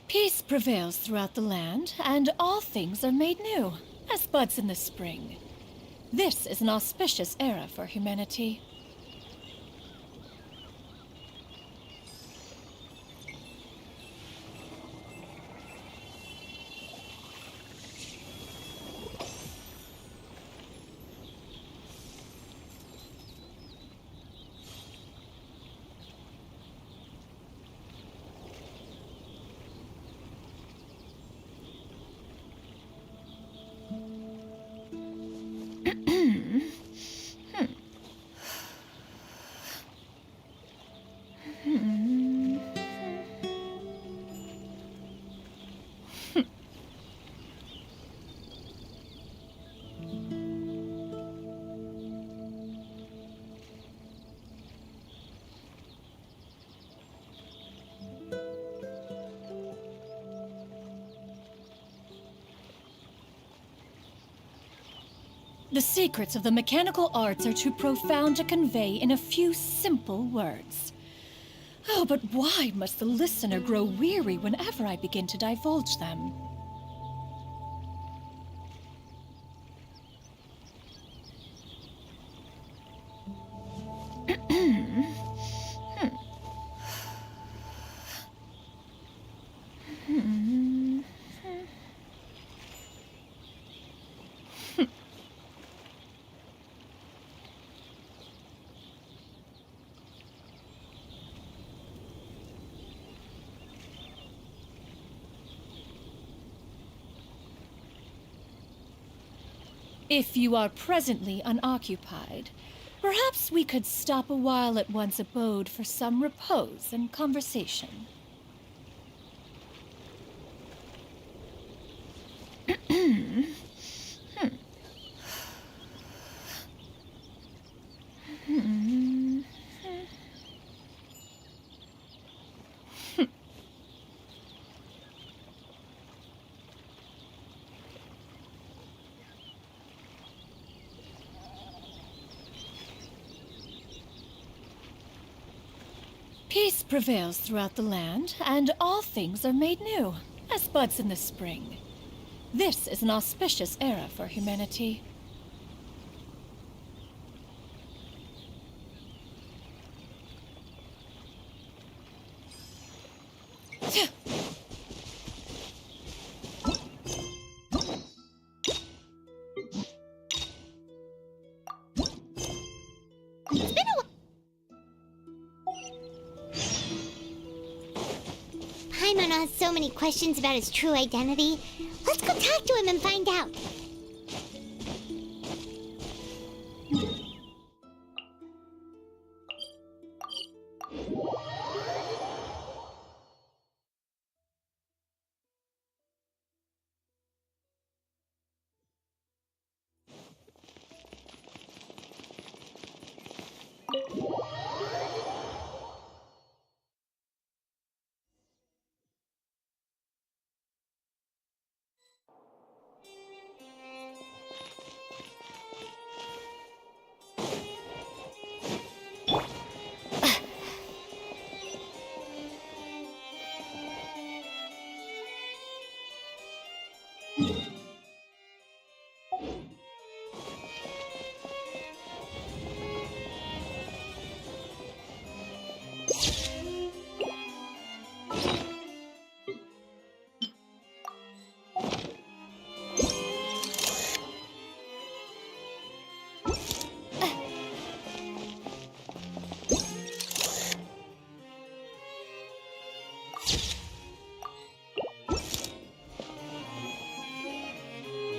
Peace prevails throughout the land, and all things are made new, as buds in the spring. This is an auspicious era for humanity. The secrets of the mechanical arts are too profound to convey in a few simple words. Oh, but why must the listener grow weary whenever I begin to divulge them? If you are presently unoccupied, perhaps we could stop a while at one's abode for some repose and conversation. Peace prevails throughout the land, and all things are made new, as buds in the spring. This is an auspicious era for humanity. Paimon has so many questions about his true identity. Let's go talk to him and find out.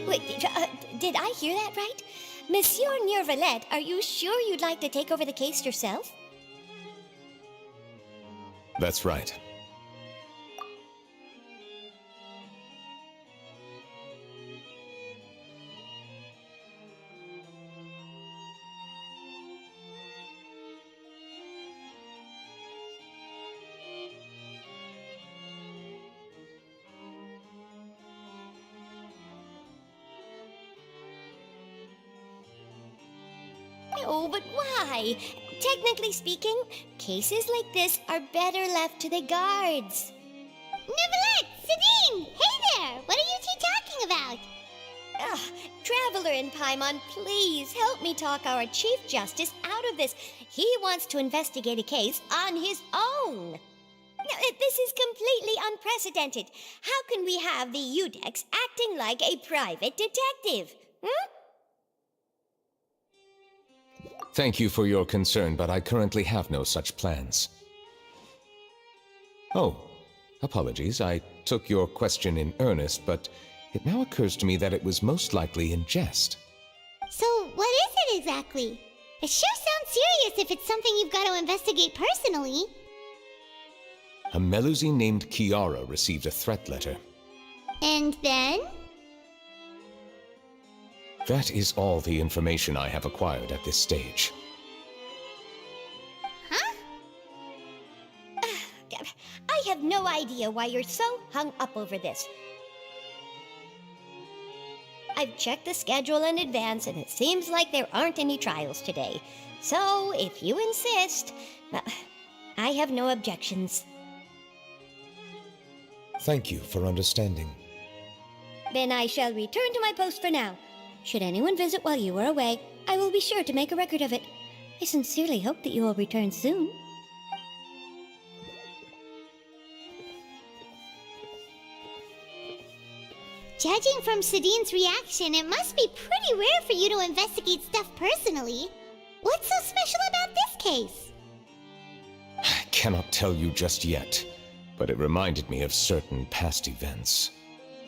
Wait, did I hear that right? Monsieur Neurvalette, are you sure you'd like to take over the case yourself? That's right. Oh, but why? Technically speaking, cases like this are better left to the guards. Neuvillette! Sidine! Hey there! What are you two talking about? Traveler in Paimon, please help me talk our Chief Justice out of this. He wants to investigate a case on his own. Now, this is completely unprecedented. How can we have the Udex acting like a private detective? Thank you for your concern, but I currently have no such plans. Oh, apologies. I took your question in earnest, but it now occurs to me that it was most likely in jest. So, what is it exactly? It sure sounds serious if it's something you've got to investigate personally. A Melusine named Kiara received a threat letter. And then? That is all the information I have acquired at this stage. Huh? I have no idea why you're so hung up over this. I've checked the schedule in advance, and it seems like there aren't any trials today. So, if you insist, well, I have no objections. Thank you for understanding. Then I shall return to my post for now. Should anyone visit while you are away, I will be sure to make a record of it. I sincerely hope that you will return soon. Judging from Sidine's reaction, it must be pretty rare for you to investigate stuff personally. What's so special about this case? I cannot tell you just yet, but it reminded me of certain past events.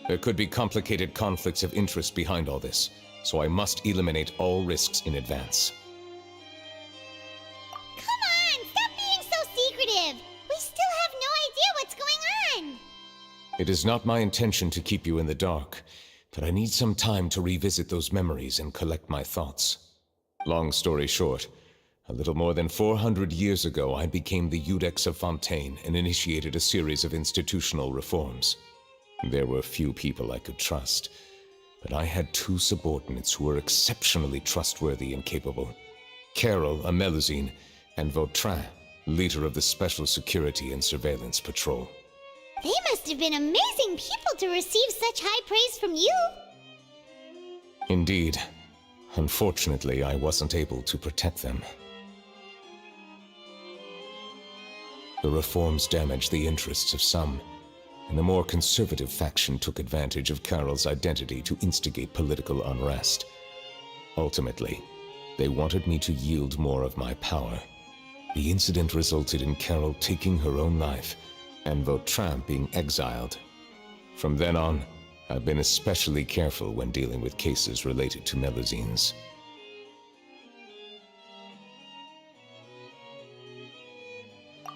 There could be complicated conflicts of interest behind all this, so I must eliminate all risks in advance. Come on, stop being so secretive! We still have no idea what's going on! It is not my intention to keep you in the dark, but I need some time to revisit those memories and collect my thoughts. Long story short, a little more than 400 years ago, I became the Udex of Fontaine and initiated a series of institutional reforms. There were few people I could trust, but I had two subordinates who were exceptionally trustworthy and capable. Carol, a Melusine, and Vautrin, leader of the Special Security and Surveillance Patrol. They must have been amazing people to receive such high praise from you! Indeed. Unfortunately, I wasn't able to protect them. The reforms damaged the interests of some, and the more conservative faction took advantage of Carol's identity to instigate political unrest. Ultimately, they wanted me to yield more of my power. The incident resulted in Carol taking her own life, and Vautrin being exiled. From then on, I've been especially careful when dealing with cases related to Melusines.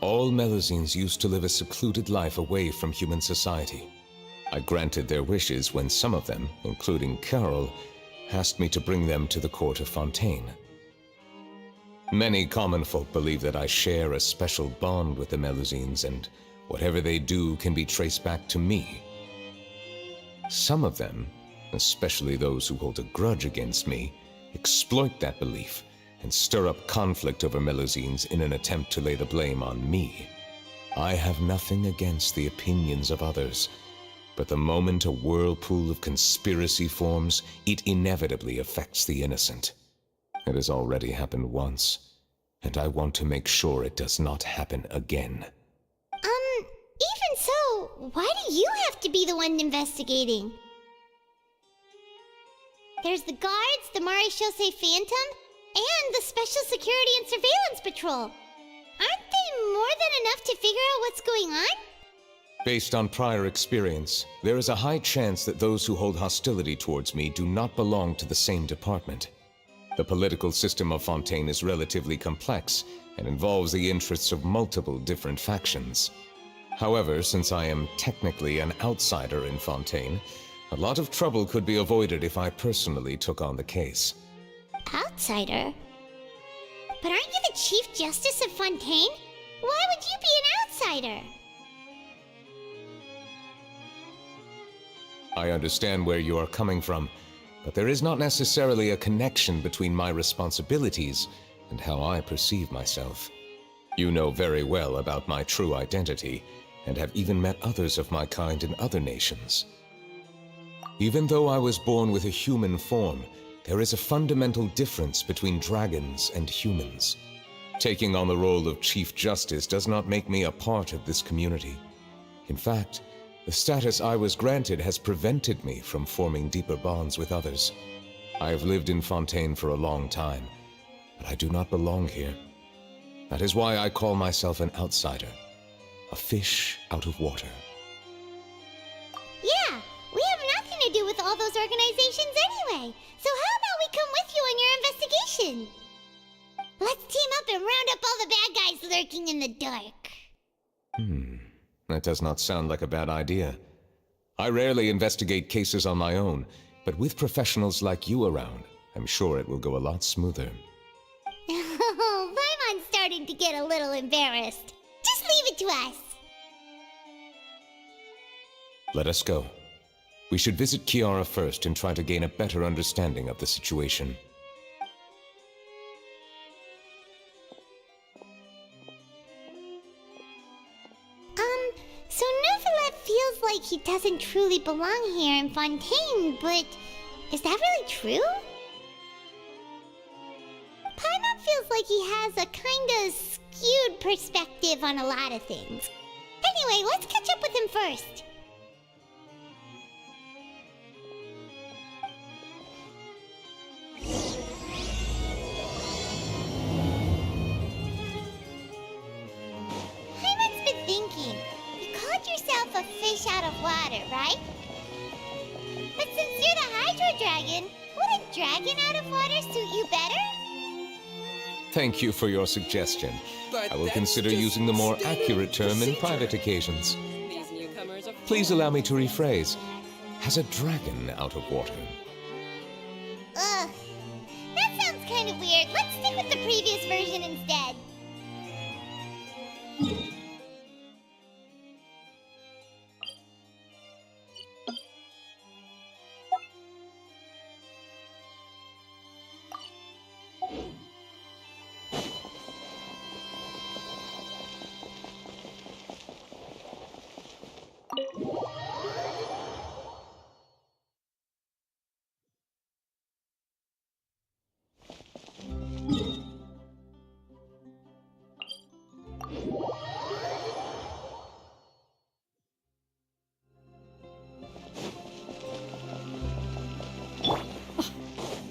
All Melusines used to live a secluded life away from human society. I granted their wishes when some of them, including Carol, asked me to bring them to the court of Fontaine. Many common folk believe that I share a special bond with the Melusines, and whatever they do can be traced back to me. Some of them, especially those who hold a grudge against me, exploit that belief and stir up conflict over Melusines in an attempt to lay the blame on me. I have nothing against the opinions of others, but the moment a whirlpool of conspiracy forms, it inevitably affects the innocent. It has already happened once, and I want to make sure it does not happen again. Even so, why do you have to be the one investigating? There's the guards, the Maréchaussée Phantom, and the Special Security and Surveillance Patrol. Aren't they more than enough to figure out what's going on? Based on prior experience, there is a high chance that those who hold hostility towards me do not belong to the same department. The political system of Fontaine is relatively complex and involves the interests of multiple different factions. However, since I am technically an outsider in Fontaine, a lot of trouble could be avoided if I personally took on the case. Outsider? But aren't you the Chief Justice of Fontaine? Why would you be an outsider? I understand where you are coming from, but there is not necessarily a connection between my responsibilities and how I perceive myself. You know very well about my true identity, and have even met others of my kind in other nations. Even though I was born with a human form, there is a fundamental difference between dragons and humans. Taking on the role of Chief Justice does not make me a part of this community. In fact, the status I was granted has prevented me from forming deeper bonds with others. I have lived in Fontaine for a long time, but I do not belong here. That is why I call myself an outsider, a fish out of water. Yeah, we have nothing to do with all those organizations anyway. So how about we come with you on your investigation? Let's team up and round up all the bad guys lurking in the dark. That does not sound like a bad idea. I rarely investigate cases on my own, but with professionals like you around, I'm sure it will go a lot smoother. Oh, Paimon's starting to get a little embarrassed. Just leave it to us. Let us go. We should visit Kiara first and try to gain a better understanding of the situation. So Neuvillette feels like he doesn't truly belong here in Fontaine, but is that really true? Paimon feels like he has a kinda skewed perspective on a lot of things. Anyway, let's catch up with him first. Paimon's been thinking. You called yourself a fish out of water, right? But since you're the Hydro Dragon, would a dragon out of water suit you better? Thank you for your suggestion. But I will that's consider just using the more standard accurate term in procedure. private occasions. These newcomers are Please allow me to rephrase. Has a dragon out of water? Ugh. That sounds kind of weird. Let's stick with the previous version instead.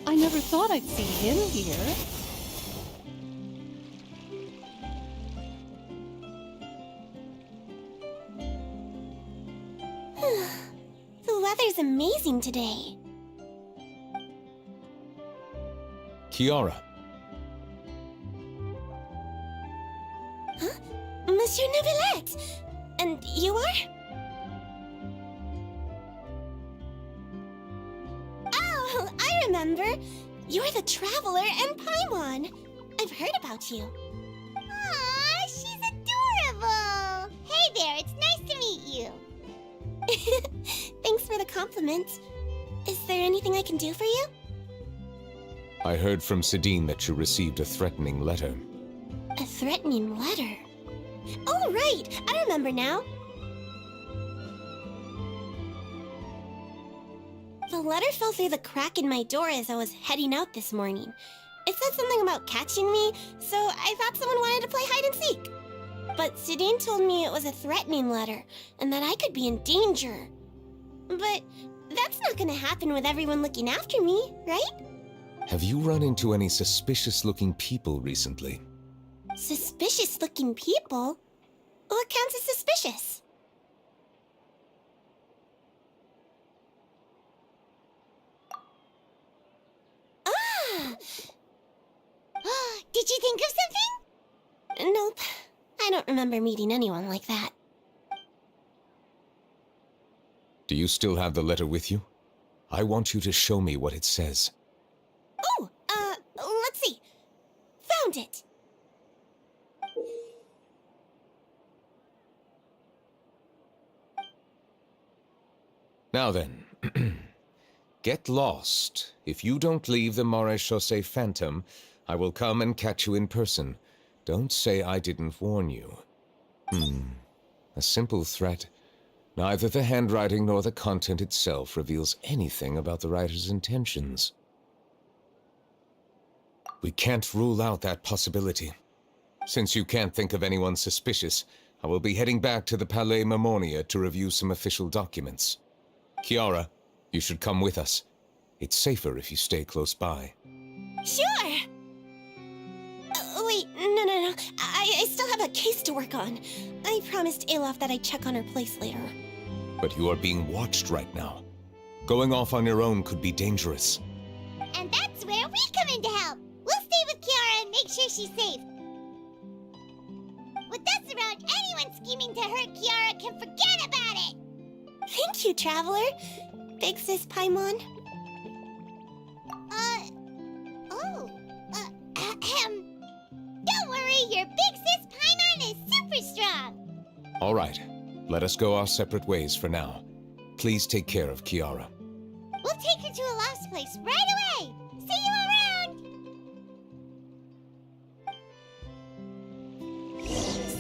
I never thought I'd see him here. The weather's amazing today. Kiara, Monsieur Neuvillette! And you are? Oh, I remember. You're the Traveler and Paimon. I've heard about you. Aw, she's adorable. Hey there, it's nice to meet you. Thanks for the compliment. Is there anything I can do for you? I heard from Sidine that you received a threatening letter. A threatening letter? Oh, right! I remember now. The letter fell through the crack in my door as I was heading out this morning. It said something about catching me, so I thought someone wanted to play hide and seek. But Sidine told me it was a threatening letter, and that I could be in danger. But that's not gonna happen with everyone looking after me, right? Have you run into any suspicious-looking people recently? Suspicious-looking people? What counts as suspicious? Ah! Did you think of something? Nope. I don't remember meeting anyone like that. Do you still have the letter with you? I want you to show me what it says. Oh, let's see. Found it. Now then, Get lost. If you don't leave the Maréchaussée Phantom, I will come and catch you in person. Don't say I didn't warn you. A simple threat. Neither the handwriting nor the content itself reveals anything about the writer's intentions. We can't rule out that possibility. Since you can't think of anyone suspicious, I will be heading back to the Palais Mermonia to review some official documents. Kiara, you should come with us. It's safer if you stay close by. Sure! Wait, no. I still have a case to work on. I promised Alof that I'd check on her place later. But you are being watched right now. Going off on your own could be dangerous. And that's where we come in to help. We'll stay with Kiara and make sure she's safe. With us around, anyone scheming to hurt Kiara can forget about it! Thank you, Traveler. Big Sis Paimon. Don't worry, your big sis Paimon is super strong! All right, let us go our separate ways for now. Please take care of Kiara. We'll take her to a lost place right away! See you around!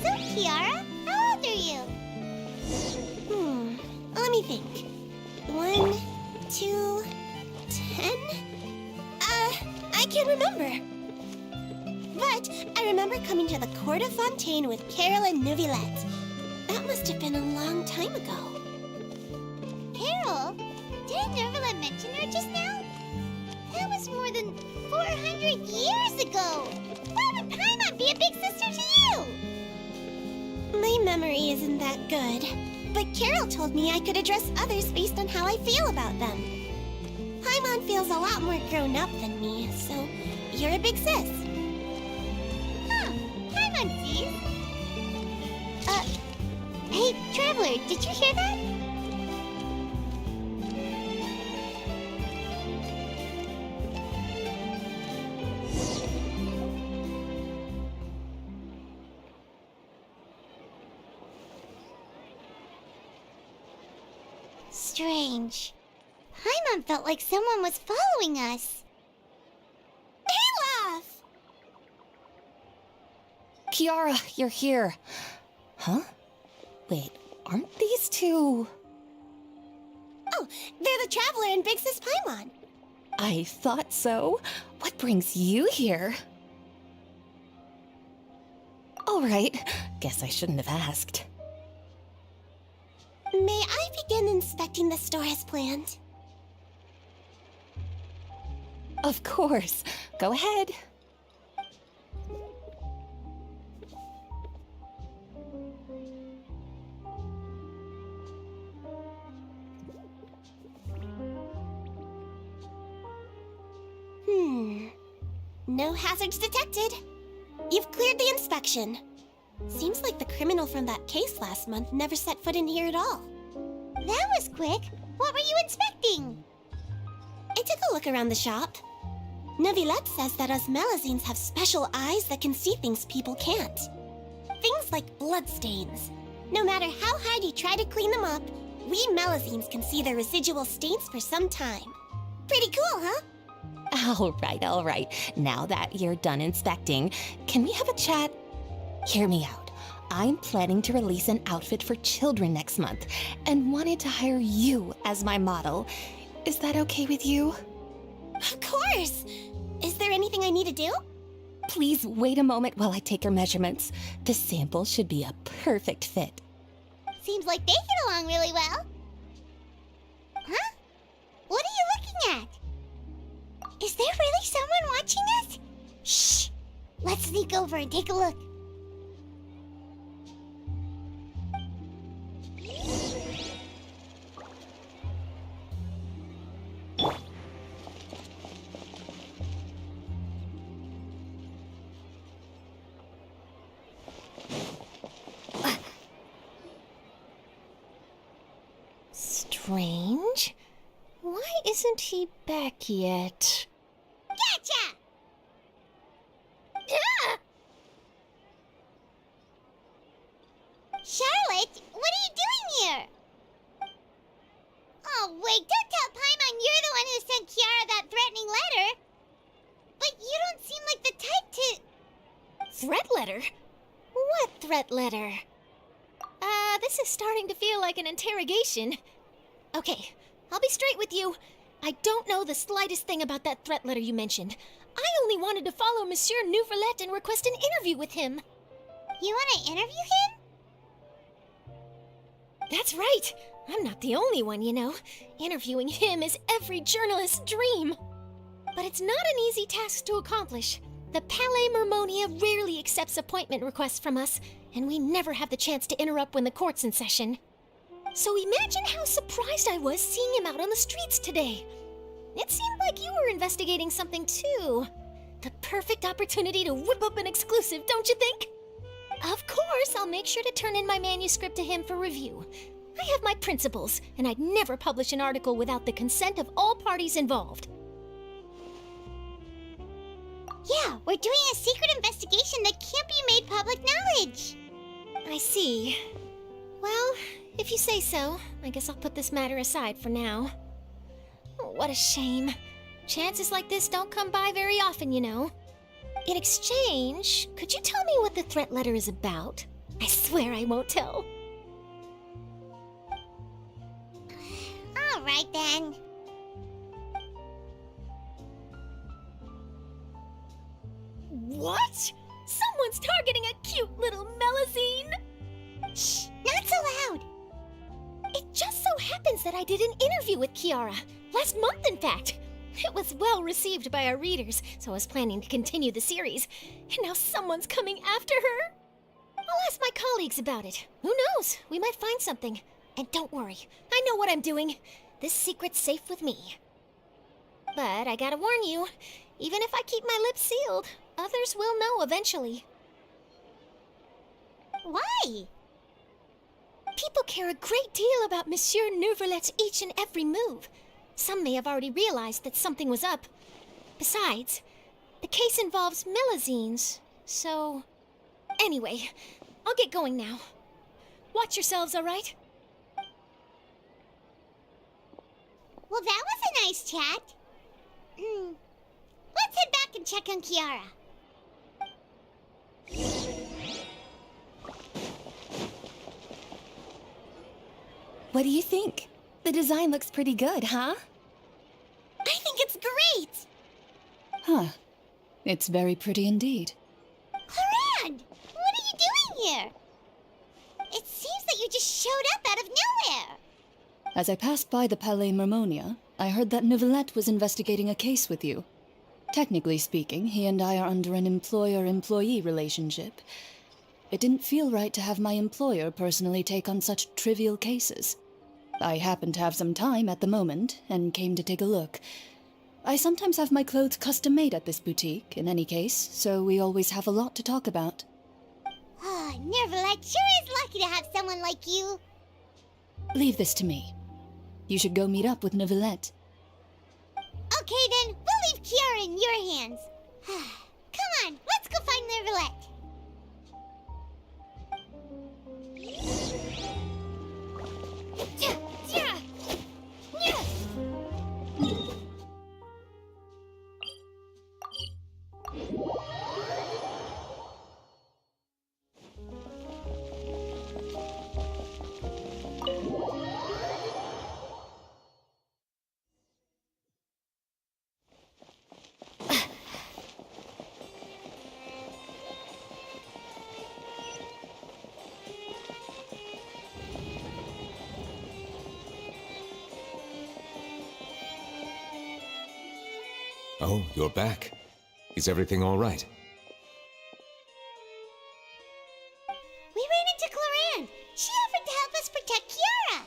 So, Kiara, how old are you? Let me think. 1, 2, 10? I can't remember. But I remember coming to the Court of Fontaine with Carol and Neuvillette. That must have been a long time ago. Carol? Didn't Neuvillette mention her just now? That was more than 400 years ago! Why would Paimon be a big sister to you? My memory isn't that good. But Carol told me I could address others based on how I feel about them. Paimon feels a lot more grown up than me, so you're a big sis. Paimon sees. Hey, Traveler, did you hear that? Strange. Paimon felt like someone was following us. Olaf! Kiara, you're here. Huh? Wait, aren't these two... Oh, they're the Traveler and Big Sis Paimon. I thought so. What brings you here? All right, guess I shouldn't have asked. May I begin inspecting the store as planned? Of course. Go ahead. No hazards detected. You've cleared the inspection. Seems like the criminal from that case last month never set foot in here at all. That was quick. What were you inspecting? I took a look around the shop. Neuvillette says that us Melazines have special eyes that can see things people can't. Things like bloodstains. No matter how hard you try to clean them up, we Melazines can see the residual stains for some time. Pretty cool, huh? All right. Now that you're done inspecting, can we have a chat? Hear me out. I'm planning to release an outfit for children next month and wanted to hire you as my model. Is that okay with you? Of course! Is there anything I need to do? Please wait a moment while I take your measurements. The sample should be a perfect fit. Seems like they get along really well. Huh? What are you looking at? Is there really someone watching us? Shh! Let's sneak over and take a look. Strange. Why isn't he back yet? Gotcha! Ah! Charlotte, what are you doing here? Oh, wait, don't tell Paimon you're the one who threat letter? What threat letter? This is starting to feel like an interrogation. Okay, I'll be straight with you. I don't know the slightest thing about that threat letter you mentioned. I only wanted to follow Monsieur Nouvelette and request an interview with him. You want to interview him? That's right. I'm not the only one, you know. Interviewing him is every journalist's dream. But it's not an easy task to accomplish. The Palais Mermonia rarely accepts appointment requests from us, and we never have the chance to interrupt when the court's in session. So imagine how surprised I was seeing him out on the streets today. It seemed like you were investigating something too. The perfect opportunity to whip up an exclusive, don't you think? Of course, I'll make sure to turn in my manuscript to him for review. I have my principles, and I'd never publish an article without the consent of all parties involved. Yeah, we're doing a secret investigation that can't be made public knowledge. I see. Well, if you say so, I guess I'll put this matter aside for now. Oh, what a shame. Chances like this don't come by very often, you know. In exchange, could you tell me what the threat letter is about? I swear I won't tell. All right, then. What? Someone's targeting a cute little Melusine? Shh, not so loud. It just so happens that I did an interview with Kiara. Last month, in fact. It was well received by our readers, so I was planning to continue the series. And now someone's coming after her? I'll ask my colleagues about it. Who knows? We might find something. And don't worry, I know what I'm doing. This secret's safe with me. But I gotta warn you, even if I keep my lips sealed, others will know eventually. Why? People care a great deal about Monsieur Nouvelette's each and every move. Some may have already realized that something was up. Besides, the case involves Melusines, so... Anyway, I'll get going now. Watch yourselves, all right? Well, that was a nice chat. Let's head back and check on Kiara. What do you think? The design looks pretty good, huh? I think it's great! Huh. It's very pretty indeed. Clorinde! What are you doing here? It seems that you just showed up out of nowhere. As I passed by the Palais Mermonia, I heard that Nouvelette was investigating a case with you. Technically speaking, he and I are under an employer-employee relationship. It didn't feel right to have my employer personally take on such trivial cases. I happened to have some time at the moment, and came to take a look. I sometimes have my clothes custom-made at this boutique, in any case, so we always have a lot to talk about. Oh, Nouvelette sure is lucky to have someone like you. Leave this to me. You should go meet up with Nouvelette. Okay then, we'll leave Kiara in your hands. Come on, let's go find Nouvelette. Oh, you're back. Is everything all right? We ran into Clorinde. She offered to help us protect Kiara.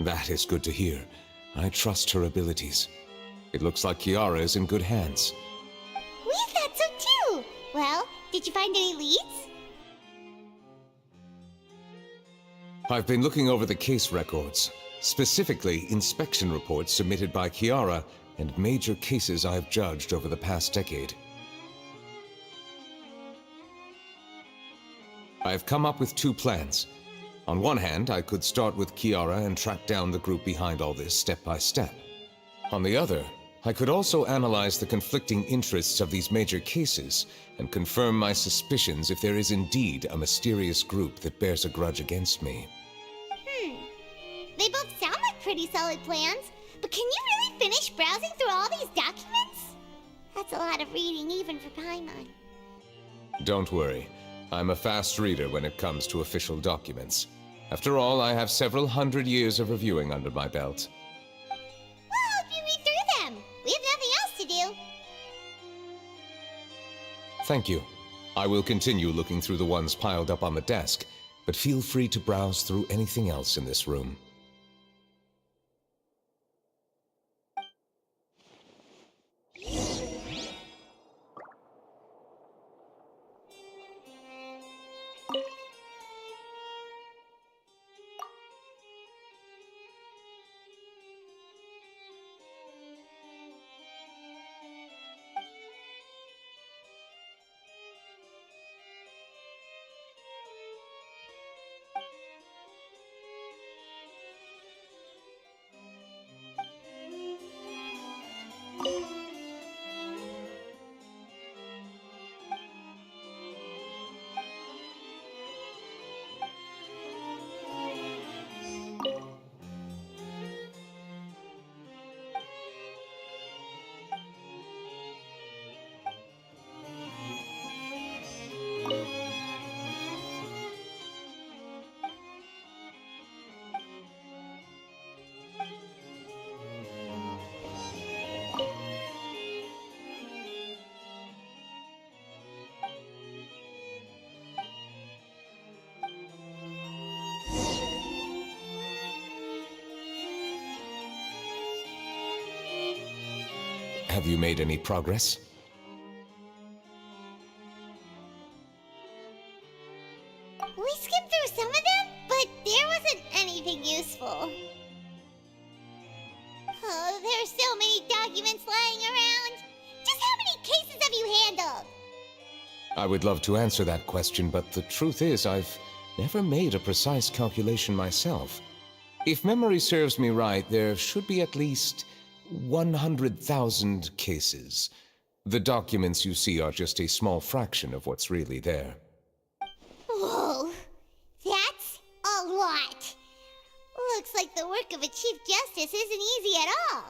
That is good to hear. I trust her abilities. It looks like Kiara is in good hands. We thought so too. Well, did you find any leads? I've been looking over the case records, specifically inspection reports submitted by Kiara and major cases I've judged over the past decade. I've come up with two plans. On one hand, I could start with Kiara and track down the group behind all this step by step. On the other, I could also analyze the conflicting interests of these major cases and confirm my suspicions if there is indeed a mysterious group that bears a grudge against me. They both sound like pretty solid plans, but can you really finish browsing through all these documents? That's a lot of reading even for Paimon. Don't worry. I'm a fast reader when it comes to official documents. After all, I have several hundred years of reviewing under my belt. We'll help you read through them. We have nothing else to do. Thank you. I will continue looking through the ones piled up on the desk, but feel free to browse through anything else in this room. Have you made any progress? We skimmed through some of them, but there wasn't anything useful. Oh, there's so many documents lying around. Just how many cases have you handled? I would love to answer that question, but the truth is I've never made a precise calculation myself. If memory serves me right, there should be at least 100,000 cases. The documents you see are just a small fraction of what's really there. Whoa, that's a lot. Looks like the work of a Chief Justice isn't easy at all.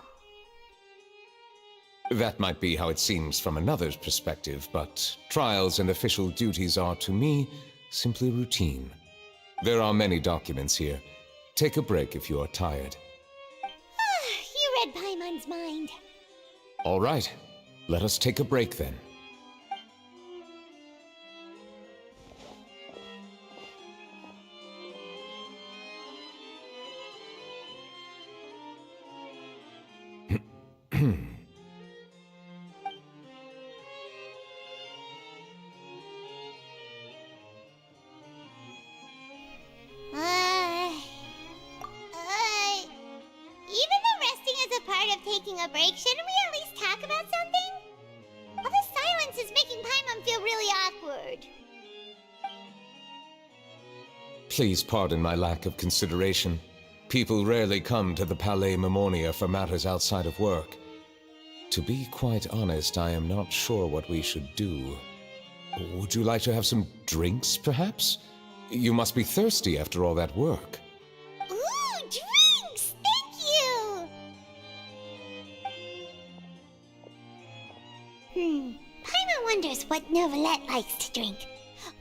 That might be how it seems from another's perspective, but trials and official duties are, to me, simply routine. There are many documents here. Take a break if you are tired. You read Paimon's mind. All right, let us take a break then. Even though resting is a part of taking a break, shouldn't we at least talk about something? All this silence is making Paimon feel really awkward. Please pardon my lack of consideration. People rarely come to the Palais Memonia for matters outside of work. To be quite honest, I am not sure what we should do. Would you like to have some drinks, perhaps? You must be thirsty after all that work. Ooh, drinks! Thank you! Paimon wonders what Novelette likes to drink.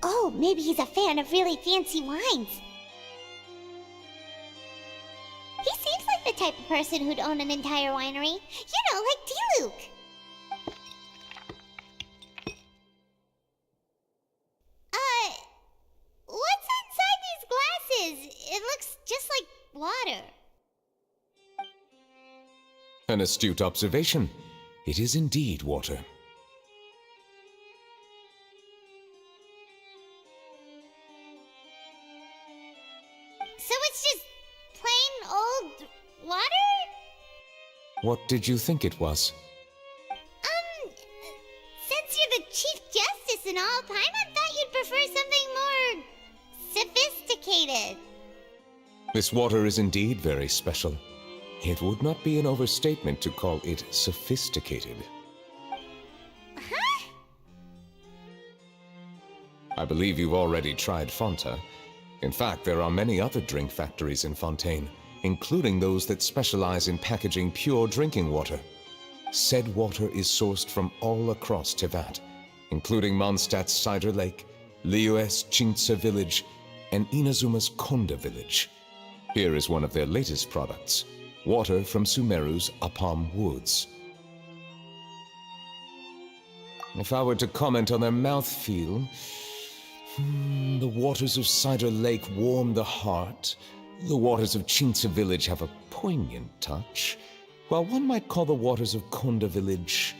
Oh, maybe he's a fan of really fancy wines. He seems like the type of person who'd own an entire winery. You know, like D-Luke. What's inside these glasses? It looks just like water. An astute observation. It is indeed water. So it's just plain old water? What did you think it was? Since you're the Chief Justice and all, Paimon thought you'd prefer something more sophisticated. This water is indeed very special. It would not be an overstatement to call it sophisticated. Huh? I believe you've already tried Fonta. In fact, there are many other drink factories in Fontaine, including those that specialize in packaging pure drinking water. Said water is sourced from all across Tevat, including Mondstadt's Cider Lake, Liyue's Chintsa Village, and Inazuma's Konda Village. Here is one of their latest products, water from Sumeru's Apam Woods. If I were to comment on their mouthfeel, the waters of Cider Lake warm the heart, the waters of Chintsa Village have a poignant touch, while one might call the waters of Konda Village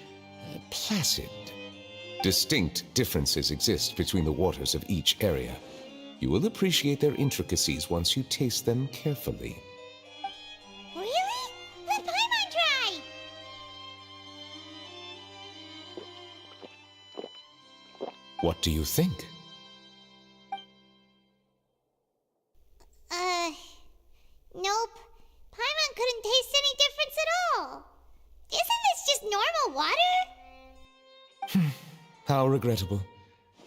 placid. Distinct differences exist between the waters of each area. You will appreciate their intricacies once you taste them carefully. Really? Let Paimon try! What do you think? Nope. Paimon couldn't taste any difference at all. Isn't this just normal water? How regrettable.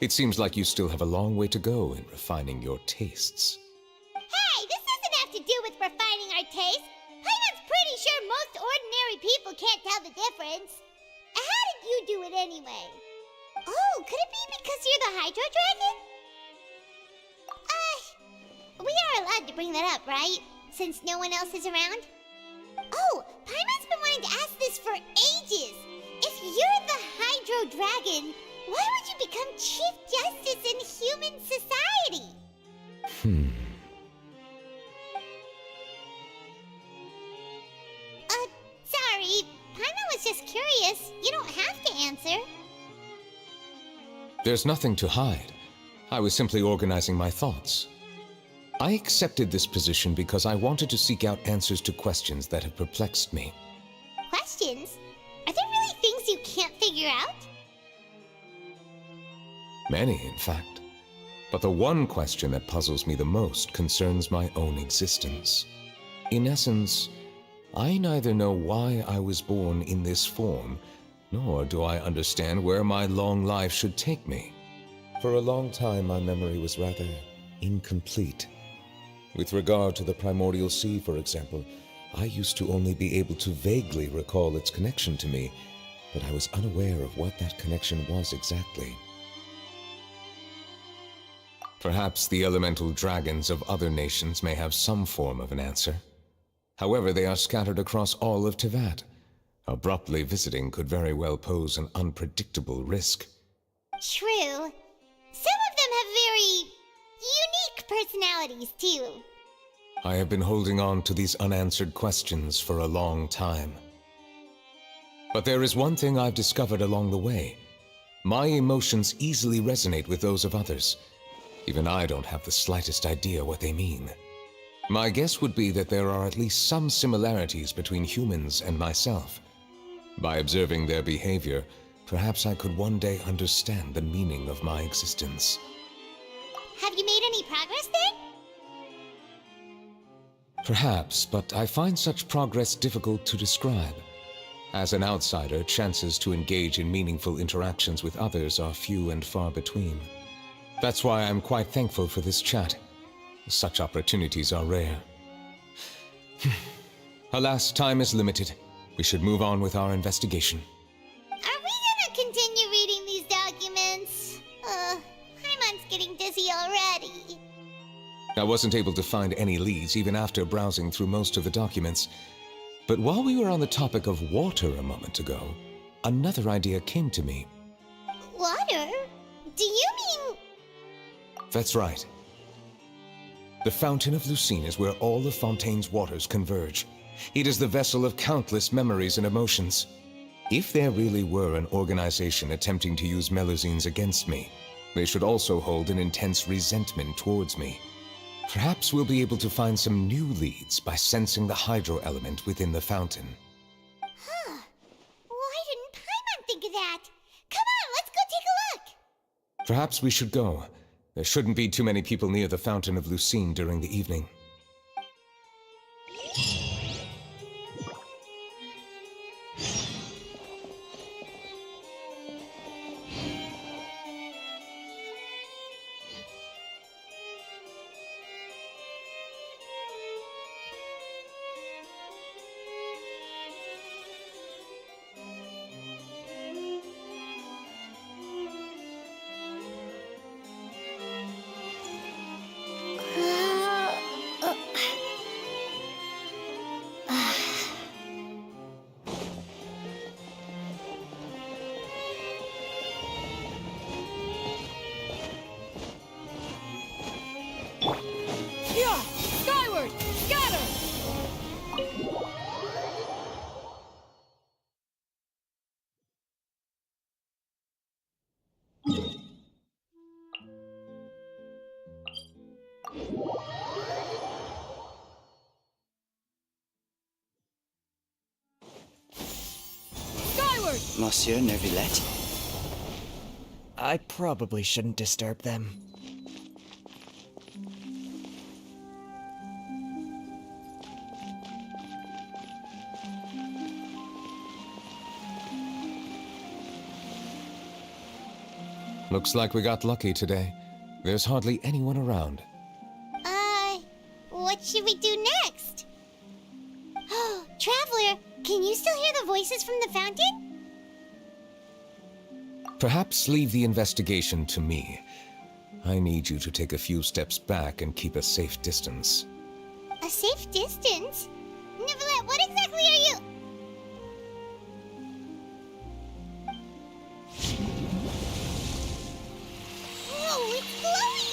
It seems like you still have a long way to go in refining your tastes. Hey, this doesn't have to do with refining our taste. Paimon's pretty sure most ordinary people can't tell the difference. How did you do it anyway? Oh, could it be because you're the Hydro Dragon? We are allowed to bring that up, right? Since no one else is around? Oh, Paimon's been wanting to ask this for ages. If you're the Hydro Dragon, why would you become Chief Justice in human society? Sorry. Paimon was just curious. You don't have to answer. There's nothing to hide. I was simply organizing my thoughts. I accepted this position because I wanted to seek out answers to questions that have perplexed me. Questions? Are there really things you can't figure out? Many, in fact. But the one question that puzzles me the most concerns my own existence. In essence, I neither know why I was born in this form, nor do I understand where my long life should take me. For a long time, my memory was rather incomplete. With regard to the primordial sea, for example, I used to only be able to vaguely recall its connection to me, but I was unaware of what that connection was exactly. Perhaps the elemental dragons of other nations may have some form of an answer. However, they are scattered across all of Tevat. Abruptly visiting could very well pose an unpredictable risk. True. Some of them have very unique personalities, too. I have been holding on to these unanswered questions for a long time. But there is one thing I've discovered along the way. My emotions easily resonate with those of others. Even I don't have the slightest idea what they mean. My guess would be that there are at least some similarities between humans and myself. By observing their behavior, perhaps I could one day understand the meaning of my existence. Have you made any progress then? Perhaps, but I find such progress difficult to describe. As an outsider, chances to engage in meaningful interactions with others are few and far between. That's why I'm quite thankful for this chat. Such opportunities are rare. Alas, time is limited. We should move on with our investigation. Are we gonna continue reading these documents? Paimon's getting dizzy already. I wasn't able to find any leads even after browsing through most of the documents. But while we were on the topic of water a moment ago, another idea came to me. Water? Do you mean... That's right. The Fountain of Lucine is where all of Fontaine's waters converge. It is the vessel of countless memories and emotions. If there really were an organization attempting to use Melusines against me, they should also hold an intense resentment towards me. Perhaps we'll be able to find some new leads by sensing the hydro element within the fountain. Huh. Why didn't Paimon think of that? Come on, let's go take a look! Perhaps we should go. There shouldn't be too many people near the Fountain of Lucine during the evening. forward! Monsieur Neuvillette? I probably shouldn't disturb them. Looks like we got lucky today. There's hardly anyone around. What should we do next? Oh, Traveler, can you still hear the voices from the fountain? Perhaps leave the investigation to me. I need you to take a few steps back and keep a safe distance. A safe distance? Neuvillette, what exactly are you... Whoa, it's glowing!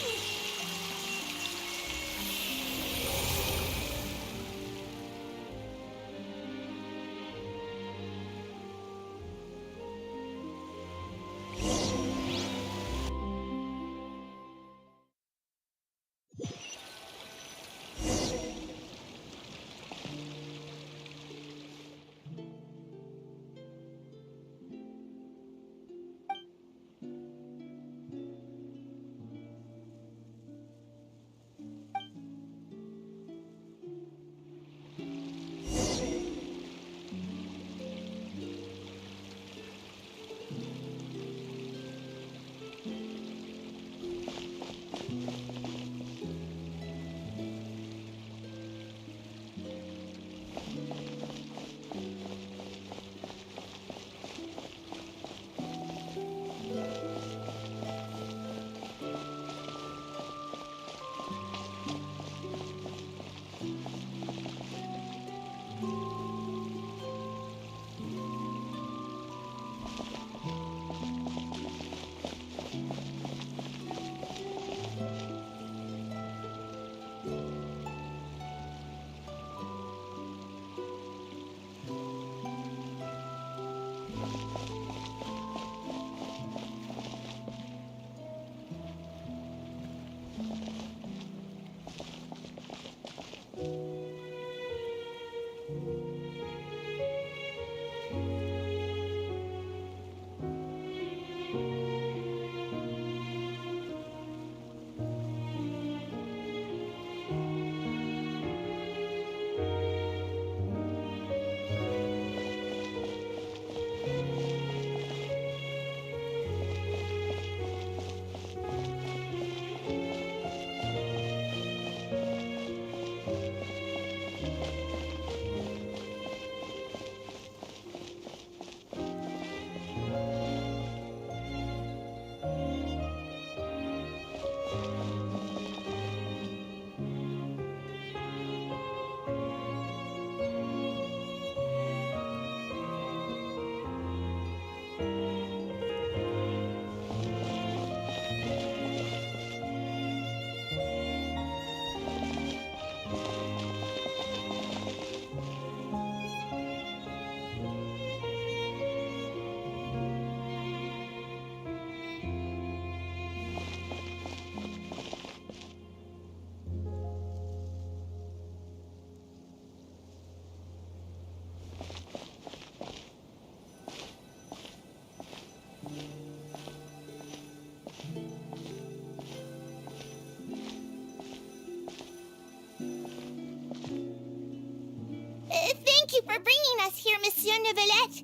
Thank you for bringing us here, Monsieur Neuvillette.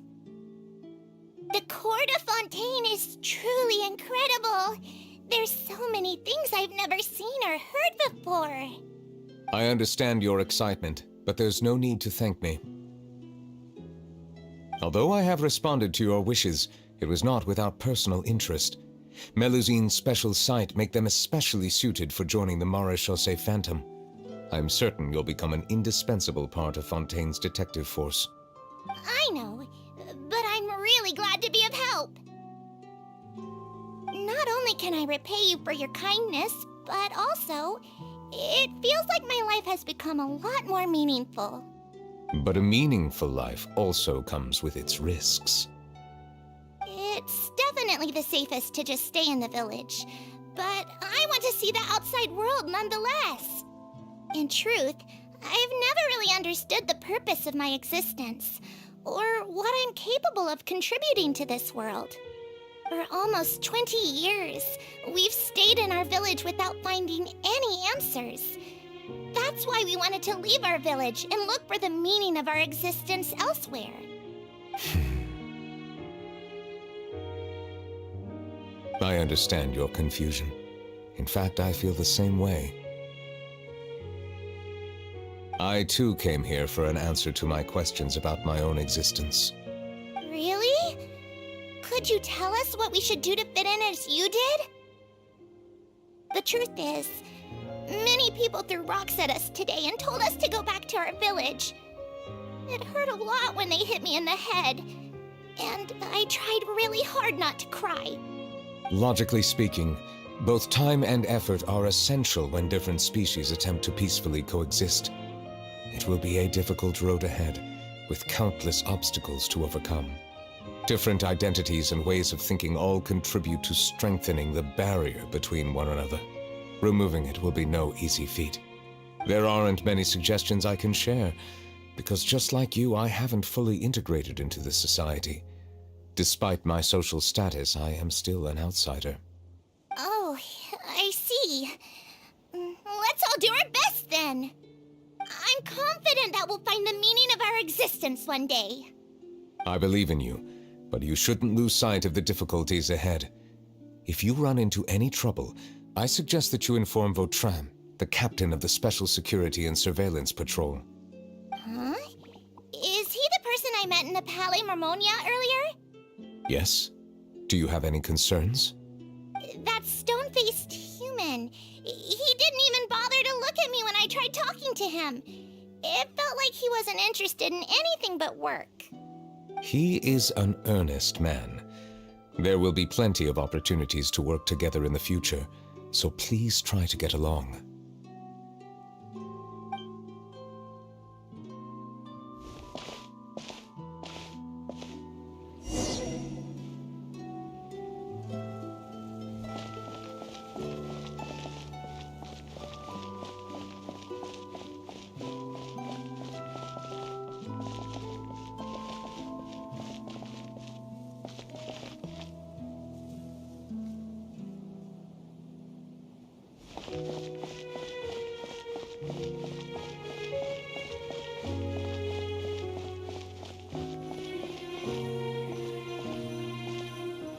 The Court of Fontaine is truly incredible. There's so many things I've never seen or heard before. I understand your excitement, but there's no need to thank me. Although I have responded to your wishes, it was not without personal interest. Melusine's special sight make them especially suited for joining the Maréchaussée Phantom. I'm certain you'll become an indispensable part of Fontaine's detective force. I know, but I'm really glad to be of help. Not only can I repay you for your kindness, but also, it feels like my life has become a lot more meaningful. But a meaningful life also comes with its risks. It's definitely the safest to just stay in the village, but I want to see the outside world nonetheless. In truth, I've never really understood the purpose of my existence. or what I'm capable of contributing to this world. For almost 20 years, we've stayed in our village without finding any answers. That's why we wanted to leave our village and look for the meaning of our existence elsewhere. I understand your confusion. In fact, I feel the same way. I too came here for an answer to my questions about my own existence. Really? Could you tell us what we should do to fit in as you did? The truth is, many people threw rocks at us today and told us to go back to our village. It hurt a lot when they hit me in the head, and I tried really hard not to cry. Logically speaking, both time and effort are essential when different species attempt to peacefully coexist. It will be a difficult road ahead, with countless obstacles to overcome. Different identities and ways of thinking all contribute to strengthening the barrier between one another. Removing it will be no easy feat. There aren't many suggestions I can share, because just like you, I haven't fully integrated into the society. Despite my social status, I am still an outsider. Oh, I see. Let's all do our best then. I'm confident that we'll find the meaning of our existence one day. I believe in you, but you shouldn't lose sight of the difficulties ahead. If you run into any trouble, I suggest that you inform Vautrin, the captain of the Special Security and Surveillance Patrol. Huh? Is he the person I met in the Palais Marmonia earlier? Yes? Do you have any concerns? That stone-faced human. He didn't even bother to look at me when I tried talking to him. It felt like he wasn't interested in anything but work. He is an earnest man. There will be plenty of opportunities to work together in the future, so please try to get along.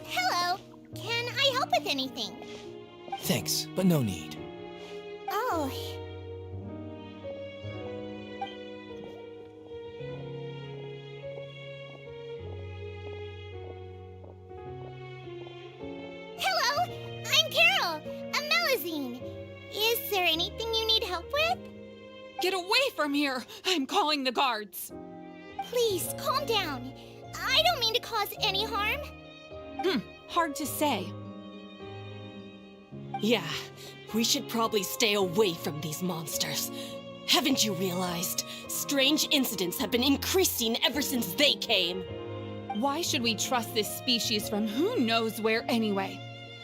Hello. Can I help with anything? Thanks, but no need. Oh. Hello, I'm Carol, a Melazine. Is there anything you need help with? Get away from here! I'm calling the guards! Please, calm down. I don't mean to cause any harm. Hard to say. Yeah, we should probably stay away from these monsters. Haven't you realized? Strange incidents have been increasing ever since they came. Why should we trust this species from who knows where anyway?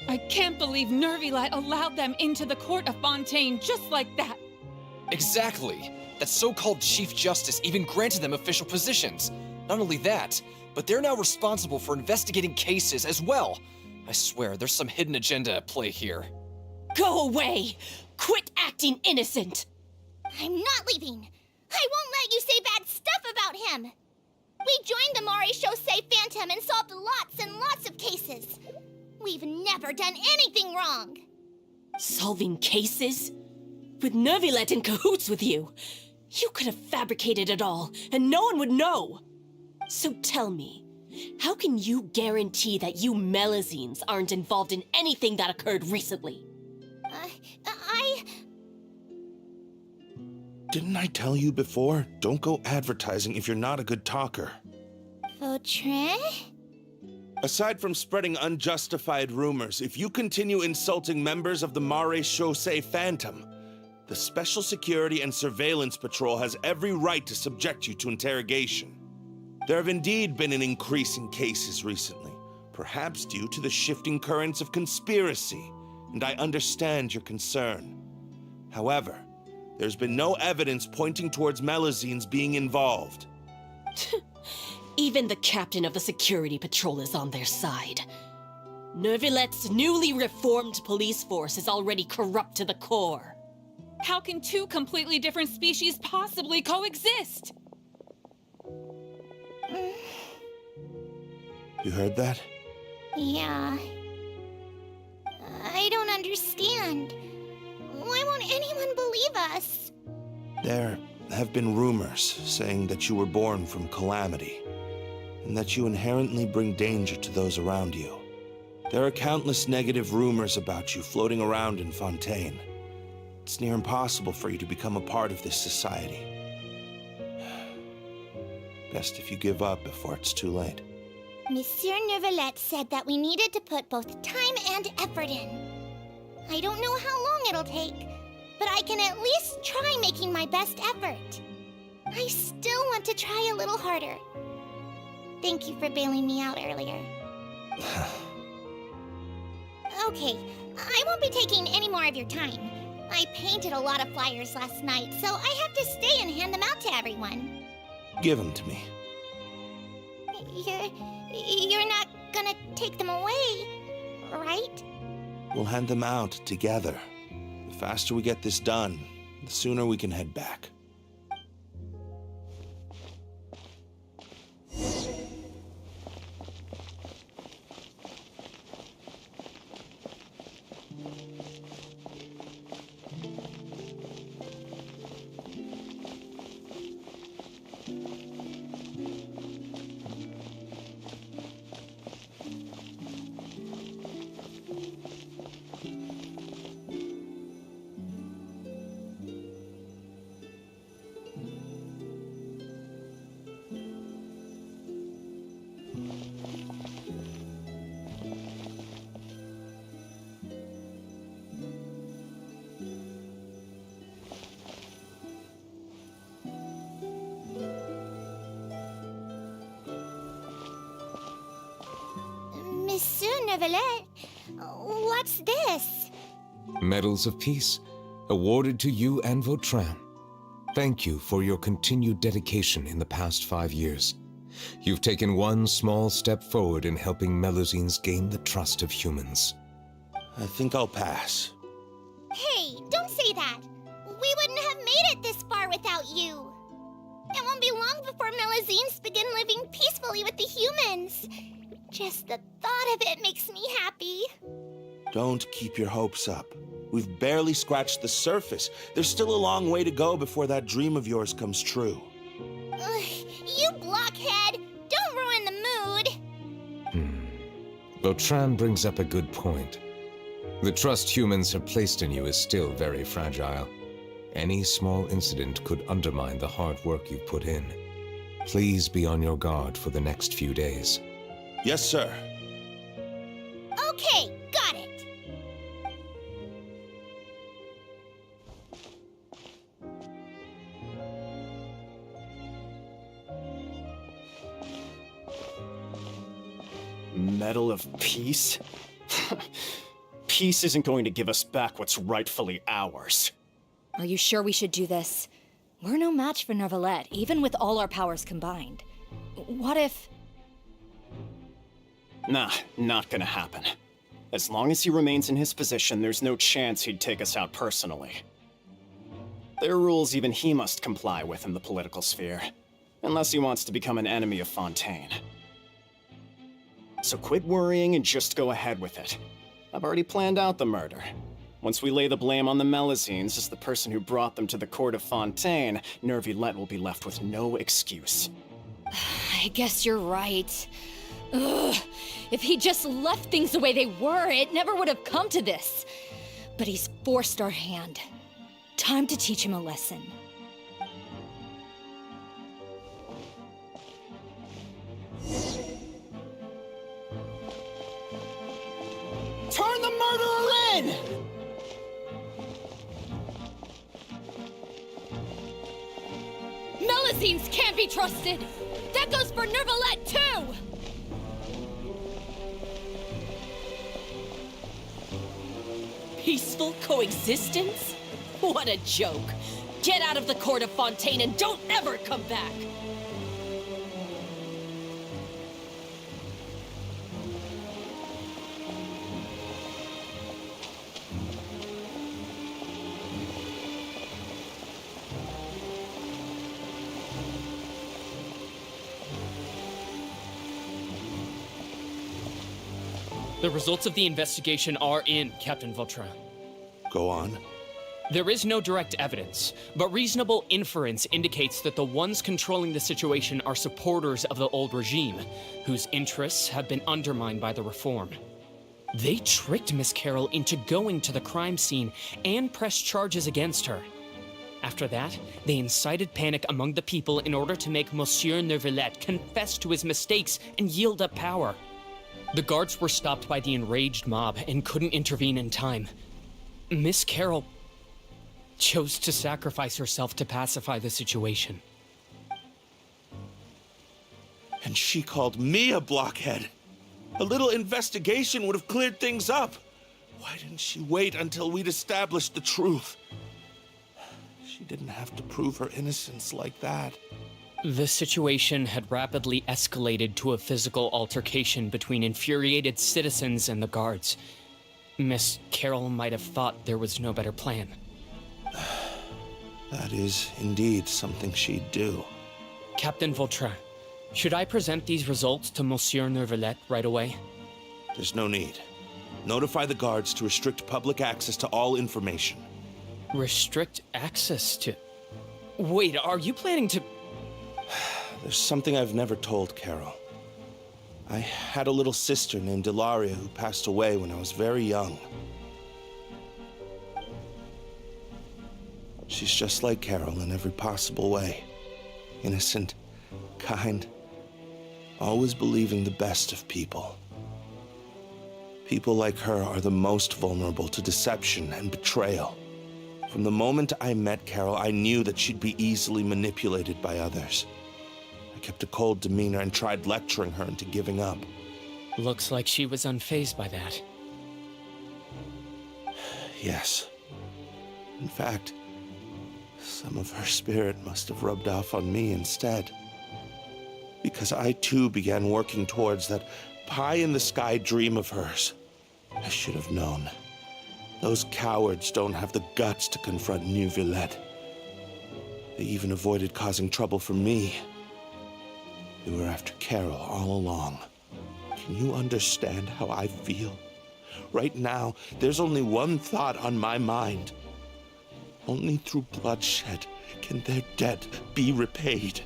I can't believe Nervilat allowed them into the court of Fontaine just like that. Exactly! That so-called Chief Justice even granted them official positions. Not only that, but they're now responsible for investigating cases as well. I swear, there's some hidden agenda at play here. Go away! Quit acting innocent! I'm not leaving. I won't let you say bad stuff about him. We joined the Mare Chaussee Phantom and solved lots and lots of cases. We've never done anything wrong. Solving cases? With Nervilet in cahoots with you? You could have fabricated it all, and no one would know! So tell me, how can you guarantee that you Melazines aren't involved in anything that occurred recently? Didn't I tell you before? Don't go advertising if you're not a good talker. Vautrin? Aside from spreading unjustified rumors, if you continue insulting members of the Mare Chaussee Phantom, the Special Security and Surveillance Patrol has every right to subject you to interrogation. There have indeed been an increase in cases recently, perhaps due to the shifting currents of conspiracy, and I understand your concern. However, there's been no evidence pointing towards Melazines being involved. Even the captain of the security patrol is on their side. Nervilet's newly reformed police force is already corrupt to the core. How can two completely different species possibly coexist? You heard that? Yeah. I don't understand. Why won't anyone believe us? There have been rumors saying that you were born from calamity, and that you inherently bring danger to those around you. There are countless negative rumors about you floating around in Fontaine. It's near impossible for you to become a part of this society. Best if you give up before it's too late. Monsieur Nervalet said that we needed to put both time and effort in. I don't know how long it'll take, but I can at least try making my best effort. I still want to try a little harder. Thank you for bailing me out earlier. Okay, I won't be taking any more of your time. I painted a lot of flyers last night, so I have to stay and hand them out to everyone. Give them to me. You're not gonna take them away, right? We'll hand them out together. The faster we get this done, the sooner we can head back. Monsieur Nervalet, what's this? Medals of Peace, awarded to you and Vautrin. Thank you for your continued dedication in the past 5 years. You've taken one small step forward in helping Melusines gain the trust of humans. I think I'll pass. Hey, don't say that. We wouldn't have made it this far without you. It won't be long before Melusines begin living peacefully with the humans. Just the thought of it makes me happy. Don't keep your hopes up. We've barely scratched the surface. There's still a long way to go before that dream of yours comes true. Ugh, you blockhead! Don't ruin the mood! Vautrin brings up a good point. The trust humans have placed in you is still very fragile. Any small incident could undermine the hard work you've put in. Please be on your guard for the next few days. Yes, sir. Okay, got it. Medal of Peace? Peace isn't going to give us back what's rightfully ours. Are you sure we should do this? We're no match for Nervalet, even with all our powers combined. What if... Nah, not gonna happen. As long as he remains in his position, there's no chance he'd take us out personally. There are rules even he must comply with in the political sphere, unless he wants to become an enemy of Fontaine. So quit worrying and just go ahead with it. I've already planned out the murder. Once we lay the blame on the Melusines as the person who brought them to the court of Fontaine, Nervilet will be left with no excuse. I guess you're right. Ugh. If he just left things the way they were, it never would have come to this. But he's forced our hand. Time to teach him a lesson. Turn the murderer in! Melusines can't be trusted! That goes for Nervalet, too! Peaceful coexistence? What a joke. Get out of the court of Fontaine and don't ever come back! The results of the investigation are in, Captain Vautrin. Go on. There is no direct evidence, but reasonable inference indicates that the ones controlling the situation are supporters of the old regime, whose interests have been undermined by the reform. They tricked Miss Carroll into going to the crime scene and pressed charges against her. After that, they incited panic among the people in order to make Monsieur Neuvillette confess to his mistakes and yield up power. The guards were stopped by the enraged mob and couldn't intervene in time. Miss Carroll chose to sacrifice herself to pacify the situation. And she called me a blockhead. A little investigation would have cleared things up. Why didn't she wait until we'd established the truth? She didn't have to prove her innocence like that. The situation had rapidly escalated to a physical altercation between infuriated citizens and the guards. Miss Carroll might have thought there was no better plan. That is indeed something she'd do. Captain Vautrin, should I present these results to Monsieur Neuvillette right away? There's no need. Notify the guards to restrict public access to all information. Restrict access to... Wait, are you planning to... There's something I've never told Carol. I had a little sister named Ilaria who passed away when I was very young. She's just like Carol in every possible way. Innocent, kind, always believing the best of people. People like her are the most vulnerable to deception and betrayal. From the moment I met Carol, I knew that she'd be easily manipulated by others. I kept a cold demeanor and tried lecturing her into giving up. Looks like she was unfazed by that. Yes. In fact, some of her spirit must have rubbed off on me instead. Because I too began working towards that pie-in-the-sky dream of hers. I should have known. Those cowards don't have the guts to confront Neuvillette. They even avoided causing trouble for me. They were after Carol all along. Can you understand how I feel? Right now, there's only one thought on my mind. Only through bloodshed can their debt be repaid.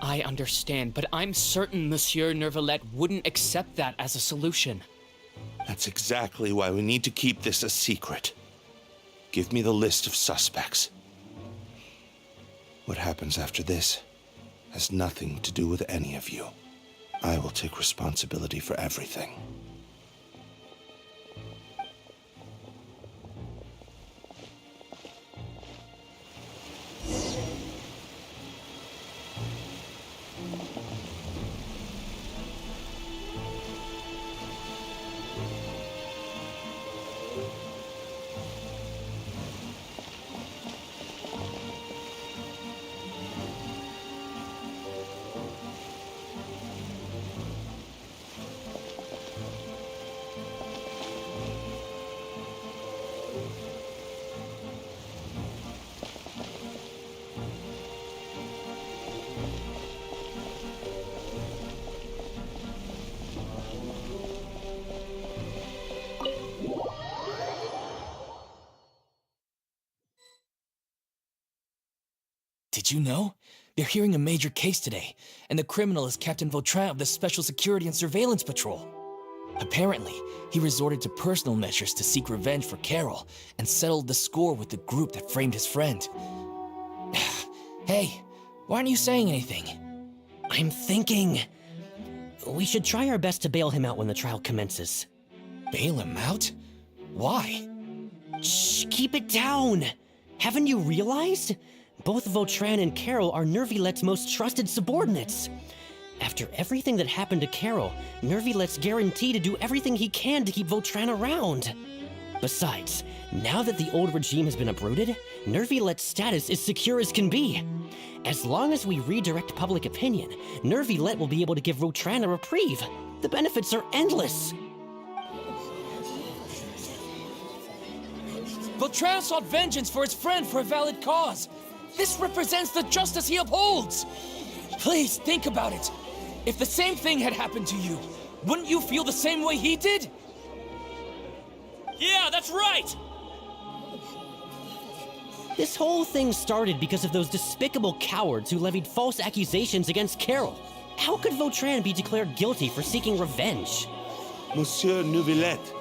I understand, but I'm certain Monsieur Neuvillette wouldn't accept that as a solution. That's exactly why we need to keep this a secret. Give me the list of suspects. What happens after this has nothing to do with any of you. I will take responsibility for everything. Did you know? They're hearing a major case today, and the criminal is Captain Vautrin of the Special Security and Surveillance Patrol. Apparently, he resorted to personal measures to seek revenge for Carol and settled the score with the group that framed his friend. Hey, why aren't you saying anything? I'm thinking... we should try our best to bail him out when the trial commences. Bail him out? Why? Shh, keep it down! Haven't you realized? Both Vautrin and Carol are Nervillette's most trusted subordinates. After everything that happened to Carol, Nervillette's guaranteed to do everything he can to keep Vautrin around. Besides, now that the old regime has been uprooted, Nervillette's status is secure as can be. As long as we redirect public opinion, Nervillette will be able to give Vautrin a reprieve. The benefits are endless. Vautrin sought vengeance for his friend for a valid cause. This represents the justice he upholds. Please think about it. If the same thing had happened to you, Wouldn't you feel the same way he did? Yeah, that's right! This whole thing started because of those despicable cowards who levied false accusations against Carol. How could Vautrin be declared guilty for seeking revenge? Monsieur Neuvillette.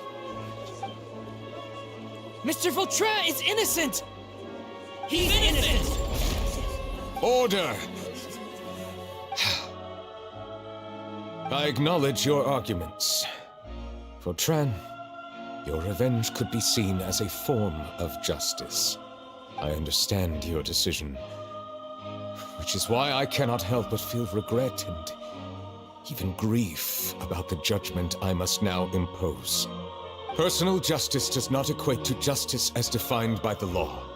Mr. Vautrin is innocent! He's innocent! Order! I acknowledge your arguments. Vautrin, your revenge could be seen as a form of justice. I understand your decision, which is why I cannot help but feel regret and even grief about the judgment I must now impose. Personal justice does not equate to justice as defined by the law.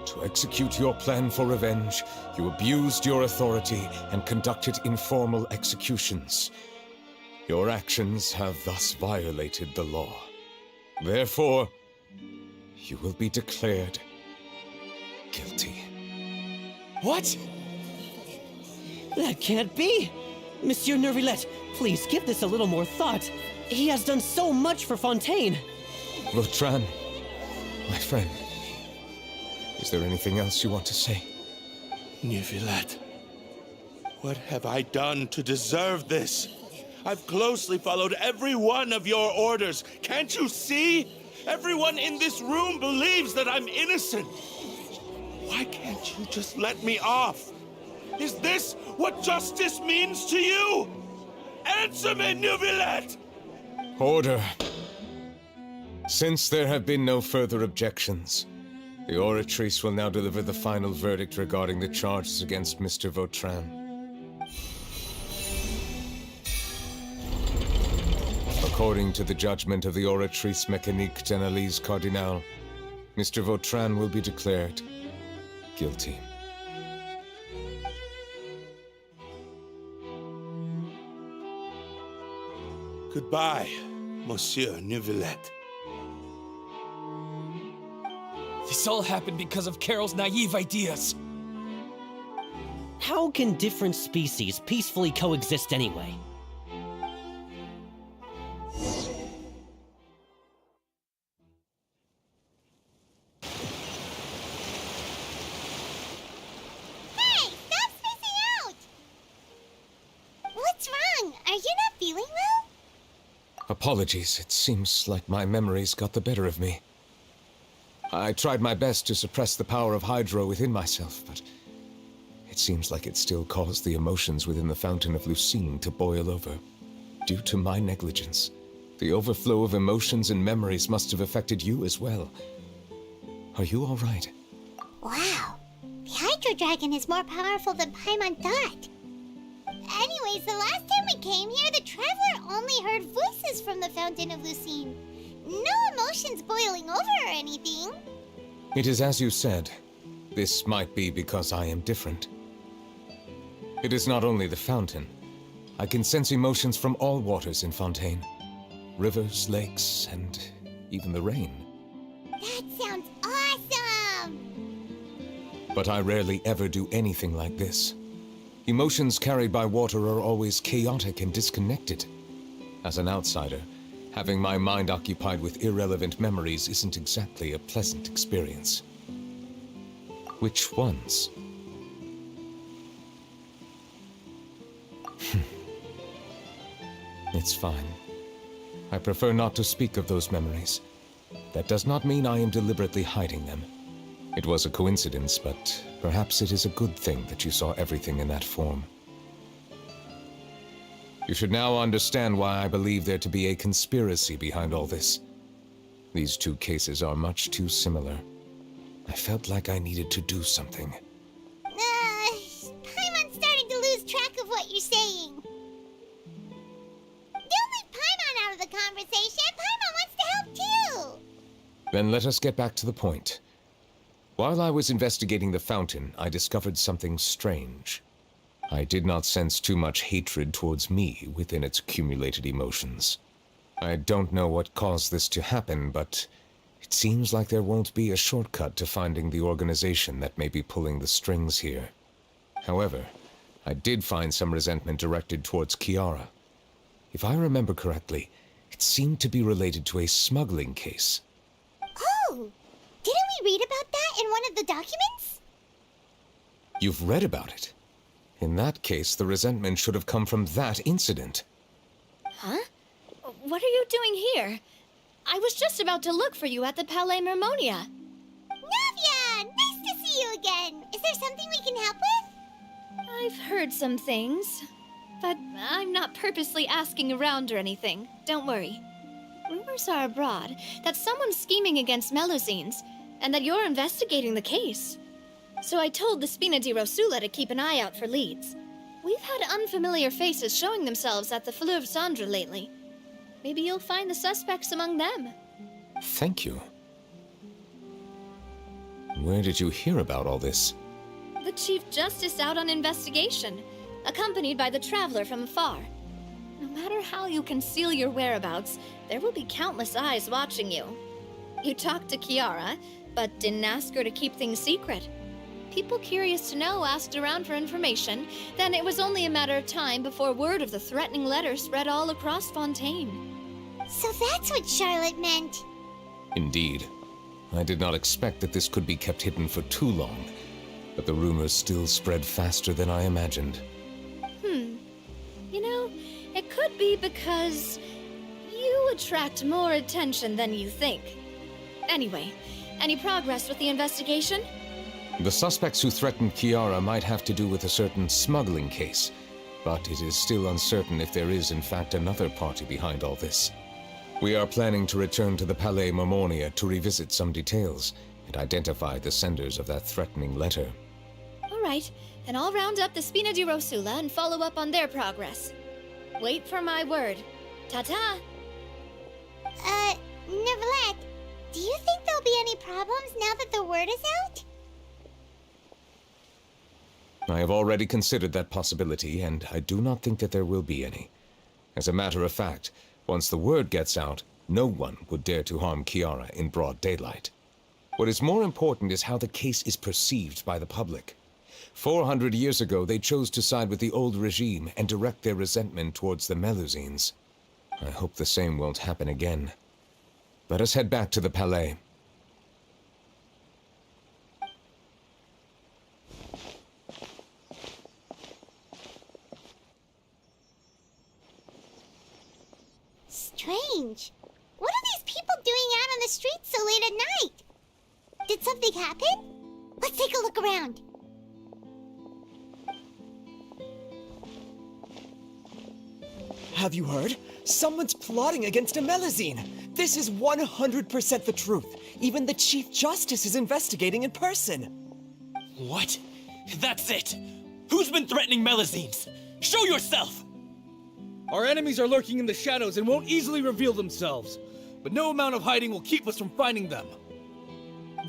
To execute your plan for revenge, you abused your authority and conducted informal executions. Your actions have thus violated the law. Therefore, you will be declared guilty. What? That can't be! Monsieur Neuvillette, please give this a little more thought. He has done so much for Fontaine. Vautrin, my friend, is there anything else you want to say? Neuvillette, what have I done to deserve this? I've closely followed every one of your orders. Can't you see? Everyone in this room believes that I'm innocent. Why can't you just let me off? Is this what justice means to you? Answer me, Neuvillette! Order. Since there have been no further objections, the Oratrice will now deliver the final verdict regarding the charges against Mr. Vautrin. According to the judgment of the Oratrice Mécanique d'Analyse Cardinale, Mr. Vautrin will be declared guilty. Goodbye, Monsieur Neuvillette. This all happened because of Carol's naive ideas. How can different species peacefully coexist anyway? Hey, stop spacing out! What's wrong? Are you not feeling well? Apologies, it seems like my memories got the better of me. I tried my best to suppress the power of Hydro within myself, but it seems like it still caused the emotions within the Fountain of Lucine to boil over. Due to my negligence, the overflow of emotions and memories must have affected you as well. Are you all right? Wow, the Hydro Dragon is more powerful than Paimon thought. Anyways, the last time we came here, the Traveler only heard voices from the Fountain of Lucine. No emotions boiling over or anything. It is as you said. This might be because I am different. It is not only the fountain. I can sense emotions from all waters in Fontaine. Rivers, lakes, and even the rain. That sounds awesome! But I rarely ever do anything like this. Emotions carried by water are always chaotic and disconnected. As an outsider, having my mind occupied with irrelevant memories isn't exactly a pleasant experience. Which ones? It's fine. I prefer not to speak of those memories. That does not mean I am deliberately hiding them. It was a coincidence, but perhaps it is a good thing that you saw everything in that form. You should now understand why I believe there to be a conspiracy behind all this. These two cases are much too similar. I felt like I needed to do something. Paimon's starting to lose track of what you're saying. Don't leave Paimon out of the conversation. Paimon wants to help too. Then let us get back to the point. While I was investigating the fountain, I discovered something strange. I did not sense too much hatred towards me within its accumulated emotions. I don't know what caused this to happen, but it seems like there won't be a shortcut to finding the organization that may be pulling the strings here. However, I did find some resentment directed towards Kiara. If I remember correctly, it seemed to be related to a smuggling case. Oh! Didn't we read about that in one of the documents? You've read about it? In that case, the resentment should have come from that incident. Huh? What are you doing here? I was just about to look for you at the Palais Mermonia. Navia! Nice to see you again! Is there something we can help with? I've heard some things, but I'm not purposely asking around or anything. Don't worry. Rumors are abroad that someone's scheming against Melusines, and that you're investigating the case. So I told the Spina di Rosula to keep an eye out for leads. We've had unfamiliar faces showing themselves at the Fleuve Cendre lately. Maybe you'll find the suspects among them. Thank you. Where did you hear about all this? The Chief Justice out on investigation, accompanied by the Traveler from afar. No matter how you conceal your whereabouts, there will be countless eyes watching you. You talked to Kiara, but didn't ask her to keep things secret. People curious to know asked around for information, then it was only a matter of time before word of the threatening letter spread all across Fontaine. So that's what Charlotte meant. Indeed. I did not expect that this could be kept hidden for too long, but the rumors still spread faster than I imagined. You know, it could be because you attract more attention than you think. Anyway, any progress with the investigation? The suspects who threatened Kiara might have to do with a certain smuggling case, but it is still uncertain if there is in fact another party behind all this. We are planning to return to the Palais Mermonia to revisit some details and identify the senders of that threatening letter. All right, then I'll round up the Spina di Rosula and follow up on their progress. Wait for my word. Ta-ta! Neverlet, do you think there'll be any problems now that the word is out? I have already considered that possibility, and I do not think that there will be any. As a matter of fact, once the word gets out, no one would dare to harm Kiara in broad daylight. What is more important is how the case is perceived by the public. 400 years ago, they chose to side with the old regime and direct their resentment towards the Melusines. I hope the same won't happen again. Let us head back to the Palais. Strange. What are these people doing out on the streets so late at night? Did something happen? Let's take a look around. Have you heard? Someone's plotting against a Melusine. This is 100% the truth. Even the Chief Justice is investigating in person. What? That's it! Who's been threatening Melusines? Show yourself! Our enemies are lurking in the shadows and won't easily reveal themselves. But no amount of hiding will keep us from finding them.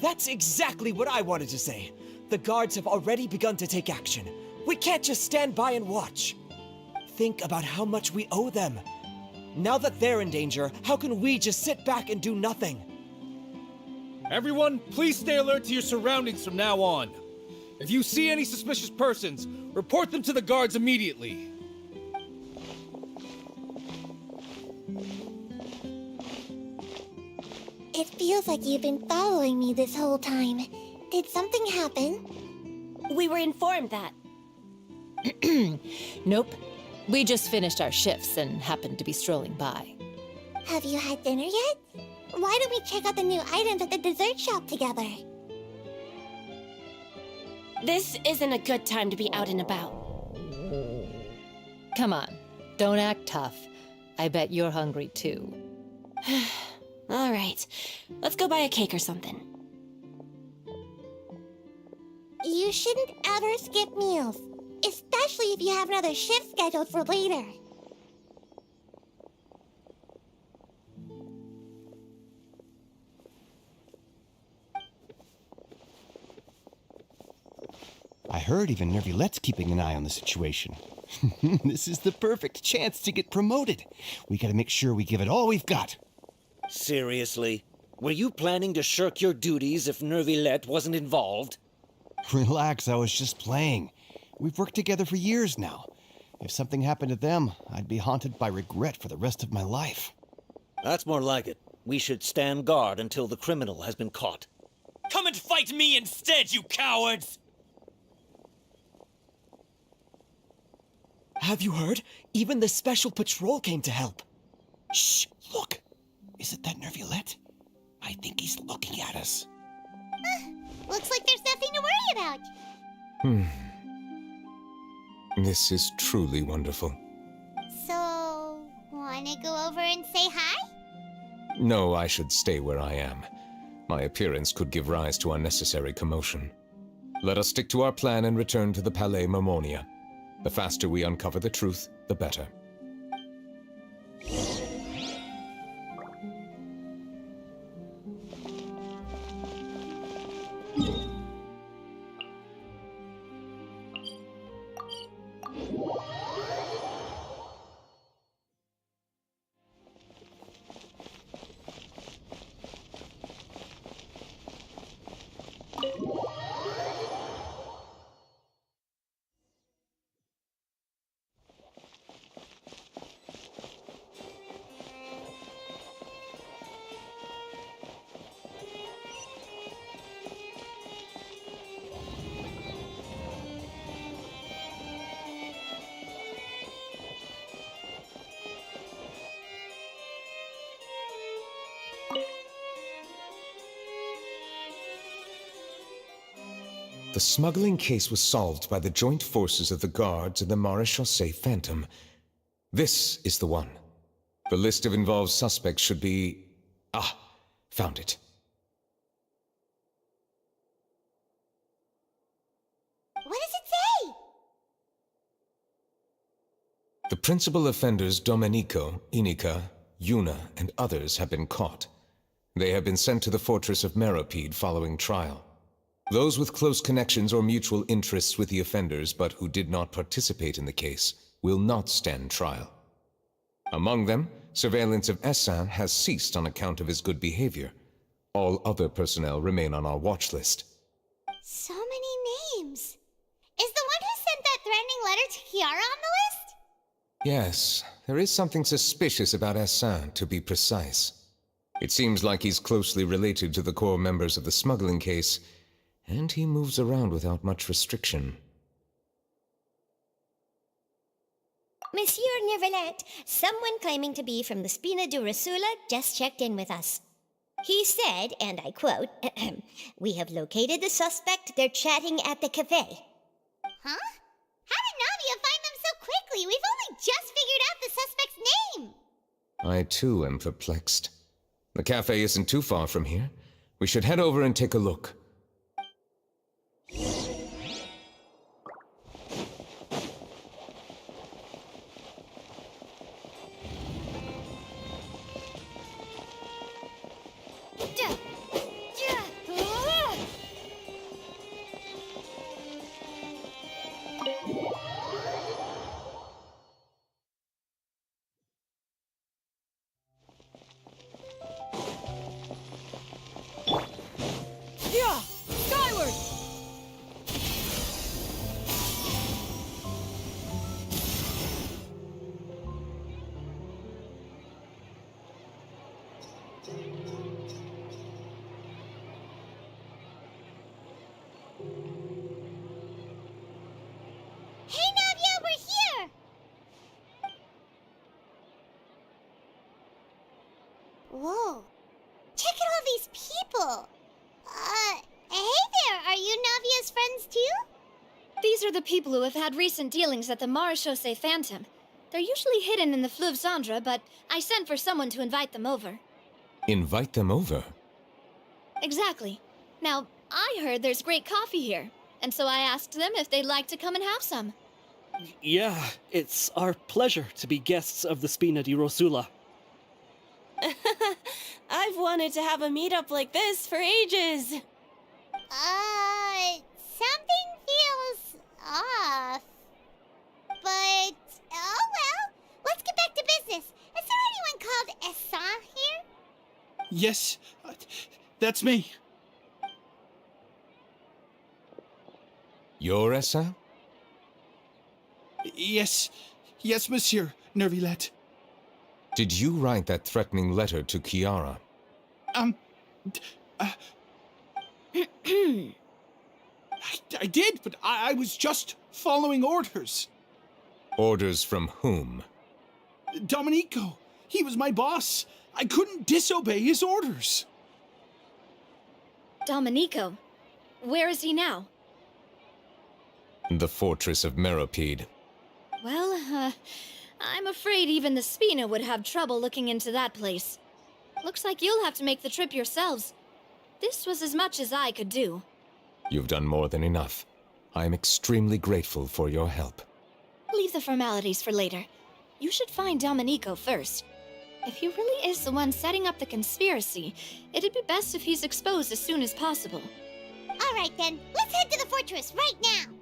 That's exactly what I wanted to say. The guards have already begun to take action. We can't just stand by and watch. Think about how much we owe them. Now that they're in danger, how can we just sit back and do nothing? Everyone, please stay alert to your surroundings from now on. If you see any suspicious persons, report them to the guards immediately. It feels like you've been following me this whole time. Did something happen? We were informed that. Nope. We just finished our shifts and happened to be strolling by. Have you had dinner yet? Why don't we check out the new items at the dessert shop together? This isn't a good time to be out and about. Come on, don't act tough. I bet you're hungry too. All right, let's go buy a cake or something. You shouldn't ever skip meals, especially if you have another shift scheduled for later. I heard even Nervilette's keeping an eye on the situation. This is the perfect chance to get promoted. We gotta make sure we give it all we've got. Seriously? Were you planning to shirk your duties if Nervilette wasn't involved? Relax, I was just playing. We've worked together for years now. If something happened to them, I'd be haunted by regret for the rest of my life. That's more like it. We should stand guard until the criminal has been caught. Come and fight me instead, you cowards! Have you heard? Even the Special Patrol came to help. Shh! Look! Is it that Nervilette? I think he's looking at us. Looks like there's nothing to worry about. This is truly wonderful. So, wanna go over and say hi? No, I should stay where I am. My appearance could give rise to unnecessary commotion. Let us stick to our plan and return to the Palais Mermonia. The faster we uncover the truth, the better. The smuggling case was solved by the joint forces of the guards and the Maréchaussée Phantom. This is the one. The list of involved suspects should be... Ah, found it. What does it say? The principal offenders Domenico, Inica, Yuna, and others have been caught. They have been sent to the fortress of Meropide following trial. Those with close connections or mutual interests with the offenders but who did not participate in the case will not stand trial. Among them, surveillance of Essin has ceased on account of his good behavior. All other personnel remain on our watch list. So many names. Is the one who sent that threatening letter to Kiara on the list? Yes, there is something suspicious about Essin, to be precise. It seems like he's closely related to the core members of the smuggling case, and he moves around without much restriction. Monsieur Neuvillette, someone claiming to be from the Spina di Rosula just checked in with us. He said, and I quote, "We have located the suspect. They're chatting at the cafe." Huh? How did Navia find them so quickly? We've only just figured out the suspect's name. I too am perplexed. The cafe isn't too far from here. We should head over and take a look. Yeah! Skyward! Hey, Navia, we're here! Whoa. Check out all these people! Hey there, are you Navia's friends too? These are the people who have had recent dealings at the Maréchaussée Phantom. They're usually hidden in the Fleuve Cendre, but I sent for someone to invite them over. Invite them over? Exactly. Now, I heard there's great coffee here, and so I asked them if they'd like to come and have some. Yeah, it's our pleasure to be guests of the Spina di Rosula. I've wanted to have a meetup like this for ages. Something feels off. But, oh well, let's get back to business. Is there anyone called Essin here? Yes, that's me. You're Essin? Yes, Yes, Monsieur Nervilette. Did you write that threatening letter to Kiara? I did, but I was just following orders. Orders from whom? Domenico. He was my boss. I couldn't disobey his orders. Domenico, where is he now? The fortress of Meropide. Well, I'm afraid even the Spina would have trouble looking into that place. Looks like you'll have to make the trip yourselves. This was as much as I could do. You've done more than enough. I am extremely grateful for your help. Leave the formalities for later. You should find Domenico first. If he really is the one setting up the conspiracy, it'd be best if he's exposed as soon as possible. All right then, let's head to the fortress right now.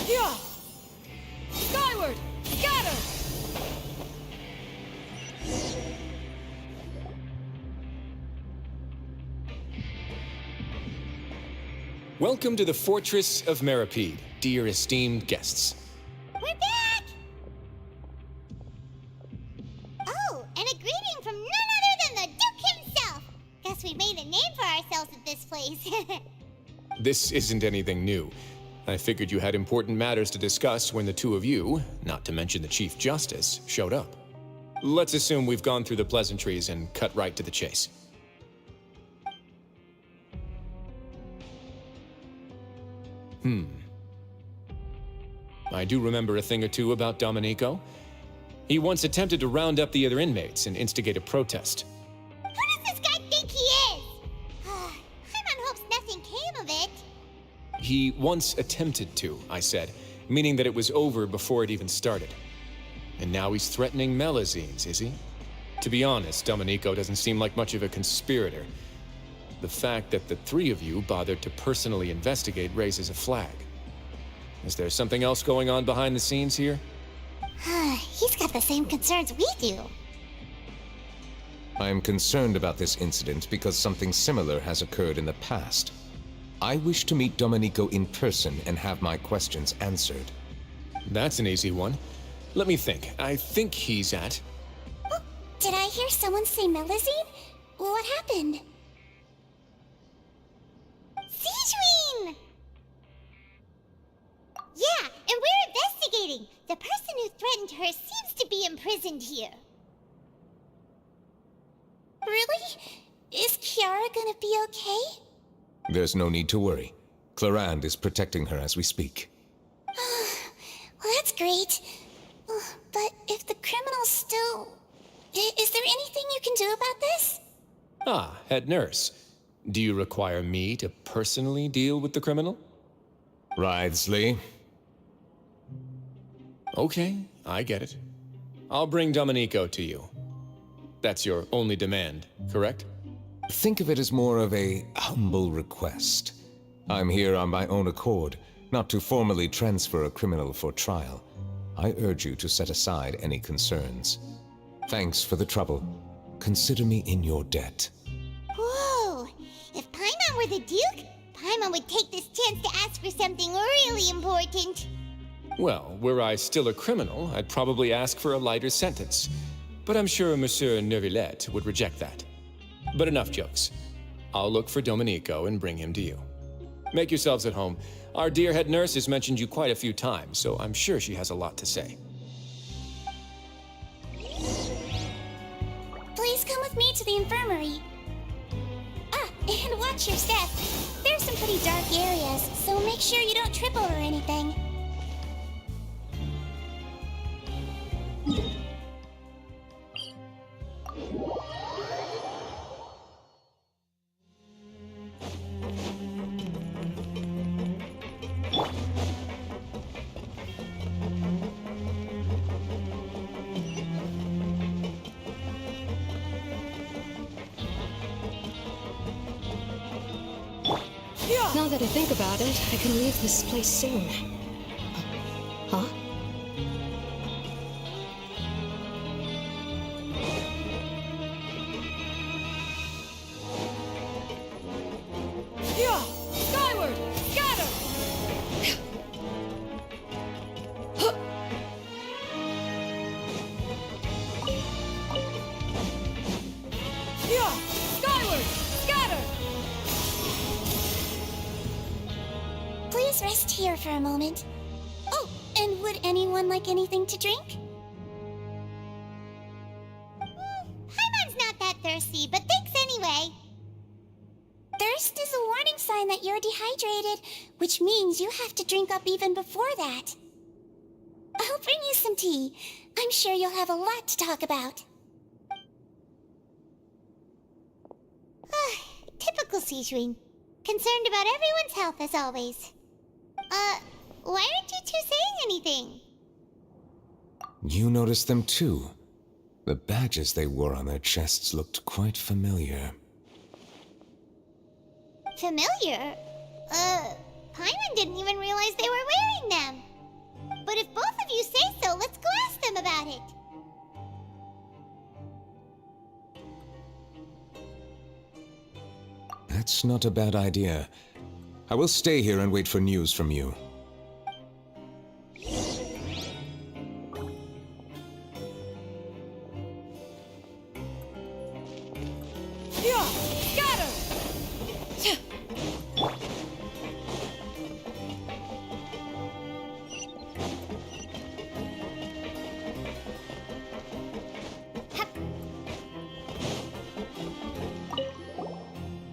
Yeah! Skyward! Scatter! Welcome to the Fortress of Meropide, dear esteemed guests. We're back! Oh, and a greeting from none other than the Duke himself! Guess we made a name for ourselves at this place. This isn't anything new. I figured you had important matters to discuss when the two of you, not to mention the Chief Justice, showed up. Let's assume we've gone through the pleasantries and cut right to the chase. I do remember a thing or two about Domenico. He once attempted to round up the other inmates and instigate a protest. Who does this guy think he is? Paimon hopes nothing came of it. He once attempted to, I said, meaning that it was over before it even started. And now he's threatening Melazines, is he? To be honest, Domenico doesn't seem like much of a conspirator. The fact that the three of you bothered to personally investigate raises a flag. Is there something else going on behind the scenes here? He's got the same concerns we do. I am concerned about this incident because something similar has occurred in the past. I wish to meet Domenico in person and have my questions answered. That's an easy one. Let me think. I think he's at... Oh, did I hear someone say Melazine? What happened? Sijuin! Yeah, and we're investigating. The person who threatened her seems to be imprisoned here. Really? Is Kiara gonna be okay? There's no need to worry. Clarande is protecting her as we speak. Well, that's great. But if the criminal's still... Is there anything you can do about this? Ah, head nurse. Do you require me to personally deal with the criminal? Wriothesley. Okay, I get it. I'll bring Domenico to you. That's your only demand, correct? Think of it as more of a humble request. I'm here on my own accord, not to formally transfer a criminal for trial. I urge you to set aside any concerns. Thanks for the trouble. Consider me in your debt. Whoa! If Paimon were the Duke, Paimon would take this chance to ask for something really important. Well, were I still a criminal, I'd probably ask for a lighter sentence. But I'm sure Monsieur Nervilette would reject that. But enough jokes. I'll look for Domenico and bring him to you. Make yourselves at home. Our dear head nurse has mentioned you quite a few times, so I'm sure she has a lot to say. Please come with me to the infirmary. And watch your step. There's some pretty dark areas, so make sure you don't trip over anything. Now that I think about it, I can leave this place soon. Huh? Yeah! Skyward! Scatter! Yeah! Skyward! Scatter! Please rest here for a moment. Oh, and would anyone like anything to drink? Paimon's not that thirsty, but thanks anyway. Thirst is a warning sign that you're dehydrated, which means you have to drink up even before that. I'll bring you some tea. I'm sure you'll have a lot to talk about. Typical Sijun. Concerned about everyone's health as always. Why aren't you two saying anything? You noticed them too. The badges they wore on their chests looked quite familiar. Familiar? Paimon didn't even realize they were wearing them. But if both of you say so, let's go ask them about it. That's not a bad idea. I will stay here and wait for news from you. Yeah! Scatter!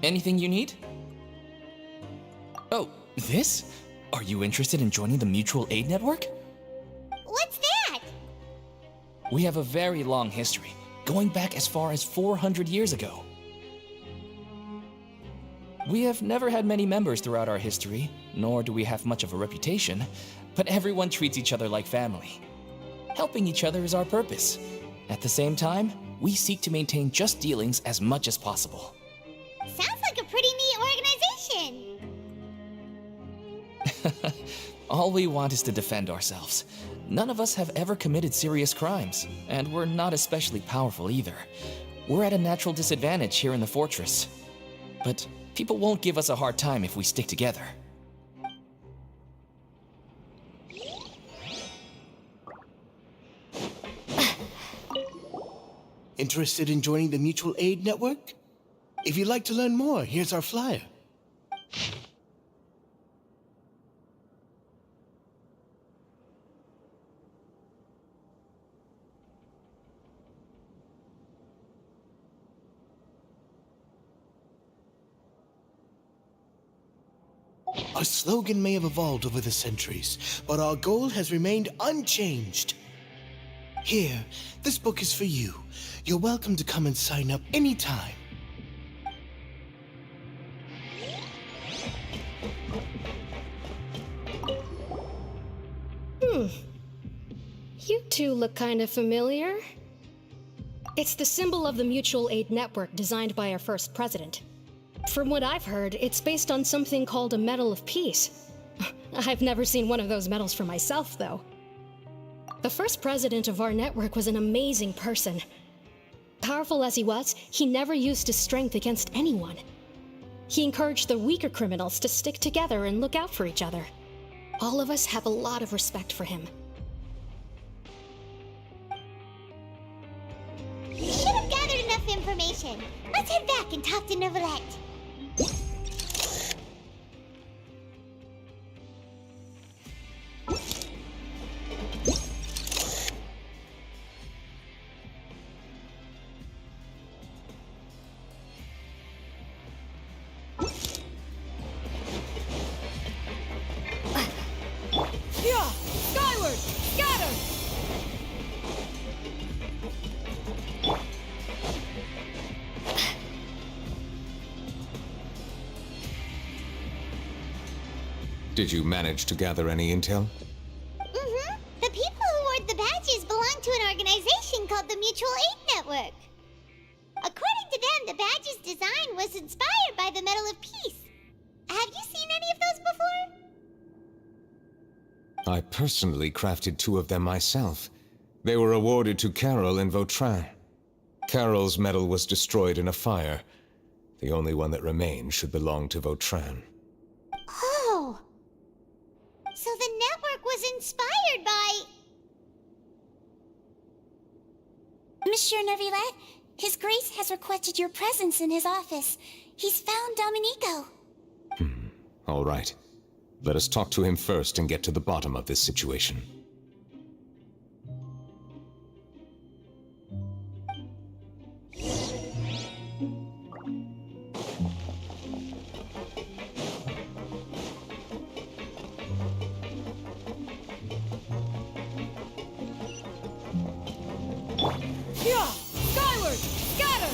Anything you need? Oh, this? Are you interested in joining the Mutual Aid Network? What's that? We have a very long history, going back as far as 400 years ago. We have never had many members throughout our history, nor do we have much of a reputation, but everyone treats each other like family. Helping each other is our purpose. At the same time, we seek to maintain just dealings as much as possible. Sounds like a pretty neat organization. All we want is to defend ourselves. None of us have ever committed serious crimes, and we're not especially powerful either. We're at a natural disadvantage here in the fortress. But people won't give us a hard time if we stick together. Interested in joining the Mutual Aid Network? If you'd like to learn more, here's our flyer. Our slogan may have evolved over the centuries, but our goal has remained unchanged. Here, this book is for you. You're welcome to come and sign up anytime. You two look kind of familiar. It's the symbol of the Mutual Aid Network designed by our first president. From what I've heard, it's based on something called a Medal of Peace. I've never seen one of those medals for myself, though. The first president of our network was an amazing person. Powerful as he was, he never used his strength against anyone. He encouraged the weaker criminals to stick together and look out for each other. All of us have a lot of respect for him. We should have gathered enough information. Let's head back and talk to Neuvillette. Yeah! Skyward! Scatter! Did you manage to gather any intel? Mm-hmm. The people who wore the badges belong to an organization called the Mutual Aid Network. According to them, the badge's design was inspired by the Medal of Peace. Have you seen any of those before? I personally crafted 2 of them myself. They were awarded to Carol and Vautrin. Carol's medal was destroyed in a fire. The only one that remained should belong to Vautrin. Oh! So the network was inspired by... Monsieur Neuvillette, His Grace has requested your presence in his office. He's found Domenico. All right. Let us talk to him first and get to the bottom of this situation. Yeah! Skyward! Scatter!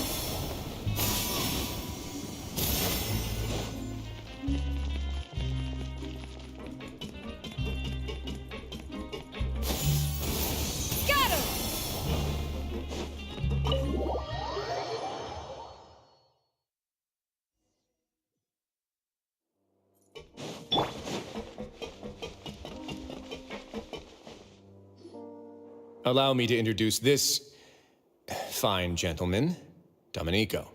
Scatter! Allow me to introduce this fine gentleman, Domenico.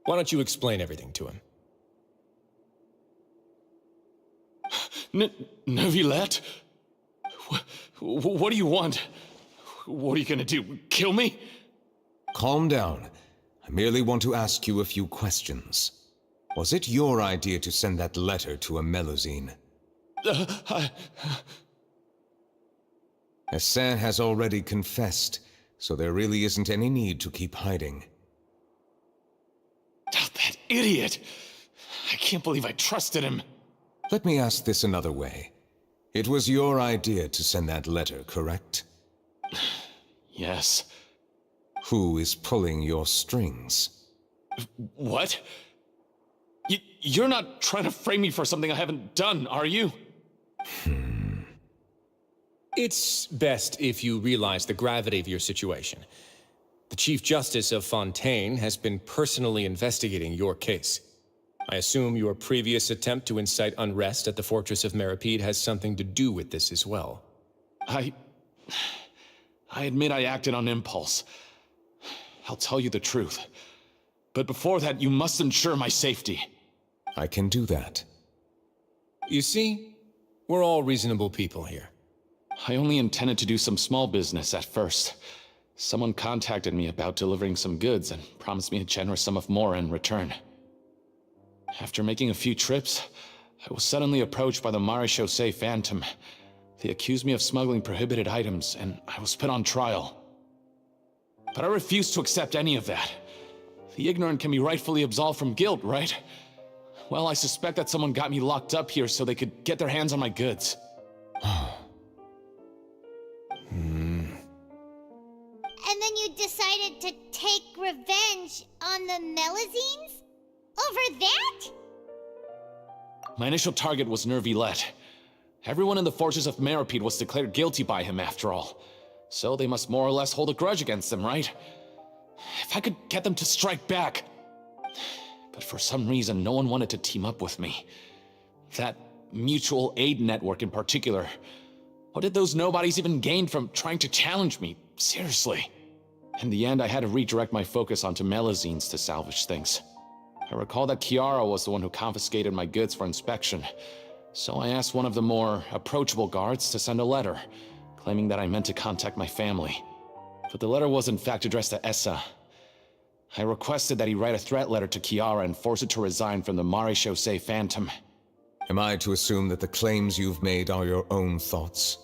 Why don't you explain everything to him? Neuvillette? What do you want? What are you gonna do? Kill me? Calm down. I merely want to ask you a few questions. Was it your idea to send that letter to a Melusine? Hassan has already confessed, so there really isn't any need to keep hiding. That idiot! I can't believe I trusted him. Let me ask this another way. It was your idea to send that letter, correct? Yes. Who is pulling your strings? What? You're not trying to frame me for something I haven't done, are you? It's best if you realize the gravity of your situation. The Chief Justice of Fontaine has been personally investigating your case. I assume your previous attempt to incite unrest at the Fortress of Meripede has something to do with this as well. I admit I acted on impulse. I'll tell you the truth. But before that, you must ensure my safety. I can do that. You see, we're all reasonable people here. I only intended to do some small business at first. Someone contacted me about delivering some goods and promised me a generous sum of more in return. After making a few trips, I was suddenly approached by the Marechaussee Phantom. They accused me of smuggling prohibited items, and I was put on trial. But I refused to accept any of that. The ignorant can be rightfully absolved from guilt, right? Well, I suspect that someone got me locked up here so they could get their hands on my goods. And then you decided to take revenge on the Melusines? Over that? My initial target was Neuvillette. Everyone in the Fortress of Meripede was declared guilty by him, after all. So they must more or less hold a grudge against him, right? If I could get them to strike back. But for some reason, no one wanted to team up with me. That mutual aid network in particular. What did those nobodies even gain from trying to challenge me? Seriously. In the end, I had to redirect my focus onto Melusines to salvage things. I recall that Chiara was the one who confiscated my goods for inspection, so I asked one of the more approachable guards to send a letter, claiming that I meant to contact my family. But the letter was in fact addressed to Essa. I requested that he write a threat letter to Chiara and force it to resign from the Marechaussee Phantom. Am I to assume that the claims you've made are your own thoughts?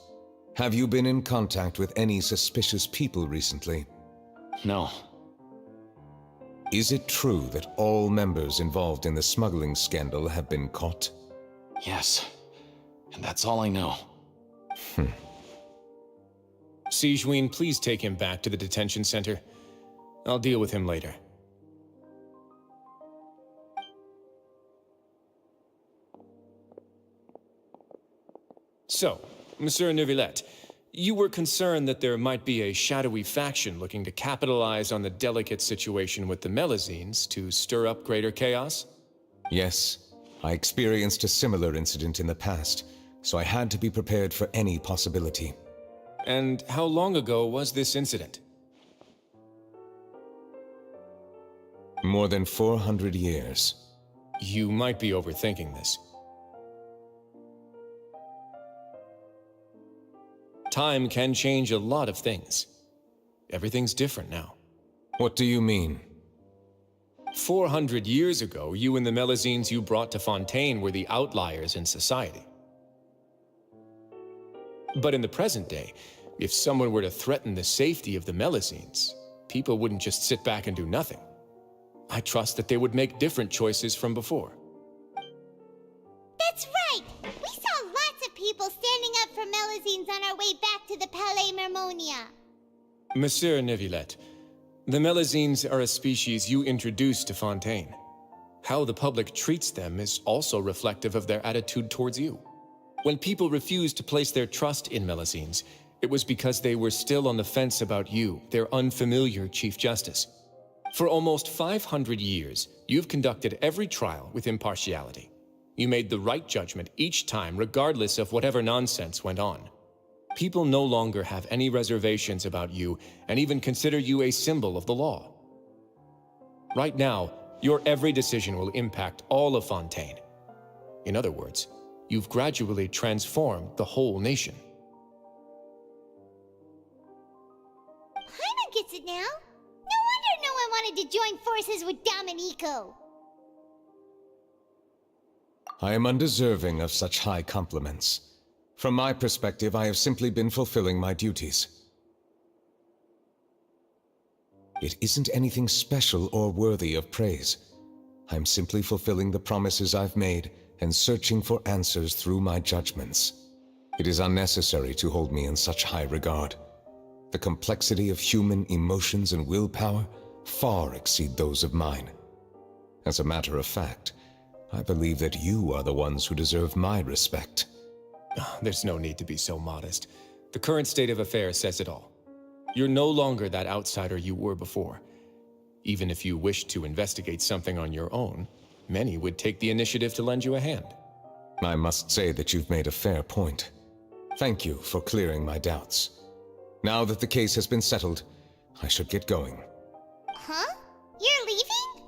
Have you been in contact with any suspicious people recently? No. Is it true that all members involved in the smuggling scandal have been caught? Yes. And that's all I know. Sigewinne, please take him back to the detention center. I'll deal with him later. So, Monsieur Neuvillette, you were concerned that there might be a shadowy faction looking to capitalize on the delicate situation with the Melusines to stir up greater chaos? Yes. I experienced a similar incident in the past, so I had to be prepared for any possibility. And how long ago was this incident? More than 400 years. You might be overthinking this. Time can change a lot of things. Everything's different now. What do you mean? 400 years ago, you and the Melazines you brought to Fontaine were the outliers in society. But in the present day, if someone were to threaten the safety of the Melazines, people wouldn't just sit back and do nothing. I trust that they would make different choices from before. That's right! We saw lots of people standing up for Melazines on our way back to the Palais Mermonia. Monsieur Neuvillette, the Melazines are a species you introduced to Fontaine. How the public treats them is also reflective of their attitude towards you. When people refused to place their trust in Melazines, it was because they were still on the fence about you, their unfamiliar Chief Justice. For almost 500 years, you've conducted every trial with impartiality. You made the right judgment each time, regardless of whatever nonsense went on. People no longer have any reservations about you and even consider you a symbol of the law. Right now, your every decision will impact all of Fontaine. In other words, you've gradually transformed the whole nation. Paimon gets it now. No wonder no one wanted to join forces with Domenico. I am undeserving of such high compliments. From my perspective, I have simply been fulfilling my duties. It isn't anything special or worthy of praise. I'm simply fulfilling the promises I've made and searching for answers through my judgments. It is unnecessary to hold me in such high regard. The complexity of human emotions and willpower far exceed those of mine. As a matter of fact, I believe that you are the ones who deserve my respect. There's no need to be so modest. The current state of affairs says it all. You're no longer that outsider you were before. Even if you wished to investigate something on your own, many would take the initiative to lend you a hand. I must say that you've made a fair point. Thank you for clearing my doubts. Now that the case has been settled, I should get going. Huh? You're leaving?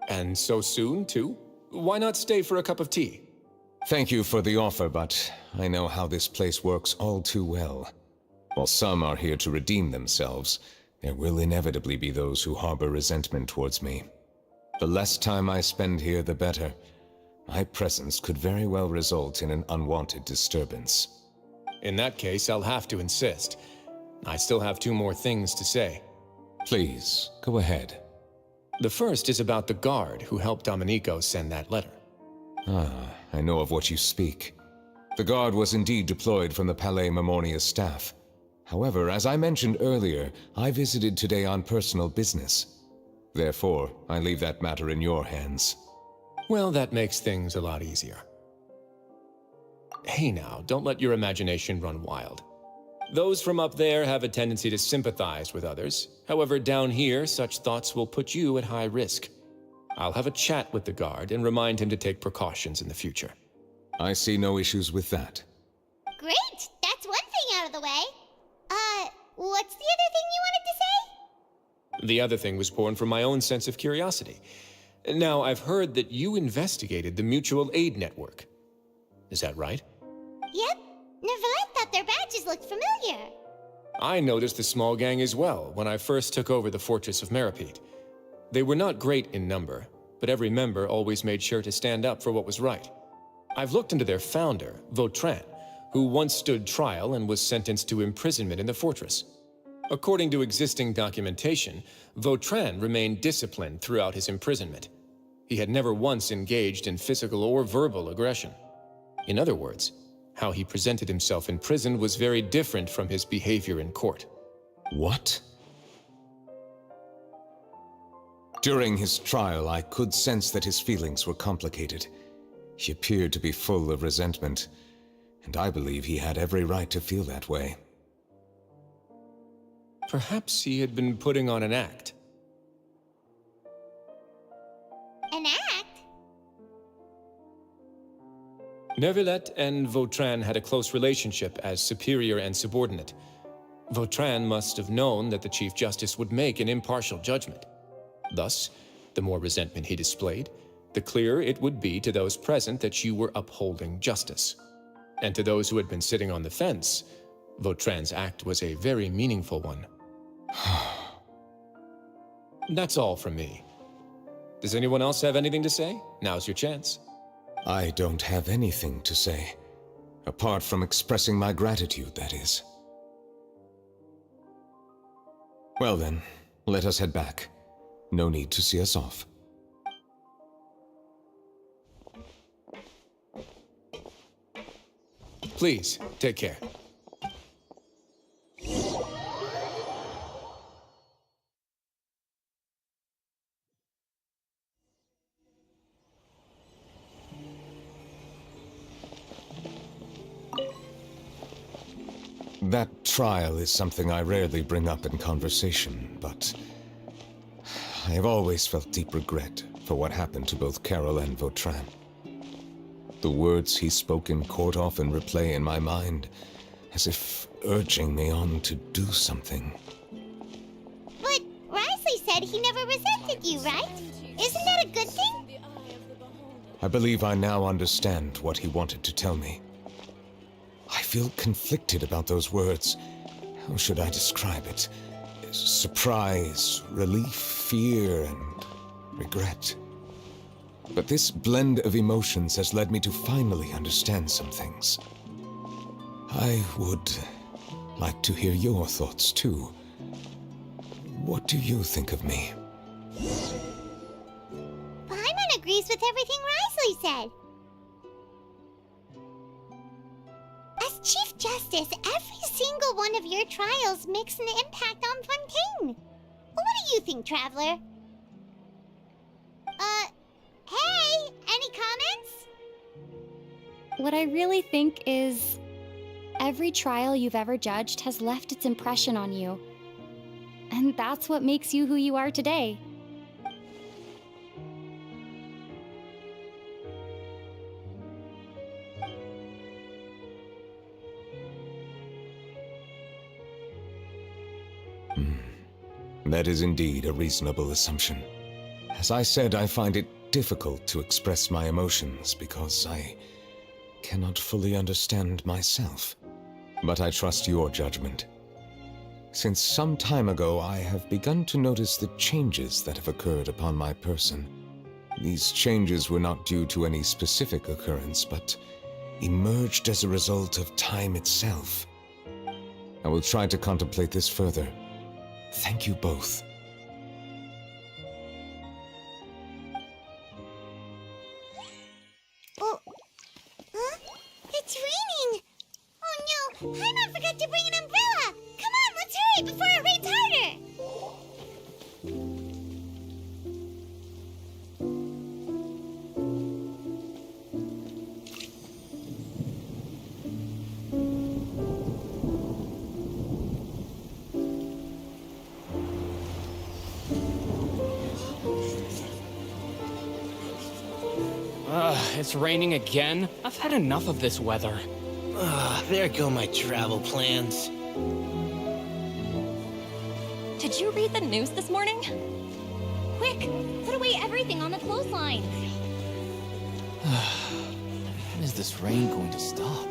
And so soon, too? Why not stay for a cup of tea? Thank you for the offer, but I know how this place works all too well. While some are here to redeem themselves, there will inevitably be those who harbor resentment towards me. The less time I spend here, the better. My presence could very well result in an unwanted disturbance. In that case, I'll have to insist. I still have 2 more things to say. Please, go ahead. The first is about the guard who helped Domenico send that letter. Ah, I know of what you speak. The guard was indeed deployed from the Palais Mermonia staff. However, as I mentioned earlier, I visited today on personal business. Therefore, I leave that matter in your hands. Well, that makes things a lot easier. Hey now, don't let your imagination run wild. Those from up there have a tendency to sympathize with others. However, down here, such thoughts will put you at high risk. I'll have a chat with the guard and remind him to take precautions in the future. I see no issues with that. Great! That's one thing out of the way. What's the other thing you wanted to say? The other thing was born from my own sense of curiosity. Now, I've heard that you investigated the mutual aid network. Is that right? Yep. Neuvillette thought their badges looked familiar. I noticed the small gang as well when I first took over the Fortress of Meripede. They were not great in number, but every member always made sure to stand up for what was right. I've looked into their founder, Vautrin, who once stood trial and was sentenced to imprisonment in the fortress. According to existing documentation, Vautrin remained disciplined throughout his imprisonment. He had never once engaged in physical or verbal aggression. In other words, how he presented himself in prison was very different from his behavior in court. What? During his trial, I could sense that his feelings were complicated. He appeared to be full of resentment, and I believe he had every right to feel that way. Perhaps he had been putting on an act. An act? Neuvillette and Vautrin had a close relationship as superior and subordinate. Vautrin must have known that the Chief Justice would make an impartial judgment. Thus, the more resentment he displayed, the clearer it would be to those present that you were upholding justice. And to those who had been sitting on the fence, Vautrin's act was a very meaningful one. That's all from me. Does anyone else have anything to say? Now's your chance. I don't have anything to say. Apart from expressing my gratitude, that is. Well then, let us head back. No need to see us off. Please, take care. That trial is something I rarely bring up in conversation, but I have always felt deep regret for what happened to both Carol and Vautrin. The words he spoke in court often replay in my mind, as if urging me on to do something. But Risley said he never resented you, right? Isn't that a good thing? I believe I now understand what he wanted to tell me. I feel conflicted about those words. How should I describe it? Surprise, relief, fear, and regret. But this blend of emotions has led me to finally understand some things. I would like to hear your thoughts, too. What do you think of me? Paimon agrees with everything Risley said. As Chief Justice, every single one of your trials makes an impact on Fontaine. What do you think, Traveler? Hey, any comments? What I really think is, every trial you've ever judged has left its impression on you. And that's what makes you who you are today. That is indeed a reasonable assumption. As I said, I find it difficult to express my emotions because I cannot fully understand myself. But I trust your judgment. Since some time ago, I have begun to notice the changes that have occurred upon my person. These changes were not due to any specific occurrence, but emerged as a result of time itself. I will try to contemplate this further. Thank you both. Oh, huh? It's raining! Oh no, Paimon forgot to bring an umbrella! Come on, let's hurry before it rains harder! It's raining again? I've had enough of this weather. There go my travel plans. Did you read the news this morning? Quick, put away everything on the clothesline. When is this rain going to stop?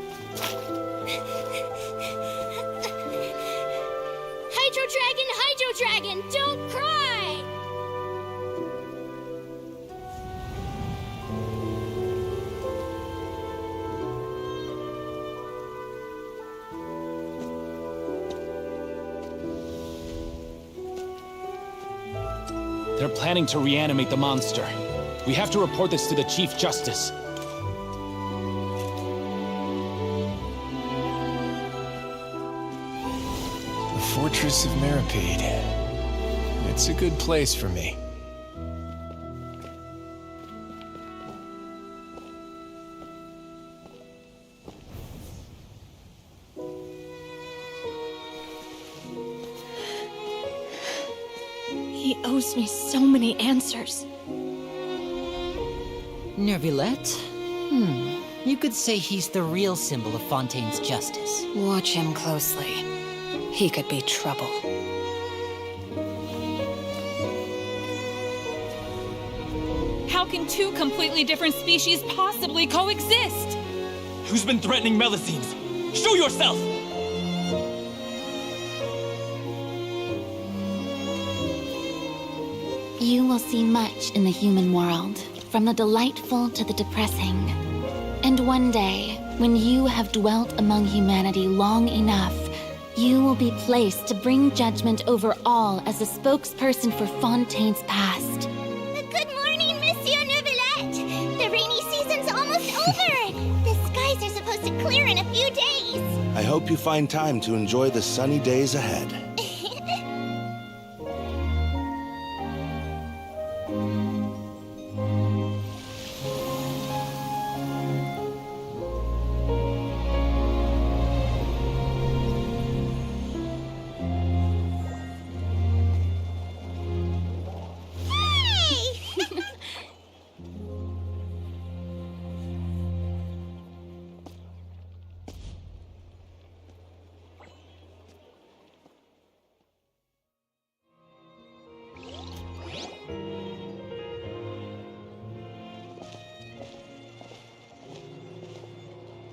Hydro Dragon, don't cry! They're planning to reanimate the monster. We have to report this to the Chief Justice. The Fortress of Meripede. It's a good place for me. He owes me so many answers. Neuvillette? You could say he's the real symbol of Fontaine's justice. Watch him closely. He could be trouble. How can two completely different species possibly coexist? Who's been threatening Melusines? Show yourself! You will see much in the human world, from the delightful to the depressing. And one day, when you have dwelt among humanity long enough, you will be placed to bring judgment over all as a spokesperson for Fontaine's past. Good morning, Monsieur Neuvillette! The rainy season's almost over! The skies are supposed to clear in a few days! I hope you find time to enjoy the sunny days ahead.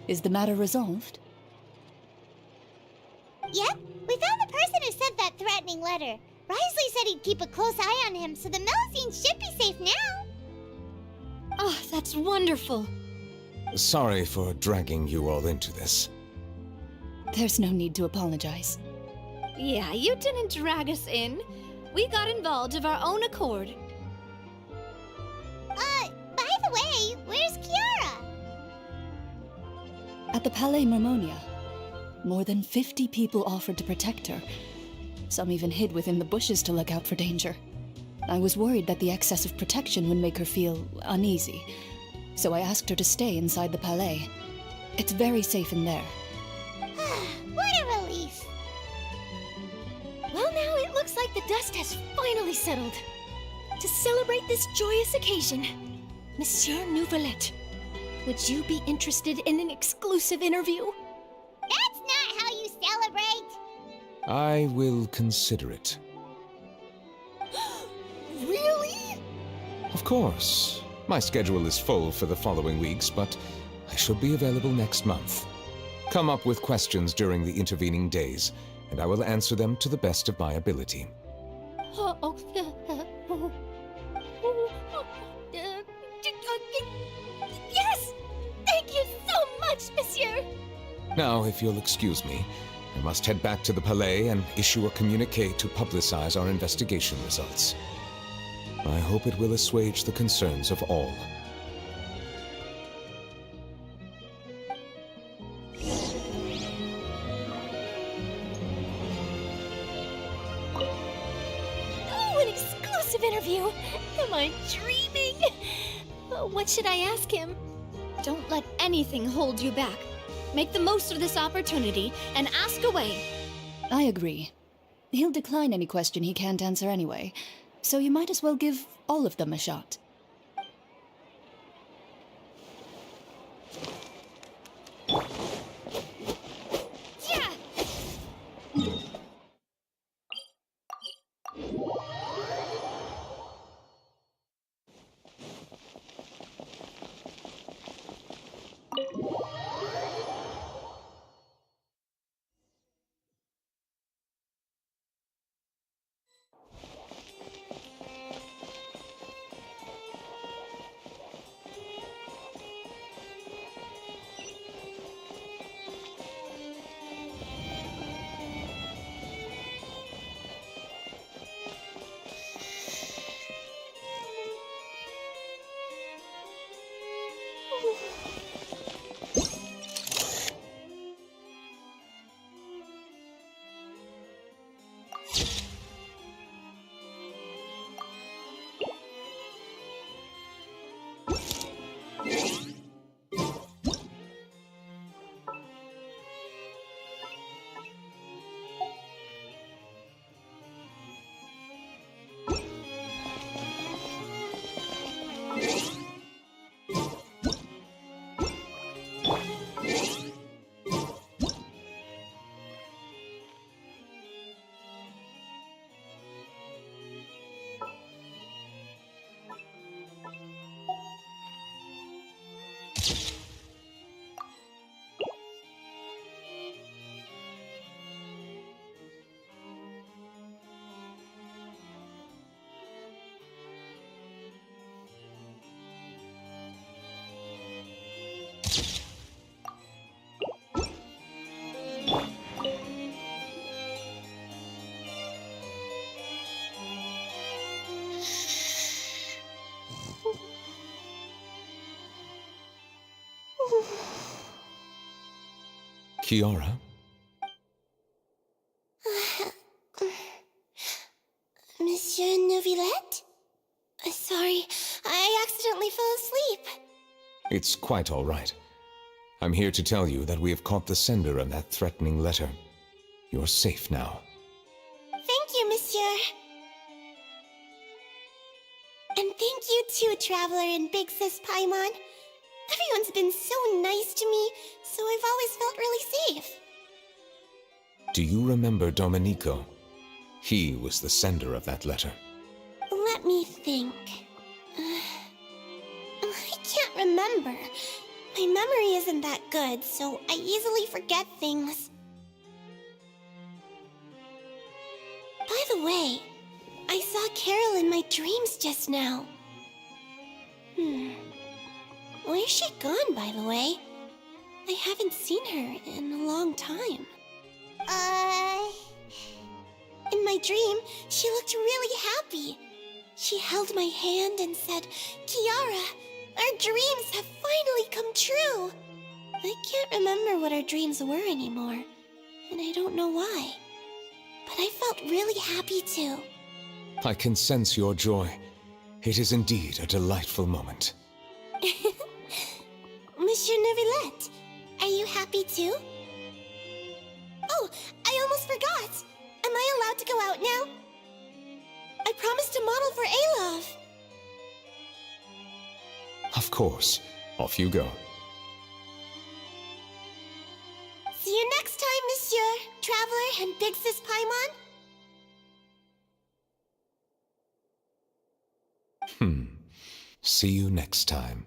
Is the matter resolved? Yep, we found the person who sent that threatening letter. Risley said he'd keep a close eye on him, so the Melusines should be safe now. Oh, that's wonderful. Sorry for dragging you all into this. There's no need to apologize. Yeah, you didn't drag us in. We got involved of our own accord. By the way, where's Kiara? At the Palais Mermonia, more than 50 people offered to protect her. Some even hid within the bushes to look out for danger. I was worried that the excess of protection would make her feel uneasy, so I asked her to stay inside the Palais. It's very safe in there. What a relief! Well, now it looks like the dust has finally settled. To celebrate this joyous occasion, Monsieur Neuvillette, would you be interested in an exclusive interview? That's not how you celebrate! I will consider it. Really? Of course. My schedule is full for the following weeks, but I should be available next month. Come up with questions during the intervening days, and I will answer them to the best of my ability. Yes! Thank you so much, Monsieur! Now, if you'll excuse me, I must head back to the Palais and issue a communique to publicize our investigation results. I hope it will assuage the concerns of all. Oh, an exclusive interview! Am I dreaming? What should I ask him? Don't let anything hold you back. Make the most of this opportunity and ask away. I agree. He'll decline any question he can't answer anyway, so you might as well give all of them a shot. Yeah! Kiara? Monsieur Neuvillette? Sorry, I accidentally fell asleep. It's quite all right. I'm here to tell you that we have caught the sender of that threatening letter. You're safe now. Thank you, Monsieur. And thank you too, Traveler and Big Sis Paimon. Everyone's been so nice to me, so I've always felt really safe. Do you remember Domenico? He was the sender of that letter. Let me think. I can't remember. My memory isn't that good, so I easily forget things. By the way, I saw Carol in my dreams just now. Where's she gone, by the way? I haven't seen her in a long time. In my dream, she looked really happy. She held my hand and said, "Kiara, our dreams have finally come true." I can't remember what our dreams were anymore, and I don't know why. But I felt really happy too. I can sense your joy. It is indeed a delightful moment. Monsieur Neuvillette, are you happy too? Oh, I almost forgot. Am I allowed to go out now? I promised to model for Alov. Of course. Off you go. See you next time, Monsieur, Traveler, and Big Sis Paimon. See you next time.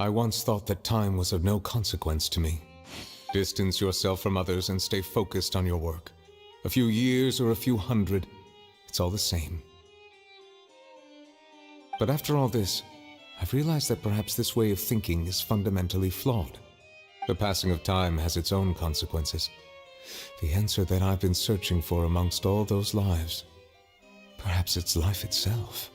I once thought that time was of no consequence to me. Distance yourself from others and stay focused on your work. A few years or a few hundred, it's all the same. But after all this, I've realized that perhaps this way of thinking is fundamentally flawed. The passing of time has its own consequences. The answer that I've been searching for amongst all those lives, perhaps it's life itself.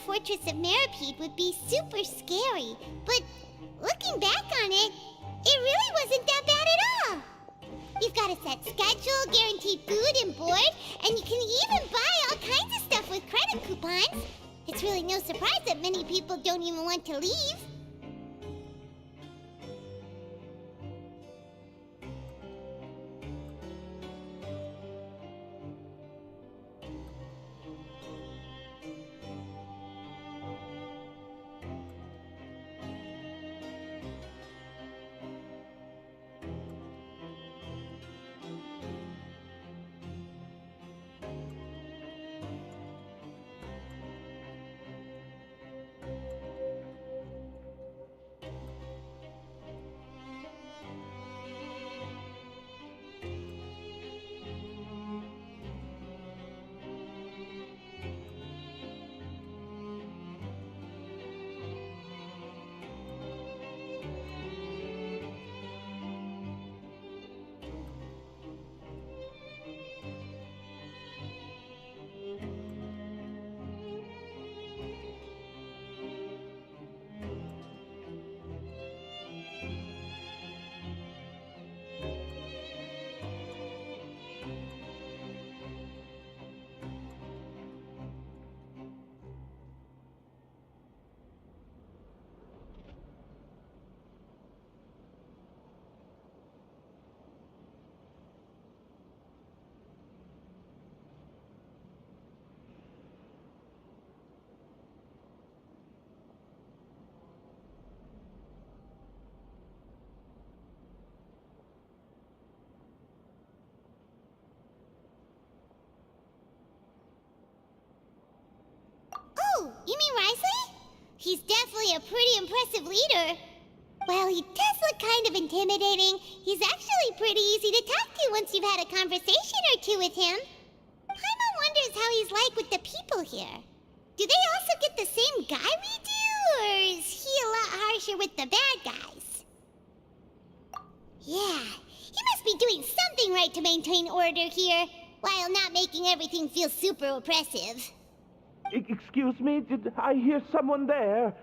Fortress of Meripede would be super scary, but looking back on it, it really wasn't that bad at all. You've got a set schedule, guaranteed food and board, and you can even buy all kinds of stuff with credit coupons. It's really no surprise that many people don't even want to leave. Oh, you mean Risley? He's definitely a pretty impressive leader. Well, he does look kind of intimidating. He's actually pretty easy to talk to once you've had a conversation or two with him. Paimon wonders how he's like with the people here. Do they also get the same guy we do, or is he a lot harsher with the bad guys? Yeah, he must be doing something right to maintain order here, while not making everything feel super oppressive. Excuse me, did I hear someone there?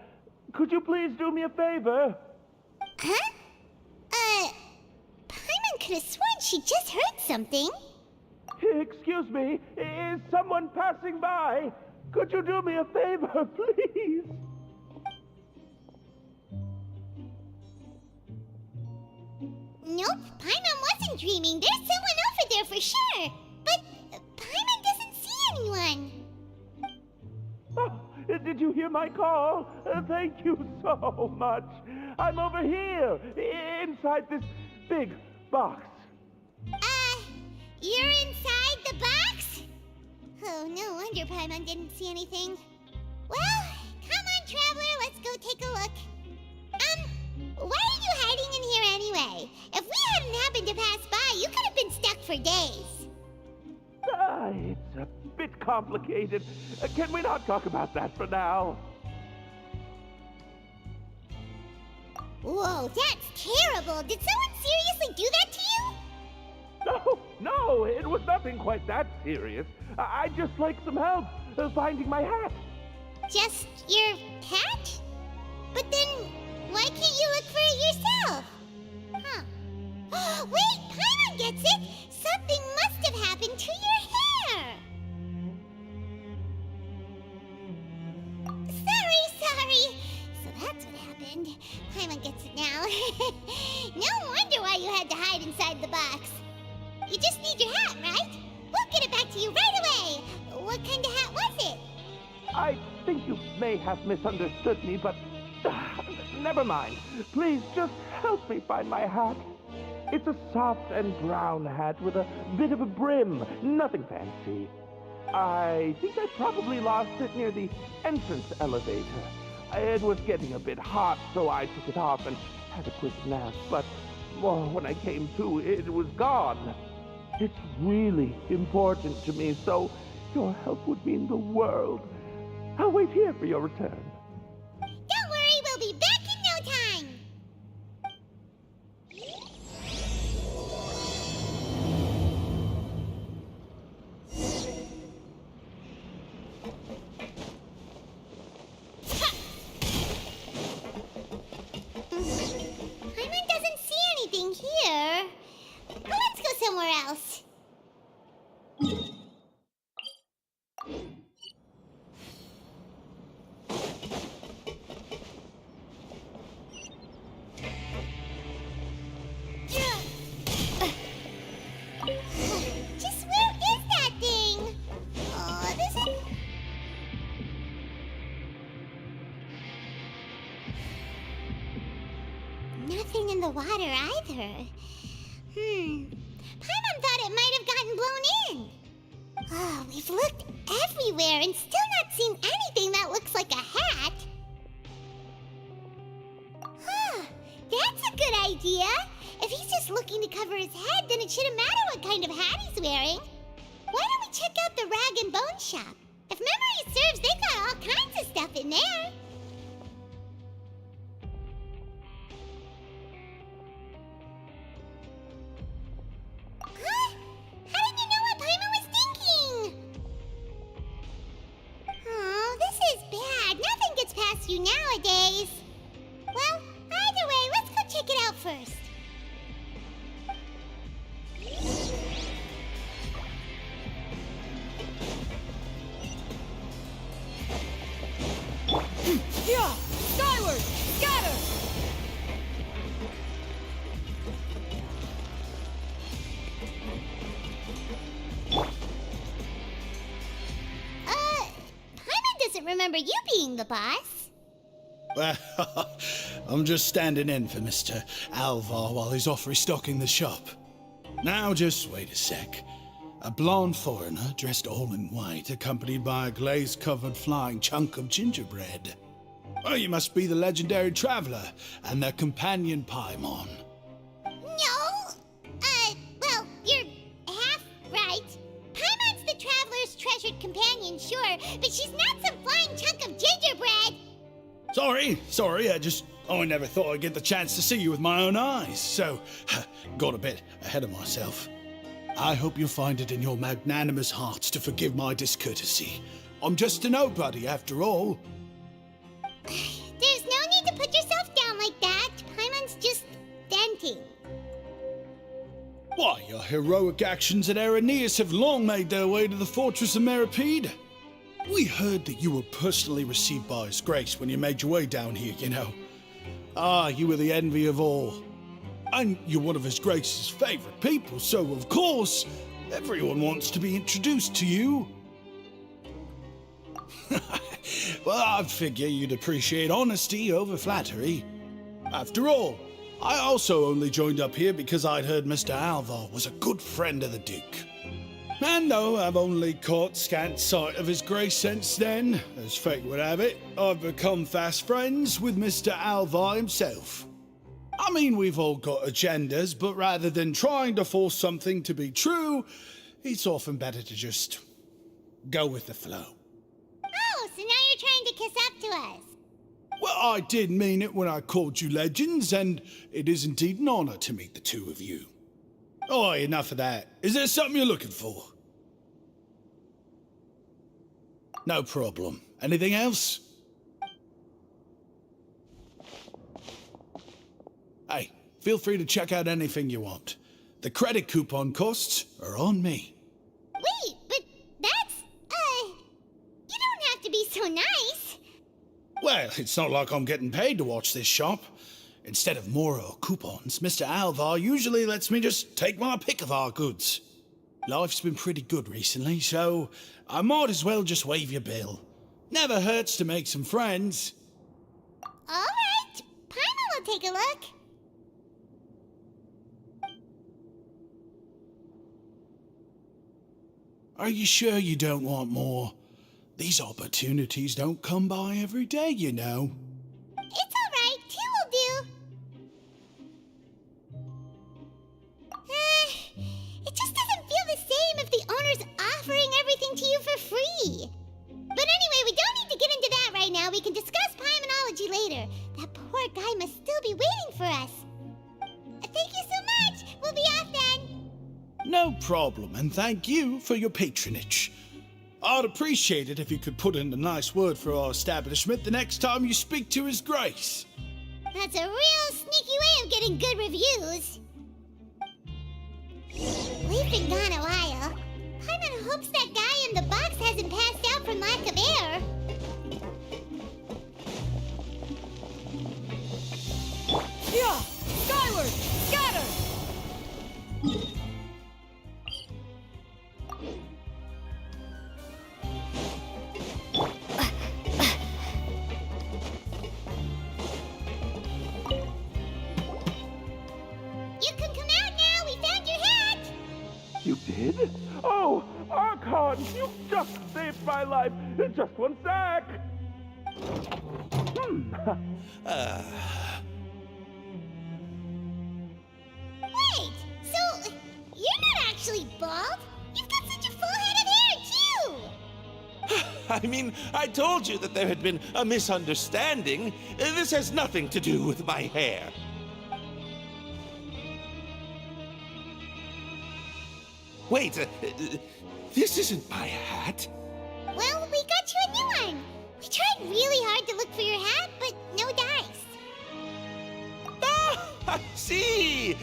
Could you please do me a favor? Huh? Paimon could have sworn she just heard something. Excuse me, is someone passing by? Could you do me a favor, please? Nope, Paimon wasn't dreaming. There's someone over there for sure. But Paimon doesn't see anyone. Oh, did you hear my call? Thank you so much. I'm over here, inside this big box. You're inside the box? Oh, no wonder Paimon didn't see anything. Well, come on, Traveler, let's go take a look. Why are you hiding in here anyway? anyway? If we hadn't happened to pass by, you could have been stuck for days. It's a bit complicated. Can we not talk about that for now? Whoa, that's terrible. Did someone seriously do that to you? No, it was nothing quite that serious. I'd just like some help finding my hat. Just your hat? But then, why can't you look for it yourself? Huh. Wait, Paimon gets it! Something must have happened to your hair! Sorry. So that's what happened. Paimon gets it now. No wonder why you had to hide inside the box. You just need your hat, right? We'll get it back to you right away! What kind of hat was it? I think you may have misunderstood me, but never mind. Please just help me find my hat. It's a soft and brown hat with a bit of a brim. Nothing fancy. I think I probably lost it near the entrance elevator. It was getting a bit hot, so I took it off and had a quick nap. But when I came to, it was gone. It's really important to me, so your help would mean the world. I'll wait here for your return. Don't worry, we'll be back in no time! Paimon doesn't see anything here. Let's go somewhere else. Just where is that thing? Oh, this is... Nothing in the water either. Paimon thought it might have gotten blown in. Oh, we've looked everywhere and still not seen anything that looks like a hat. Huh, that's a good idea. If he's just looking to cover his head, then it shouldn't matter what kind of hat he's wearing. Why don't we check out the rag and bone shop? If memory serves, they've got all kinds of stuff in there. Huh? How did you know what Paimon was thinking? Oh, this is bad. Nothing gets past you nowadays. Well, either way, let's go check it out first. Yeah! Skyward! Scatter! Paimon doesn't remember you being the boss. Well, I'm just standing in for Mr. Alvar while he's off restocking the shop. Now, just wait a sec. A blonde foreigner dressed all in white, accompanied by a glaze-covered flying chunk of gingerbread. Oh, you must be the legendary traveler and their companion Paimon. No! Well, you're half right. Paimon's the traveler's treasured companion, sure, but she's not some flying chunk of gingerbread! Sorry, I never thought I'd get the chance to see you with my own eyes, so got a bit ahead of myself. I hope you'll find it in your magnanimous hearts to forgive my discourtesy. I'm just a nobody, after all. There's no need to put yourself down like that. Paimon's just venting. Why, your heroic actions at Araneus have long made their way to the fortress of Meripede. We heard that you were personally received by His Grace when you made your way down here, you know. You were the envy of all. And you're one of His Grace's favorite people, so of course, everyone wants to be introduced to you. Well, I figure you'd appreciate honesty over flattery. After all, I also only joined up here because I'd heard Mr. Alvar was a good friend of the Duke. And though I've only caught scant sight of His Grace since then, as fate would have it, I've become fast friends with Mr. Alvar himself. I mean, we've all got agendas, but rather than trying to force something to be true, it's often better to just go with the flow. Oh, so now you're trying to kiss up to us. Well, I did mean it when I called you legends, and it is indeed an honor to meet the two of you. Oh, enough of that. Is there something you're looking for? No problem. Anything else? Hey, feel free to check out anything you want. The credit coupon costs are on me. Wait, but that's, you don't have to be so nice. Well, it's not like I'm getting paid to watch this shop. Instead of more coupons, Mr. Alvar usually lets me just take my pick of our goods. Life's been pretty good recently, so I might as well just waive your bill. Never hurts to make some friends. All right, Paimon will take a look. Are you sure you don't want more? These opportunities don't come by every day, you know. It's all right, 2 will do. It just doesn't feel the same if the owner's offering everything to you for free. But anyway, we don't need to get into that right now. We can discuss Paimonology later. That poor guy must still be waiting for us. Thank you so much. We'll be off then. No problem, and thank you for your patronage. I'd appreciate it if you could put in a nice word for our establishment the next time you speak to His Grace. That's a real sneaky way of getting good reviews. We've been gone a while. Paimon hopes that guy in the box hasn't passed out from lack of air. Yeah! Skyward! Scatter! You can come out now. We found your hat. You did? Oh, Archon, you just saved my life in just one sec. Wait, so you're not actually bald? You've got such a full head of hair, too! I mean, I told you that there had been a misunderstanding. This has nothing to do with my hair. Wait, this isn't my hat. Well, we got you a new one. We tried really hard to look for your hat, but no dice. I see!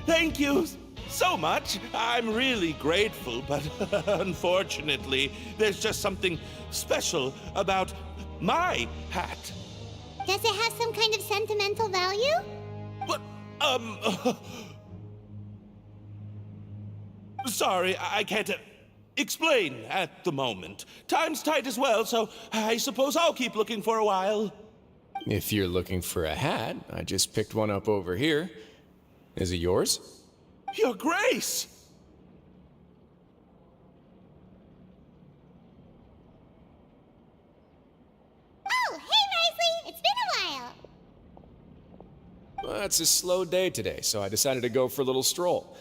Thank you so much. I'm really grateful, but unfortunately, there's just something special about my hat. Does it have some kind of sentimental value? But, sorry, I can't explain at the moment. Time's tight as well, so I suppose I'll keep looking for a while. If you're looking for a hat, I just picked one up over here. Is it yours? Your Grace! Oh, hey, Risley! It's been a while. Well, it's a slow day today, so I decided to go for a little stroll.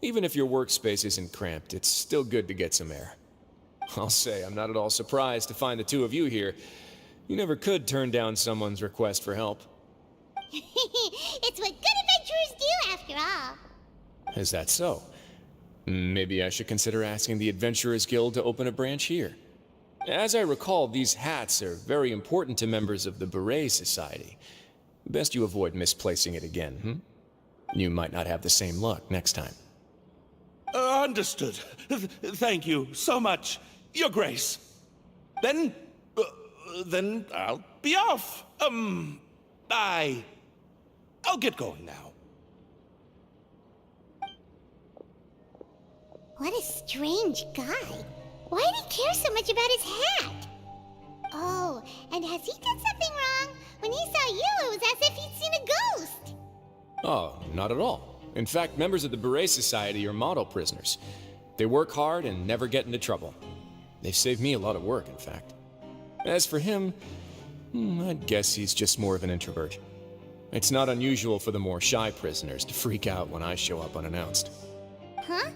Even if your workspace isn't cramped, it's still good to get some air. I'll say, I'm not at all surprised to find the two of you here. You never could turn down someone's request for help. It's what good adventurers do, after all. Is that so? Maybe I should consider asking the Adventurers Guild to open a branch here. As I recall, these hats are very important to members of the Beret Society. Best you avoid misplacing it again, You might not have the same luck next time. Understood. Thank you so much, Your Grace. Then I'll be off. I'll get going now. What a strange guy. Why did he care so much about his hat? Oh, and has he done something wrong? When he saw you, it was as if he'd seen a ghost. Oh, not at all. In fact, members of the Beret Society are model prisoners. They work hard and never get into trouble. They've saved me a lot of work, in fact. As for him, I'd guess he's just more of an introvert. It's not unusual for the more shy prisoners to freak out when I show up unannounced. Huh?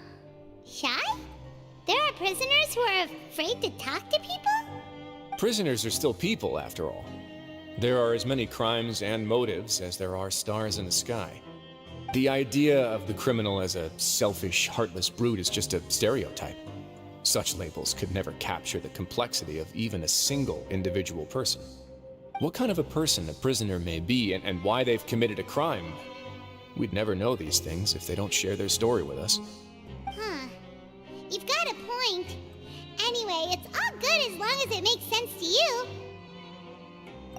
Shy? There are prisoners who are afraid to talk to people? Prisoners are still people, after all. There are as many crimes and motives as there are stars in the sky. The idea of the criminal as a selfish, heartless brute is just a stereotype. Such labels could never capture the complexity of even a single individual person. What kind of a person a prisoner may be and why they've committed a crime, we'd never know these things if they don't share their story with us. Huh. You've got a point. Anyway, it's all good as long as it makes sense to you.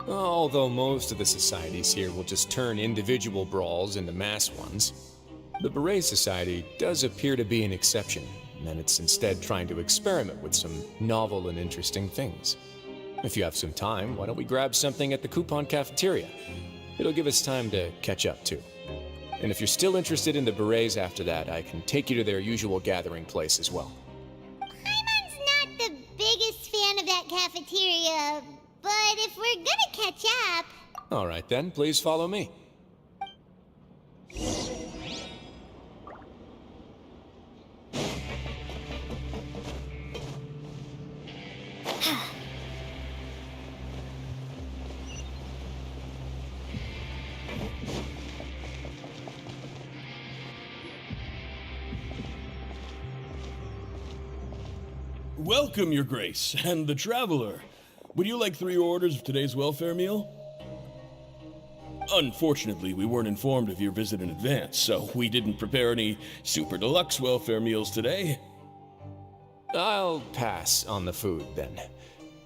Although most of the societies here will just turn individual brawls into mass ones, the Beret Society does appear to be an exception, and it's instead trying to experiment with some novel and interesting things. If you have some time, why don't we grab something at the Coupon Cafeteria? It'll give us time to catch up, too. And if you're still interested in the Berets after that, I can take you to their usual gathering place as well. Paimon's not the biggest fan of that cafeteria, but if we're gonna catch up... All right then, please follow me. Welcome, Your Grace, and the Traveler. Would you like 3 orders of today's welfare meal? Unfortunately, we weren't informed of your visit in advance, so we didn't prepare any super deluxe welfare meals today. I'll pass on the food, then.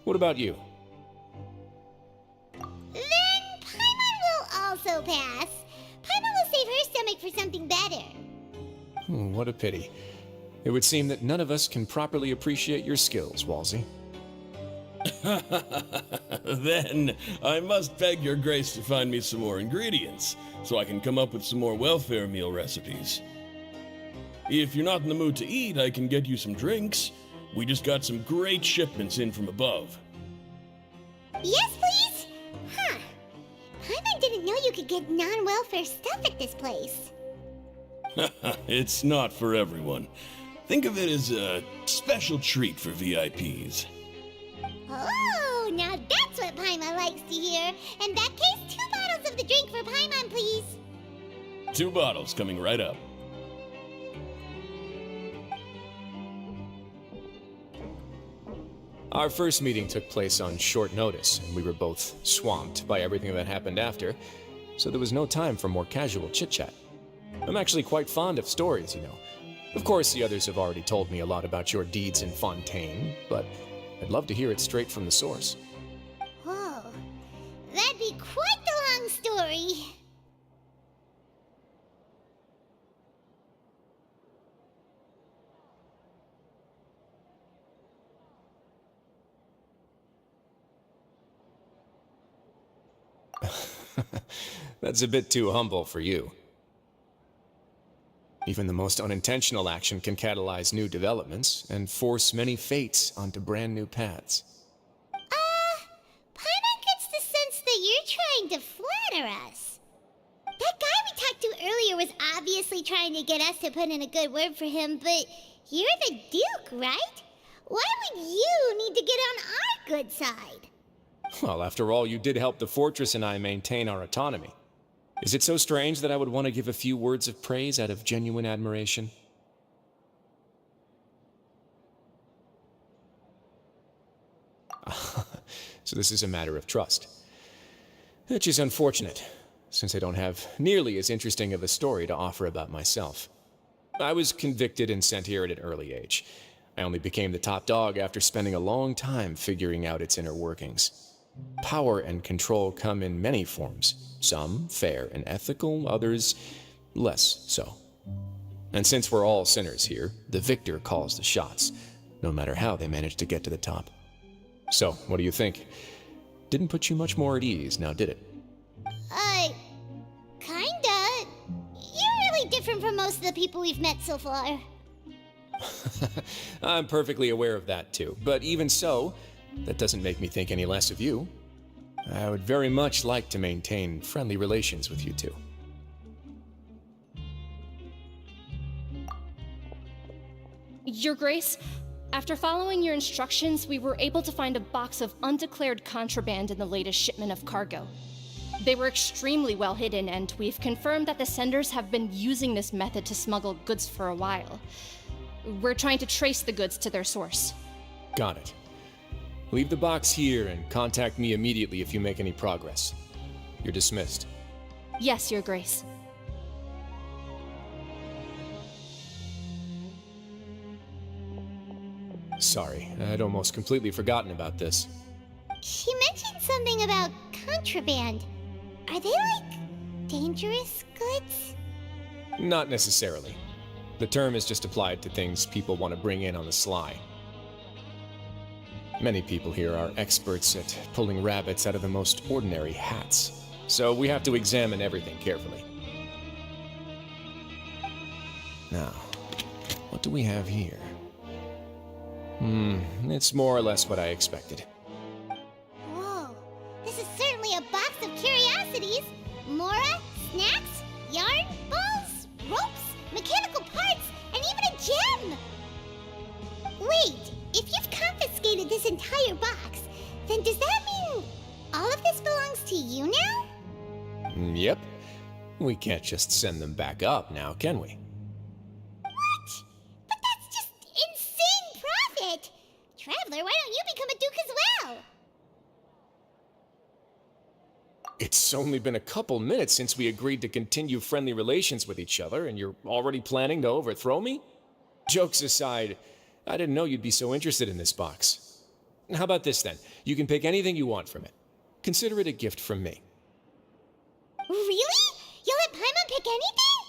What about you? Then Paimon will also pass. Paimon will save her stomach for something better. What a pity. It would seem that none of us can properly appreciate your skills, Walsey. Then I must beg Your Grace to find me some more ingredients, so I can come up with some more welfare meal recipes. If you're not in the mood to eat, I can get you some drinks. We just got some great shipments in from above. Yes, please? Huh. Paimon didn't know you could get non-welfare stuff at this place. It's not for everyone. Think of it as a special treat for VIPs. Oh, now that's what Paimon likes to hear. In that case, 2 bottles of the drink for Paimon, please. 2 bottles coming right up. Our first meeting took place on short notice, and we were both swamped by everything that happened after, so there was no time for more casual chit-chat. I'm actually quite fond of stories, you know. Of course, the others have already told me a lot about your deeds in Fontaine, but I'd love to hear it straight from the source. Oh, that'd be quite the long story. That's a bit too humble for you. Even the most unintentional action can catalyze new developments and force many fates onto brand new paths. Paimon gets the sense that you're trying to flatter us. That guy we talked to earlier was obviously trying to get us to put in a good word for him, but you're the Duke, right? Why would you need to get on our good side? Well, after all, you did help the fortress and I maintain our autonomy. Is it so strange that I would want to give a few words of praise out of genuine admiration? So this is a matter of trust. Which is unfortunate, since I don't have nearly as interesting of a story to offer about myself. I was convicted and sent here at an early age. I only became the top dog after spending a long time figuring out its inner workings. Power and control come in many forms, some fair and ethical, others less so. And since we're all sinners here, the victor calls the shots, no matter how they manage to get to the top. So, what do you think? Didn't put you much more at ease, now did it? Kinda. You're really different from most of the people we've met so far. I'm perfectly aware of that too, but even so, that doesn't make me think any less of you. I would very much like to maintain friendly relations with you two. Your Grace, after following your instructions, we were able to find a box of undeclared contraband in the latest shipment of cargo. They were extremely well hidden, and we've confirmed that the senders have been using this method to smuggle goods for a while. We're trying to trace the goods to their source. Got it. Leave the box here and contact me immediately if you make any progress. You're dismissed. Yes, Your Grace. Sorry, I'd almost completely forgotten about this. She mentioned something about contraband. Are they like dangerous goods? Not necessarily. The term is just applied to things people want to bring in on the sly. Many people here are experts at pulling rabbits out of the most ordinary hats, so we have to examine everything carefully. Now, what do we have here? It's more or less what I expected. Whoa, this is certainly a box of curiosities. Mora, snacks, yarn, balls, ropes, mechanical parts, and even a gem! Wait, if you've confiscated this entire box, then does that mean all of this belongs to you now? Yep. We can't just send them back up now, can we? What? But that's just insane profit! Traveler, why don't you become a duke as well? It's only been a couple minutes since we agreed to continue friendly relations with each other, and you're already planning to overthrow me? Jokes aside, I didn't know you'd be so interested in this box. How about this then? You can pick anything you want from it. Consider it a gift from me. Really? You'll let Paimon pick anything?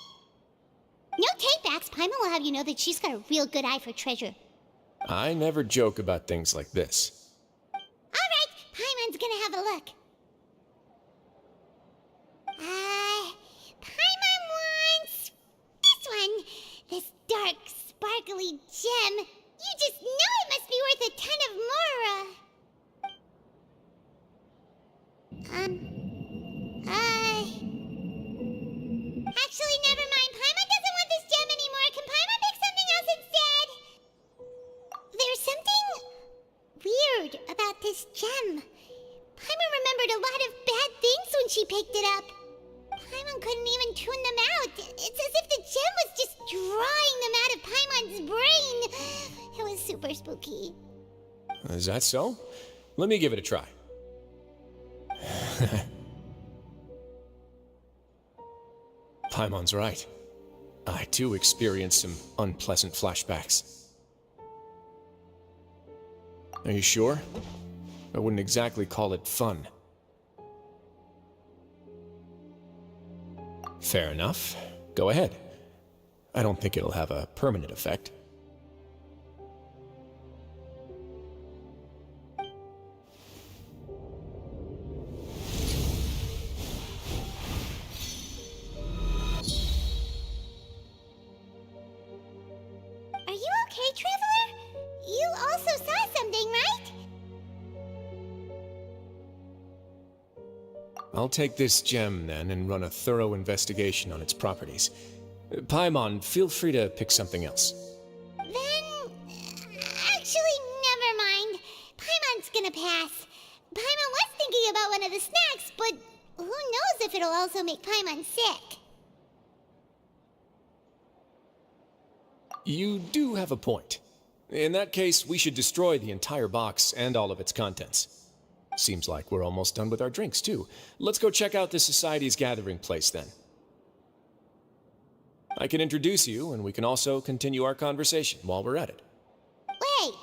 No takebacks. Paimon will have you know that she's got a real good eye for treasure. I never joke about things like this. Alright, Paimon's gonna have a look. Paimon wants this one. This dark, sparkly gem. You just know it must be worth a ton of Mora. Actually, never mind. Paimon doesn't want this gem anymore. Can Paimon pick something else instead? There's something weird about this gem. Paimon remembered a lot of bad things when she picked it up. Paimon couldn't even tune them out. It's as if the gem was just drawing them out of Paimon's brain. It was super spooky. Is that so? Let me give it a try. Paimon's right. I too experienced some unpleasant flashbacks. Are you sure? I wouldn't exactly call it fun. Fair enough. Go ahead. I don't think it'll have a permanent effect. Are you okay, Traveler? You also saw something, right? I'll take this gem, then, and run a thorough investigation on its properties. Paimon, feel free to pick something else. Then... actually, never mind. Paimon's gonna pass. Paimon was thinking about one of the snacks, but who knows if it'll also make Paimon sick. You do have a point. In that case, we should destroy the entire box and all of its contents. Seems like we're almost done with our drinks, too. Let's go check out the Society's gathering place, then. I can introduce you, and we can also continue our conversation while we're at it. Wait,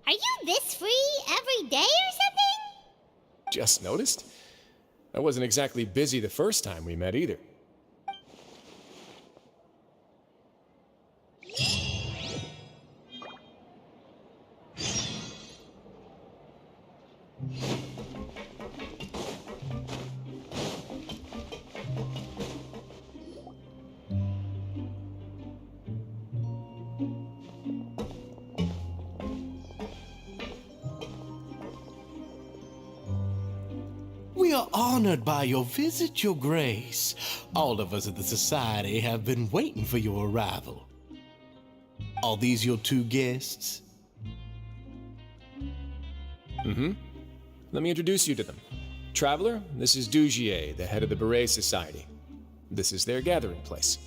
are you this free every day or something? Just noticed? I wasn't exactly busy the first time we met, either. We are honored by your visit, Your Grace. All of us at the Society have been waiting for your arrival. Are these your two guests? Mm-hmm. Let me introduce you to them. Traveler, this is Dugier, the head of the Beret Society. This is their gathering place.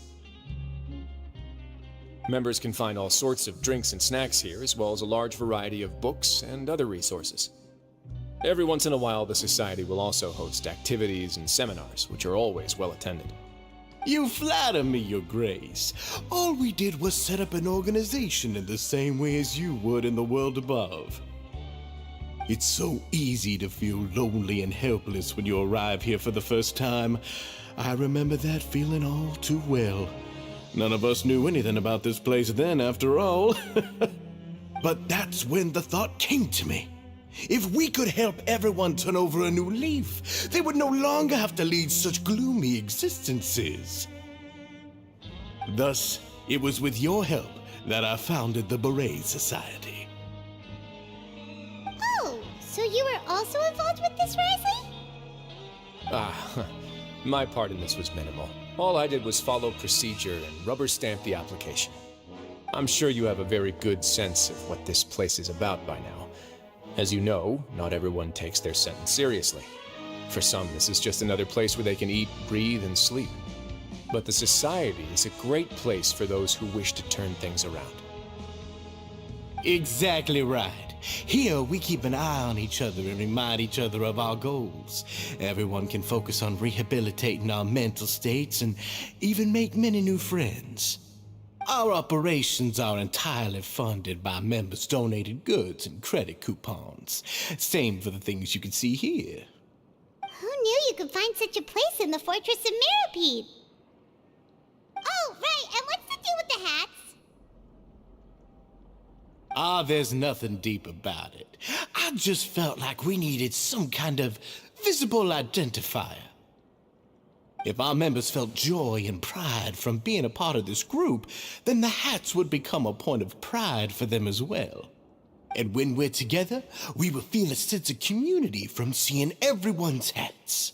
Members can find all sorts of drinks and snacks here, as well as a large variety of books and other resources. Every once in a while, the Society will also host activities and seminars, which are always well attended. You flatter me, Your Grace. All we did was set up an organization in the same way as you would in the world above. It's so easy to feel lonely and helpless when you arrive here for the first time. I remember that feeling all too well. None of us knew anything about this place then, after all. But that's when the thought came to me. If we could help everyone turn over a new leaf, they would no longer have to lead such gloomy existences. Thus, it was with your help that I founded the Beret Society. Oh, so you were also involved with this, Risley? My part in this was minimal. All I did was follow procedure and rubber stamp the application. I'm sure you have a very good sense of what this place is about by now. As you know, not everyone takes their sentence seriously. For some, this is just another place where they can eat, breathe, and sleep. But the Society is a great place for those who wish to turn things around. Exactly right. Here, we keep an eye on each other and remind each other of our goals. Everyone can focus on rehabilitating our mental states and even make many new friends. Our operations are entirely funded by members' donated goods and credit coupons. Same for the things you can see here. Who knew you could find such a place in the Fortress of Mirapede? Oh, right, and what's the deal with the hats? There's nothing deep about it. I just felt like we needed some kind of visible identifier. If our members felt joy and pride from being a part of this group, then the hats would become a point of pride for them as well. And when we're together, we will feel a sense of community from seeing everyone's hats.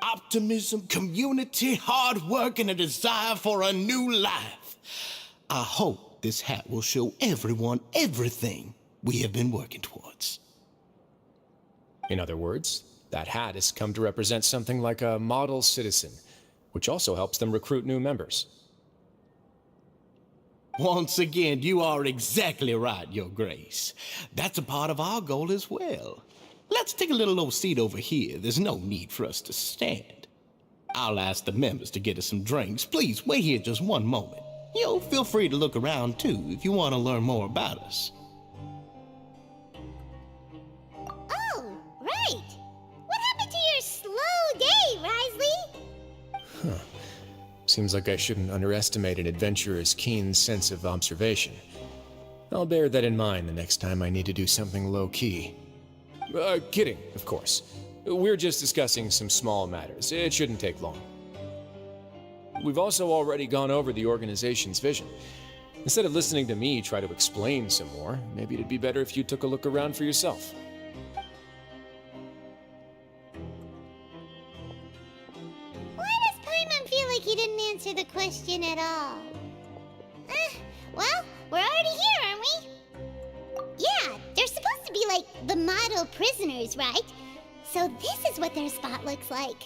Optimism, community, hard work, and a desire for a new life. I hope this hat will show everyone everything we have been working towards. In other words, that hat has come to represent something like a model citizen, which also helps them recruit new members. Once again, you are exactly right, Your Grace. That's a part of our goal as well. Let's take a little old seat over here. There's no need for us to stand. I'll ask the members to get us some drinks. Please wait here just one moment. Feel free to look around too if you want to learn more about us. Oh, right. What happened to your slow day, Risley? Seems like I shouldn't underestimate an adventurer's keen sense of observation. I'll bear that in mind the next time I need to do something low-key. Kidding, of course. We're just discussing some small matters. It shouldn't take long. We've also already gone over the organization's vision. Instead of listening to me try to explain some more, maybe it'd be better if you took a look around for yourself. Why does Paimon feel like he didn't answer the question at all? Well, we're already here, aren't we? Yeah, they're supposed to be like the model prisoners, right? So this is what their spot looks like.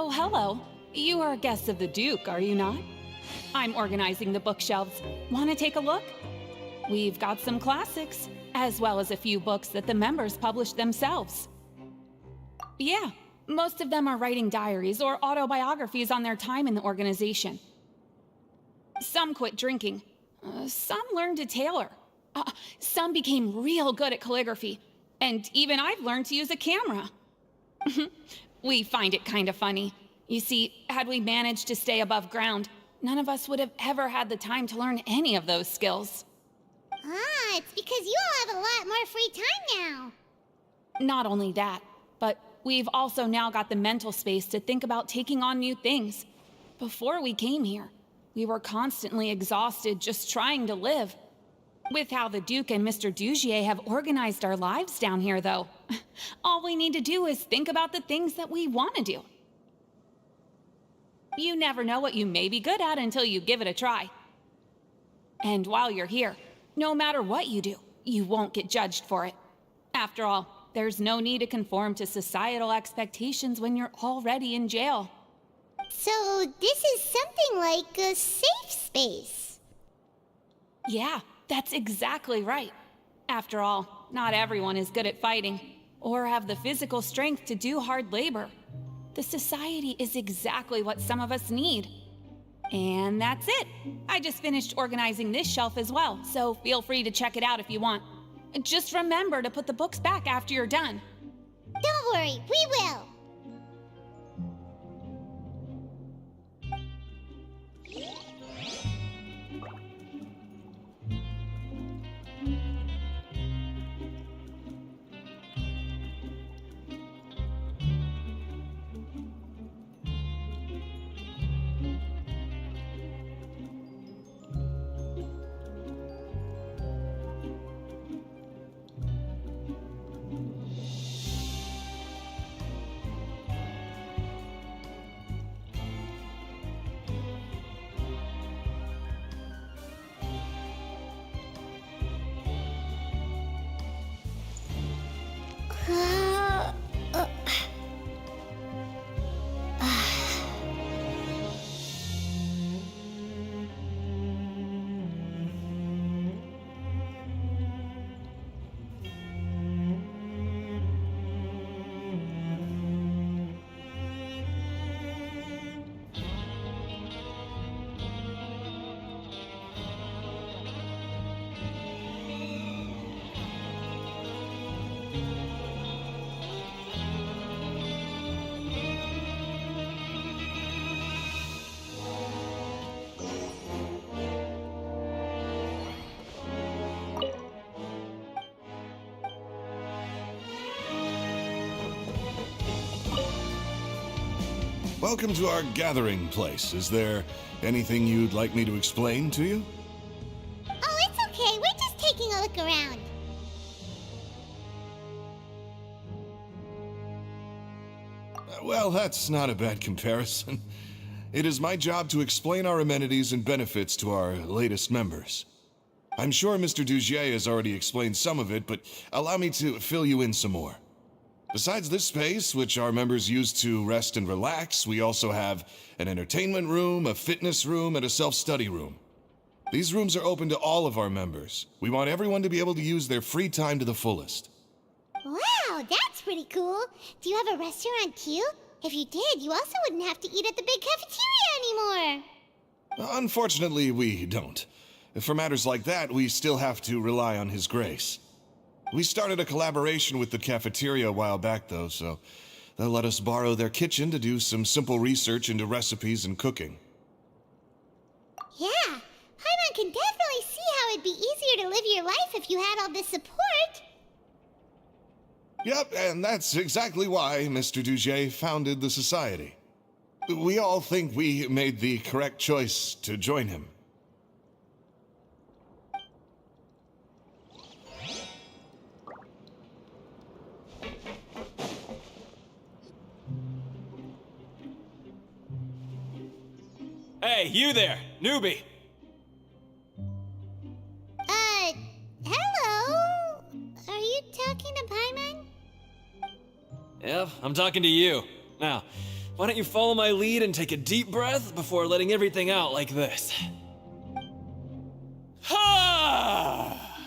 Hello. You are guests of the Duke, are you not? I'm organizing the bookshelves. Want to take a look? We've got some classics, as well as a few books that the members publish themselves. Yeah, most of them are writing diaries or autobiographies on their time in the organization. Some quit drinking. Some learned to tailor. Some became real good at calligraphy. And even I've learned to use a camera. We find it kind of funny. You see, had we managed to stay above ground, none of us would have ever had the time to learn any of those skills. Ah, it's because you all have a lot more free time now. Not only that, but we've also now got the mental space to think about taking on new things. Before we came here, we were constantly exhausted just trying to live. With how the Duke and Mr. Dugier have organized our lives down here, though, all we need to do is think about the things that we want to do. You never know what you may be good at until you give it a try. And while you're here, no matter what you do, you won't get judged for it. After all, there's no need to conform to societal expectations when you're already in jail. So this is something like a safe space. Yeah, that's exactly right. After all, not everyone is good at fighting, or have the physical strength to do hard labor. The society is exactly what some of us need. And that's it. I just finished organizing this shelf as well, so feel free to check it out if you want. Just remember to put the books back after you're done. Don't worry, we will. Welcome to our gathering place. Is there anything you'd like me to explain to you? Oh, it's okay. We're just taking a look around. Well, that's not a bad comparison. It is my job to explain our amenities and benefits to our latest members. I'm sure Mr. Dugier has already explained some of it, but allow me to fill you in some more. Besides this space, which our members use to rest and relax, we also have an entertainment room, a fitness room, and a self-study room. These rooms are open to all of our members. We want everyone to be able to use their free time to the fullest. Wow, that's pretty cool. Do you have a restaurant too? If you did, you also wouldn't have to eat at the big cafeteria anymore. Unfortunately, we don't. For matters like that, we still have to rely on His grace. We started a collaboration with the cafeteria a while back, though, so they'll let us borrow their kitchen to do some simple research into recipes and cooking. Yeah, Paimon can definitely see how it'd be easier to live your life if you had all this support. Yep, and that's exactly why Mr. Dugier founded the society. We all think we made the correct choice to join him. Hey, you there, newbie! Hello? Are you talking to Paimon? Yep, I'm talking to you. Now, why don't you follow my lead and take a deep breath before letting everything out like this? Ha!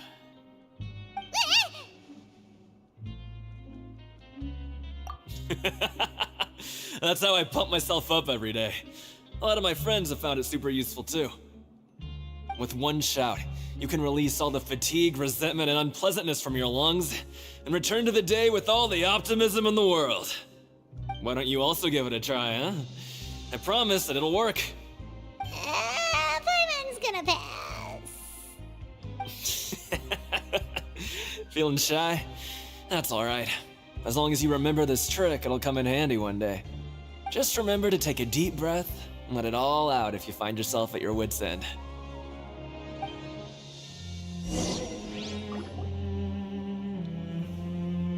That's how I pump myself up every day. A lot of my friends have found it super useful too. With one shout, you can release all the fatigue, resentment, and unpleasantness from your lungs and return to the day with all the optimism in the world. Why don't you also give it a try, huh? I promise that it'll work. Feeling shy? That's alright. As long as you remember this trick, it'll come in handy one day. Just remember to take a deep breath and let it all out if you find yourself at your wit's end.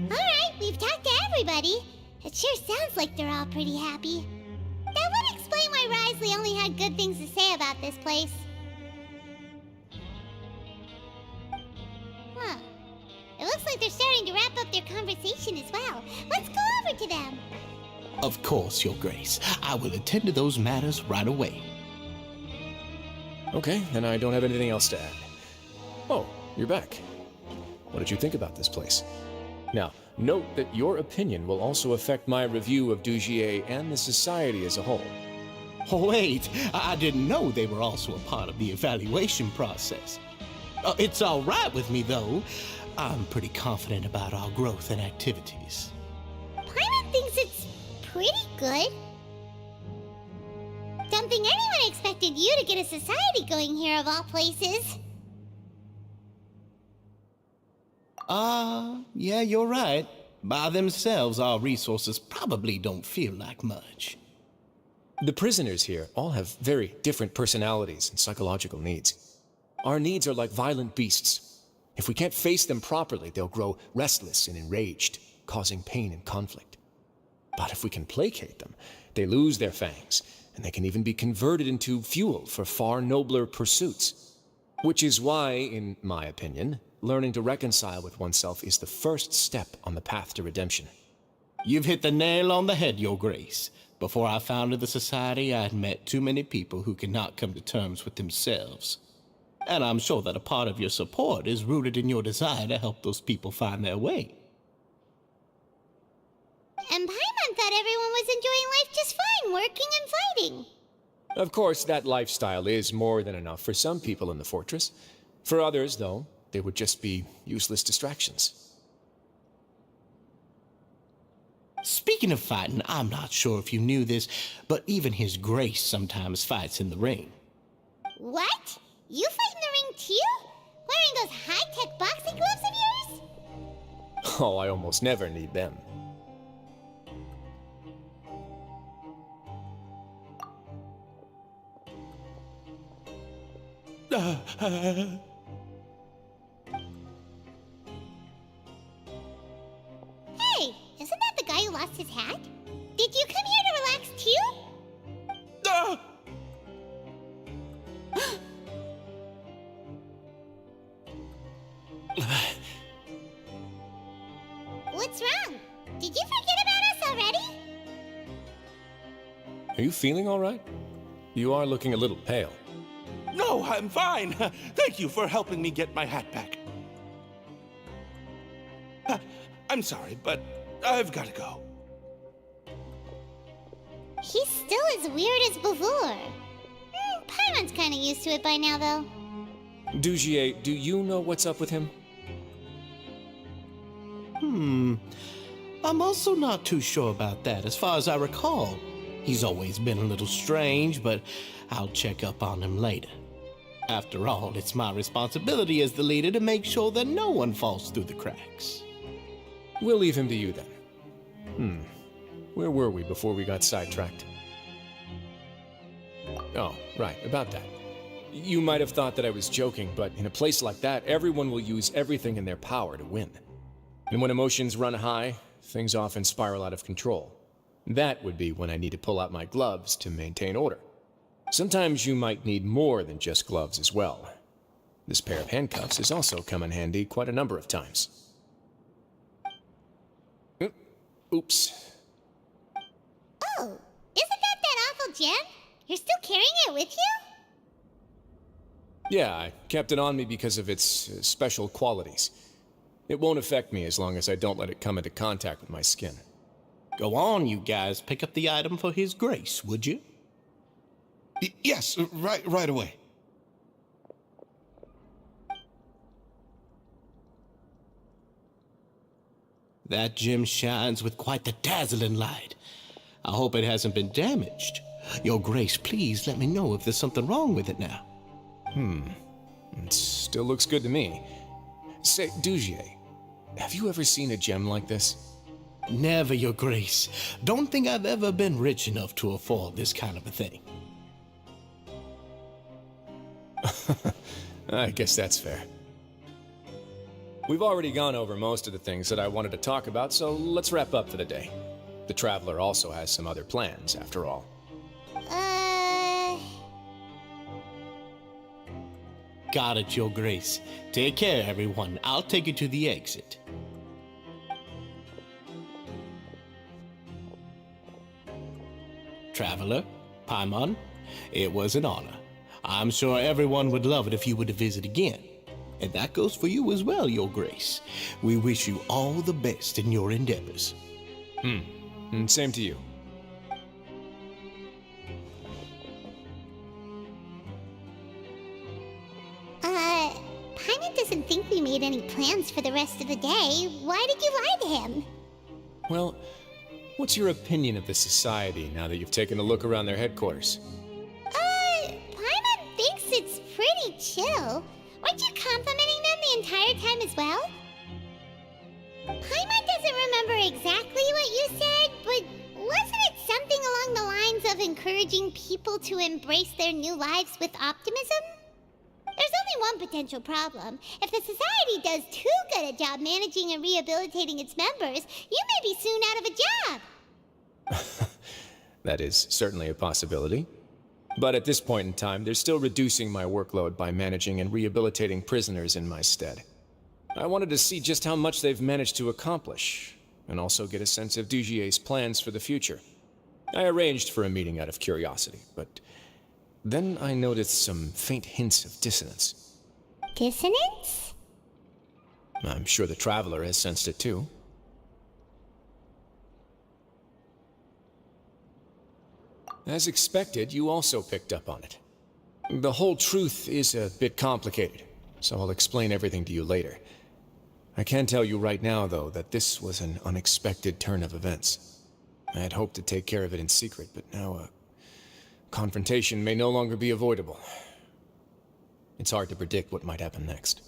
Alright, we've talked to everybody. It sure sounds like they're all pretty happy. That would explain why Risley only had good things to say about this place. Huh. It looks like they're starting to wrap up their conversation as well. Let's go over to them. Of course, Your Grace. I will attend to those matters right away. Okay, then I don't have anything else to add. Oh, you're back. What did you think about this place? Now, note that your opinion will also affect my review of Dugier and the society as a whole. Oh, wait, I didn't know they were also a part of the evaluation process. It's all right with me, though. I'm pretty confident about our growth and activities. Paimon thinks it's pretty good. Don't think anyone expected you to get a society going here of all places. Yeah, you're right. By themselves, our resources probably don't feel like much. The prisoners here all have very different personalities and psychological needs. Our needs are like violent beasts. If we can't face them properly, they'll grow restless and enraged, causing pain and conflict. But if we can placate them, they lose their fangs, and they can even be converted into fuel for far nobler pursuits. Which is why, in my opinion, learning to reconcile with oneself is the first step on the path to redemption. You've hit the nail on the head, Your Grace. Before I founded the Society, I had met too many people who could not come to terms with themselves. And I'm sure that a part of your support is rooted in your desire to help those people find their way. And Paimon thought everyone was enjoying life just fine, working and fighting. Of course, that lifestyle is more than enough for some people in the fortress. For others, though, they would just be useless distractions. Speaking of fighting, I'm not sure if you knew this, but even His Grace sometimes fights in the ring. What? You fight in the ring too? Wearing those high-tech boxing gloves of yours? Oh, I almost never need them. Hey, isn't that the guy who lost his hat? Did you come here to relax too? What's wrong? Did you forget about us already? Are you feeling all right? You are looking a little pale. No, I'm fine. Thank you for helping me get my hat back. I'm sorry, but I've got to go. He's still as weird as before. Paimon's kind of used to it by now, though. Dugier, do you know what's up with him? I'm also not too sure about that. As far as I recall, he's always been a little strange, but I'll check up on him later. After all, it's my responsibility as the leader to make sure that no one falls through the cracks. We'll leave him to you then. Where were we before we got sidetracked? Oh, right, about that. You might have thought that I was joking, but in a place like that, everyone will use everything in their power to win. And when emotions run high, things often spiral out of control. That would be when I need to pull out my gloves to maintain order. Sometimes you might need more than just gloves as well. This pair of handcuffs has also come in handy quite a number of times. Oops. Oh, isn't that awful gem? You're still carrying it with you? Yeah, I kept it on me because of its special qualities. It won't affect me as long as I don't let it come into contact with my skin. Go on, you guys. Pick up the item for His Grace, would you? Yes, right away. That gem shines with quite the dazzling light. I hope it hasn't been damaged. Your Grace, please let me know if there's something wrong with it now. It still looks good to me. Say, Dugier, have you ever seen a gem like this? Never, Your Grace. Don't think I've ever been rich enough to afford this kind of a thing. I guess that's fair. We've already gone over most of the things that I wanted to talk about, so let's wrap up for the day. The Traveler also has some other plans, after all. Got it, Your Grace. Take care, everyone. I'll take you to the exit. Traveler, Paimon, it was an honor. I'm sure everyone would love it if you were to visit again. And that goes for you as well, Your Grace. We wish you all the best in your endeavors. And same to you. Paimon doesn't think we made any plans for the rest of the day. Why did you lie to him? Well, what's your opinion of the Society now that you've taken a look around their headquarters? Paimon thinks it's pretty chill. Weren't you complimenting them the entire time as well? Paimon doesn't remember exactly what you said, but wasn't it something along the lines of encouraging people to embrace their new lives with optimism? There's only one potential problem. If the Society does too good a job managing and rehabilitating its members, you may be soon out of a job. That is certainly a possibility. But at this point in time, they're still reducing my workload by managing and rehabilitating prisoners in my stead. I wanted to see just how much they've managed to accomplish, and also get a sense of Dugier's plans for the future. I arranged for a meeting out of curiosity, but then I noticed some faint hints of dissonance. Dissonance? I'm sure the Traveler has sensed it too. As expected, you also picked up on it. The whole truth is a bit complicated, so I'll explain everything to you later. I can tell you right now, though, that this was an unexpected turn of events. I had hoped to take care of it in secret, but now a confrontation may no longer be avoidable. It's hard to predict what might happen next.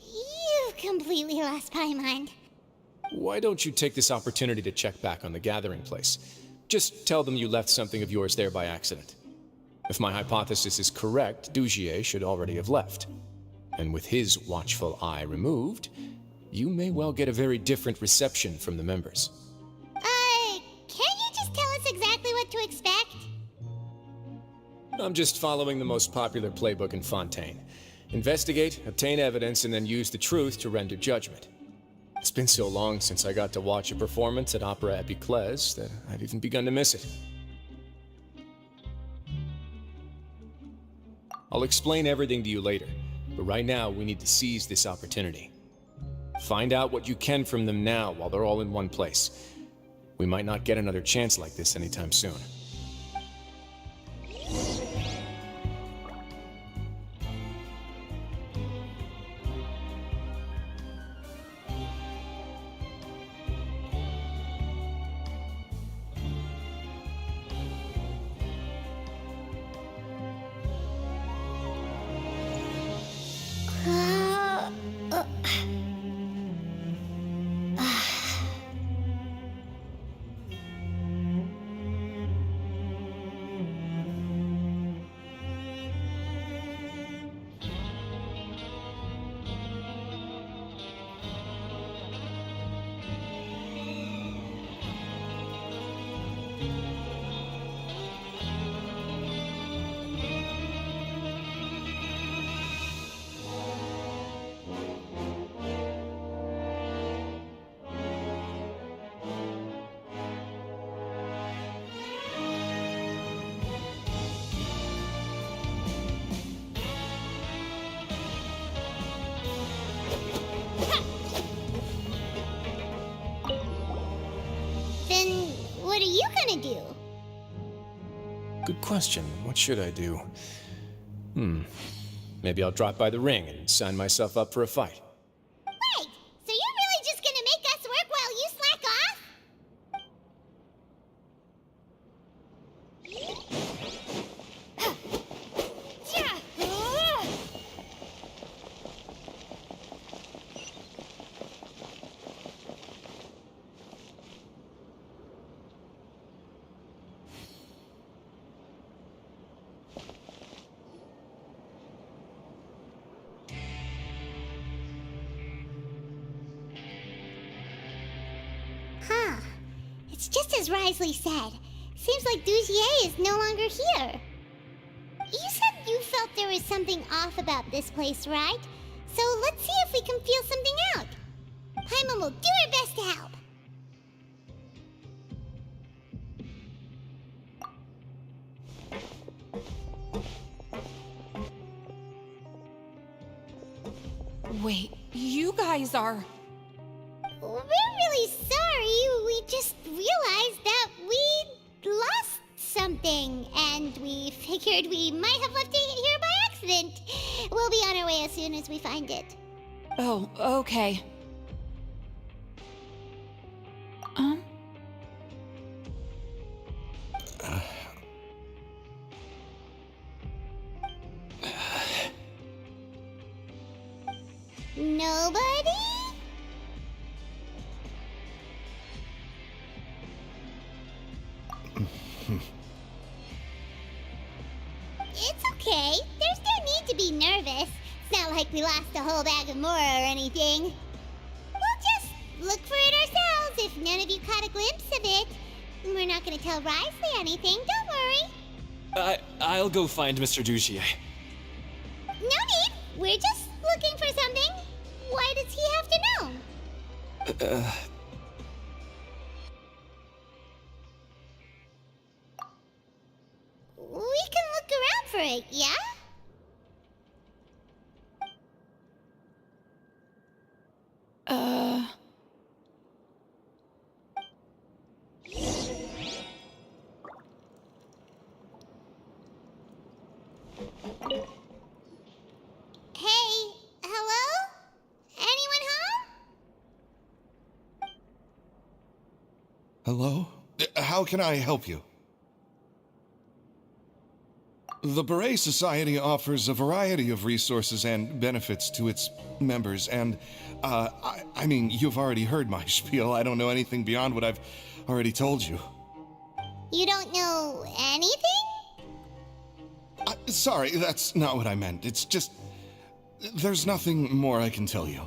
You've completely lost my mind. Why don't you take this opportunity to check back on the gathering place? Just tell them you left something of yours there by accident. If my hypothesis is correct, Dugier should already have left. And with his watchful eye removed, you may well get a very different reception from the members. Can't you just tell us exactly what to expect? I'm just following the most popular playbook in Fontaine. Investigate, obtain evidence, and then use the truth to render judgment. It's been so long since I got to watch a performance at Opera Epiclese that I've even begun to miss it. I'll explain everything to you later, but right now we need to seize this opportunity. Find out what you can from them now while they're all in one place. We might not get another chance like this anytime soon. Do? Good question. What should I do? Maybe I'll drop by the ring and sign myself up for a fight. Wait! So you're really just gonna make us work while you slack off? It's just as Risley said. Seems like Dugier is no longer here. You said you felt there was something off about this place, right? So let's see if we can feel something out. Paimon will do her best to help. Wait, you guys are... We're really sorry. We just realized that we lost something, and we figured we might have left it here by accident. We'll be on our way as soon as we find it. Oh, okay. Nobody? It's okay. There's no need to be nervous. It's not like we lost a whole bag of Mora or anything. We'll just look for it ourselves if none of you caught a glimpse of it. We're not gonna tell Risley anything, don't worry. I'll go find Mr. Dugier. No need. We're just looking for something. Why does he have to know? We can look around for it, yeah? Hey, hello? Anyone home? Hello? How can I help you? The Beret Society offers a variety of resources and benefits to its members, and, I mean, you've already heard my spiel. I don't know anything beyond what I've already told you. You don't know anything? Sorry, that's not what I meant. It's just... there's nothing more I can tell you.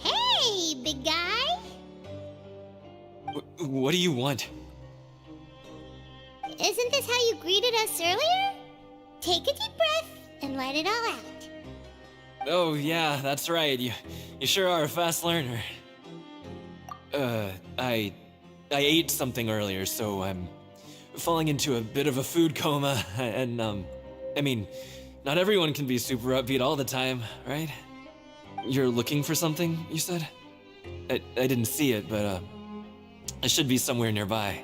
Hey, big guy. What do you want? Isn't this how you greeted us earlier? Take a deep breath and let it all out. Oh, yeah, that's right. You sure are a fast learner. I ate something earlier, so I'm falling into a bit of a food coma, and, I mean, not everyone can be super upbeat all the time, right? You're looking for something, you said? I didn't see it, but, it should be somewhere nearby.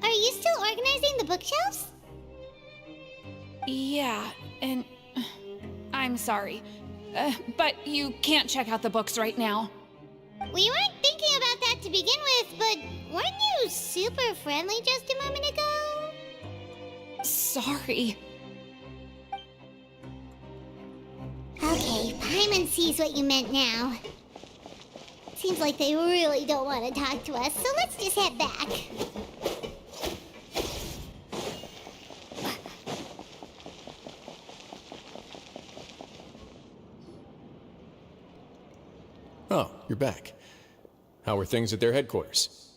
Are you still organizing the bookshelves? Yeah, and... I'm sorry. But you can't check out the books right now. We weren't thinking about that to begin with, but weren't you super friendly just a moment ago? Sorry. Okay, Paimon sees what you meant now. Seems like they really don't want to talk to us, so let's just head back. Oh, you're back. How were things at their headquarters?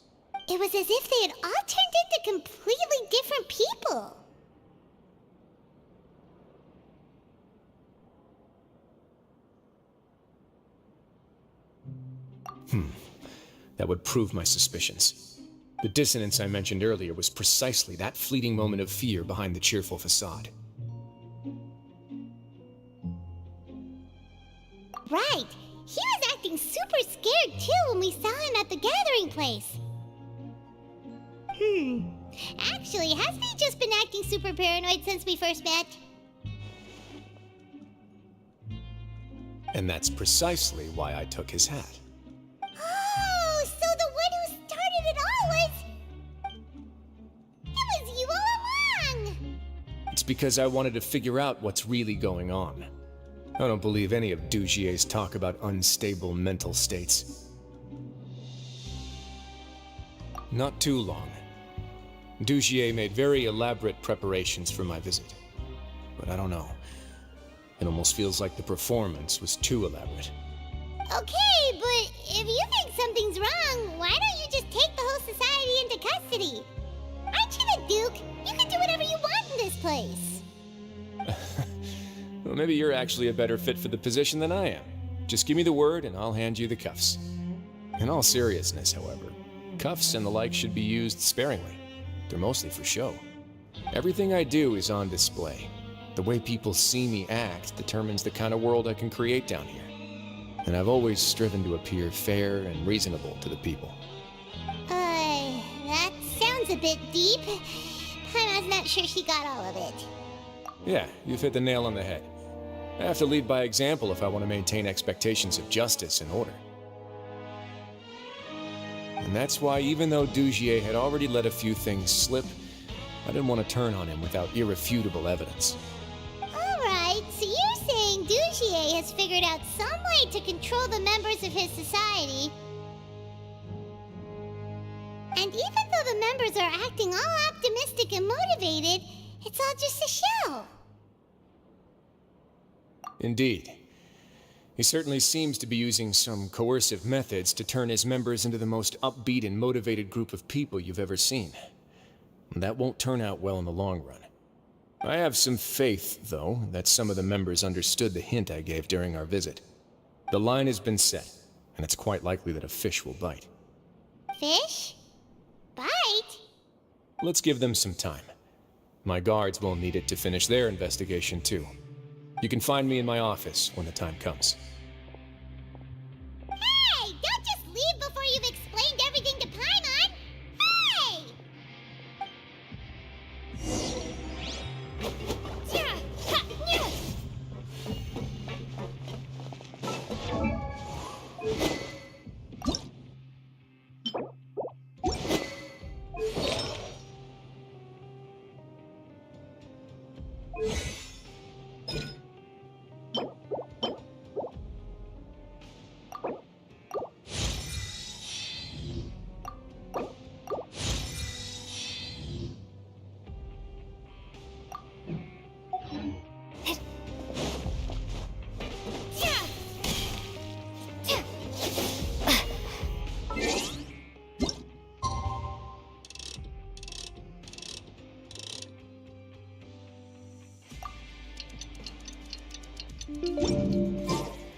It was as if they had all turned into completely different people. That would prove my suspicions. The dissonance I mentioned earlier was precisely that fleeting moment of fear behind the cheerful facade. Right. He was acting super scared too when we saw him at the gathering place. Actually, hasn't he just been acting super paranoid since we first met? And that's precisely why I took his hat. Oh, so the one who started it all was... It was you all along! It's because I wanted to figure out what's really going on. I don't believe any of Dugier's talk about unstable mental states. Not too long. Dugier made very elaborate preparations for my visit. But I don't know. It almost feels like the performance was too elaborate. Okay, but if you think something's wrong, why don't you just take the whole society into custody? Aren't you the Duke? You can do whatever you want in this place. Well, maybe you're actually a better fit for the position than I am. Just give me the word and I'll hand you the cuffs. In all seriousness, however, cuffs and the like should be used sparingly. They're mostly for show. Everything I do is on display. The way people see me act determines the kind of world I can create down here. And I've always striven to appear fair and reasonable to the people. That sounds a bit deep. Paimon's not sure she got all of it. Yeah, you've hit the nail on the head. I have to lead by example if I want to maintain expectations of justice and order. And that's why, even though Dugier had already let a few things slip, I didn't want to turn on him without irrefutable evidence. Alright, so you're saying Dugier has figured out some way to control the members of his society. And even though the members are acting all optimistic and motivated, it's all just a show. Indeed. He certainly seems to be using some coercive methods to turn his members into the most upbeat and motivated group of people you've ever seen. And that won't turn out well in the long run. I have some faith, though, that some of the members understood the hint I gave during our visit. The line has been set, and it's quite likely that a fish will bite. Fish? Bite? Let's give them some time. My guards will need it to finish their investigation, too. You can find me in my office when the time comes. Hey! Don't just leave before you've explained everything to Paimon! Hey!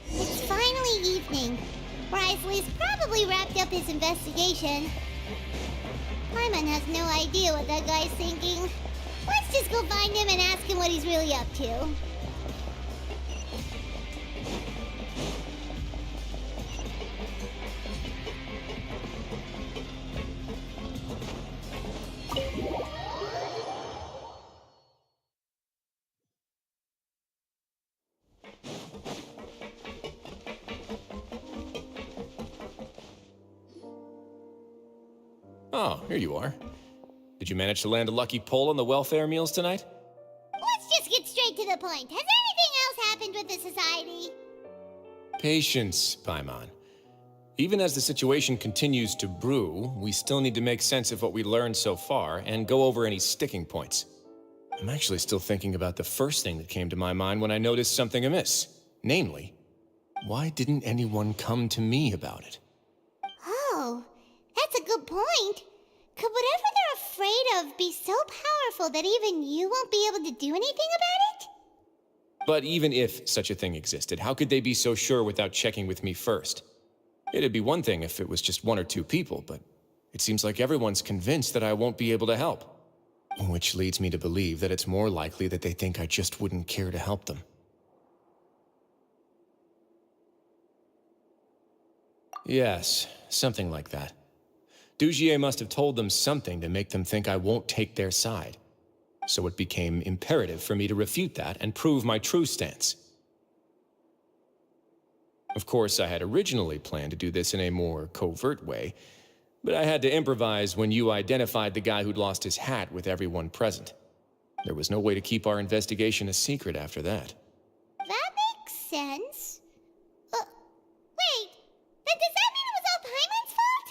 It's finally evening. Wrisley's probably wrapped up his investigation. Paimon has no idea what that guy's thinking. Let's just go find him and ask him what he's really up to. Oh, here you are. Did you manage to land a lucky pull on the welfare meals tonight? Let's just get straight to the point. Has anything else happened with the society? Patience, Paimon. Even as the situation continues to brew, we still need to make sense of what we learned so far and go over any sticking points. I'm actually still thinking about the first thing that came to my mind when I noticed something amiss. Namely, why didn't anyone come to me about it? Oh, that's a good point. Could whatever they're afraid of be so powerful that even you won't be able to do anything about it? But even if such a thing existed, how could they be so sure without checking with me first? It'd be one thing if it was just one or two people, but it seems like everyone's convinced that I won't be able to help. Which leads me to believe that it's more likely that they think I just wouldn't care to help them. Yes, something like that. Dugier must have told them something to make them think I won't take their side. So it became imperative for me to refute that and prove my true stance. Of course, I had originally planned to do this in a more covert way, but I had to improvise when you identified the guy who'd lost his hat with everyone present. There was no way to keep our investigation a secret after that. That makes sense. Wait, then does that mean it was all Paimon's fault?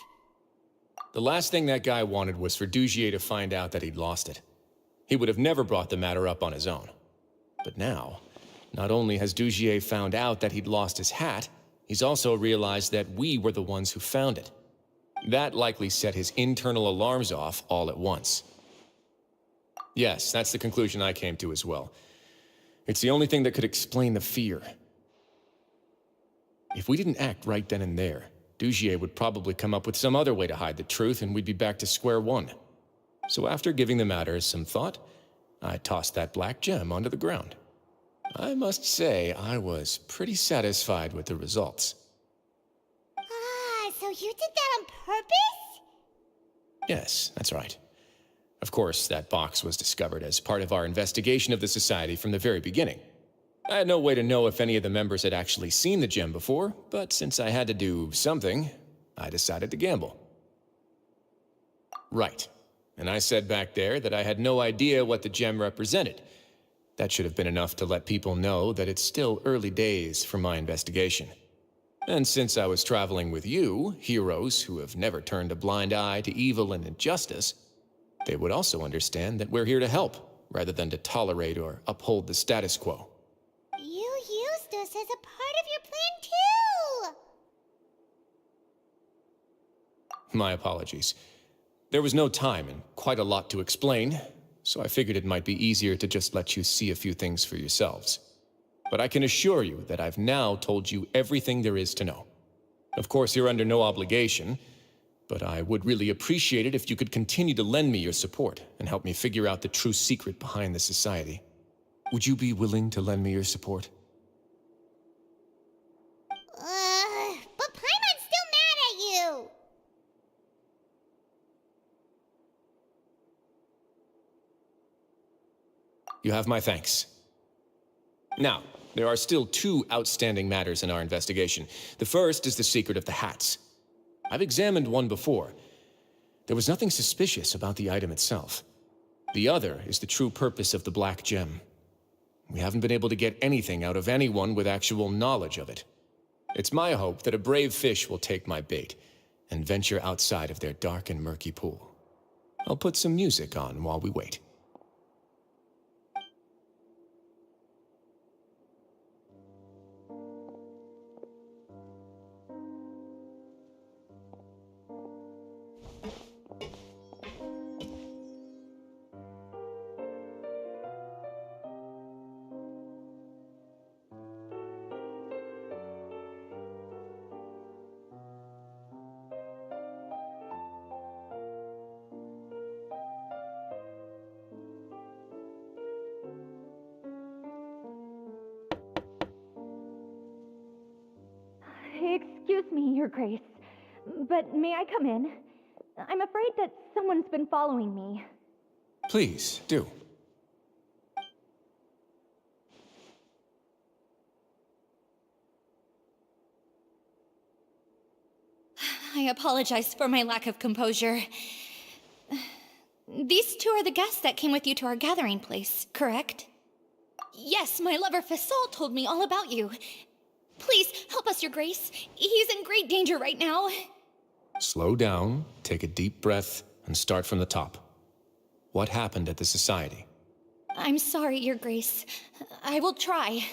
The last thing that guy wanted was for Dugier to find out that he'd lost it. He would have never brought the matter up on his own. But now, not only has Dugier found out that he'd lost his hat, he's also realized that we were the ones who found it. That likely set his internal alarms off all at once. Yes, that's the conclusion I came to as well. It's the only thing that could explain the fear. If we didn't act right then and there, Dugier would probably come up with some other way to hide the truth and we'd be back to square one. So after giving the matter some thought, I tossed that black gem onto the ground. I must say, I was pretty satisfied with the results. Ah, so you did that on purpose? Yes, that's right. Of course, that box was discovered as part of our investigation of the Society from the very beginning. I had no way to know if any of the members had actually seen the gem before, but since I had to do something, I decided to gamble. Right. And I said back there that I had no idea what the gem represented. That should have been enough to let people know that it's still early days for my investigation. And since I was traveling with you, heroes who have never turned a blind eye to evil and injustice, they would also understand that we're here to help, rather than to tolerate or uphold the status quo. You used us as a part of your plan too! My apologies. There was no time and quite a lot to explain, so I figured it might be easier to just let you see a few things for yourselves. But I can assure you that I've now told you everything there is to know. Of course, you're under no obligation, but I would really appreciate it if you could continue to lend me your support and help me figure out the true secret behind the Society. Would you be willing to lend me your support? But Paimon's still mad at you! You have my thanks. Now, there are still two outstanding matters in our investigation. The first is the secret of the hats. I've examined one before. There was nothing suspicious about the item itself. The other is the true purpose of the black gem. We haven't been able to get anything out of anyone with actual knowledge of it. It's my hope that a brave fish will take my bait and venture outside of their dark and murky pool. I'll put some music on while we wait. Excuse me, Your Grace, but may I come in? I'm afraid that someone's been following me. Please, do. I apologize for my lack of composure. These two are the guests that came with you to our gathering place, correct? Yes, my lover Fasol told me all about you. Please, help us, Your Grace. He's in great danger right now. Slow down, take a deep breath, and start from the top. What happened at the Society? I'm sorry, Your Grace. I will try.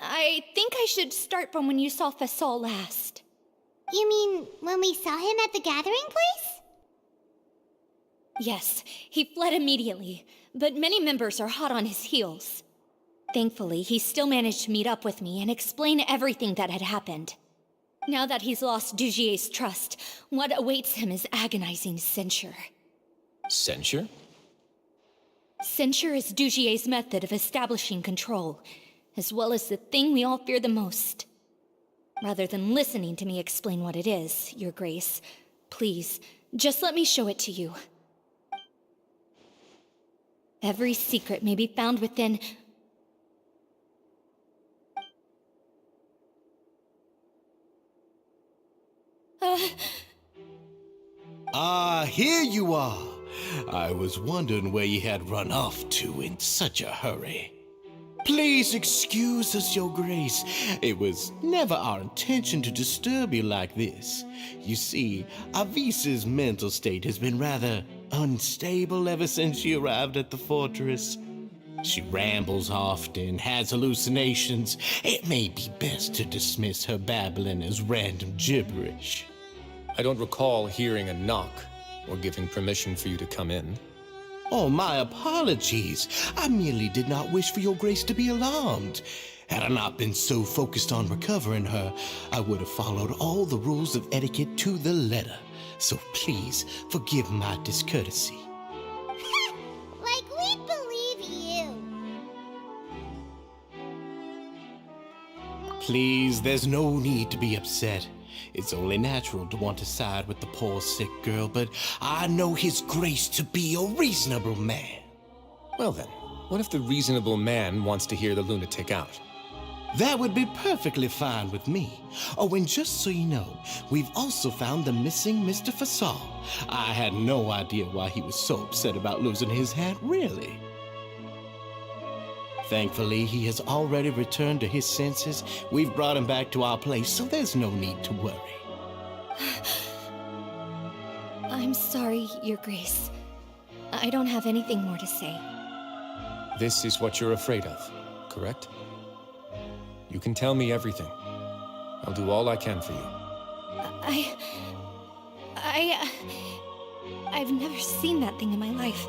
I think I should start from when you saw Fasol last. You mean when we saw him at the gathering place? Yes, he fled immediately, but many members are hot on his heels. Thankfully, he still managed to meet up with me and explain everything that had happened. Now that he's lost Dugier's trust, what awaits him is agonizing censure. Censure? Censure is Dugier's method of establishing control, as well as the thing we all fear the most. Rather than listening to me explain what it is, Your Grace, please, just let me show it to you. Every secret may be found within... Here you are. I was wondering where you had run off to in such a hurry. Please excuse us, Your Grace. It was never our intention to disturb you like this. You see, Avisa's mental state has been rather unstable ever since she arrived at the fortress. She rambles often, has hallucinations. It may be best to dismiss her babbling as random gibberish. I don't recall hearing a knock or giving permission for you to come in. Oh, my apologies. I merely did not wish for Your Grace to be alarmed. Had I not been so focused on recovering her, I would have followed all the rules of etiquette to the letter. So please forgive my discourtesy. Like we believe you. Please, there's no need to be upset. It's only natural to want to side with the poor sick girl, but I know His Grace to be a reasonable man. Well then, what if the reasonable man wants to hear the lunatic out? That would be perfectly fine with me. Oh, and just so you know, we've also found the missing Mr. Fasal. I had no idea why he was so upset about losing his hat, really. Thankfully, he has already returned to his senses. We've brought him back to our place, so there's no need to worry. I'm sorry, Your Grace. I don't have anything more to say. This is what you're afraid of, correct? You can tell me everything. I'll do all I can for you. I've never seen that thing in my life.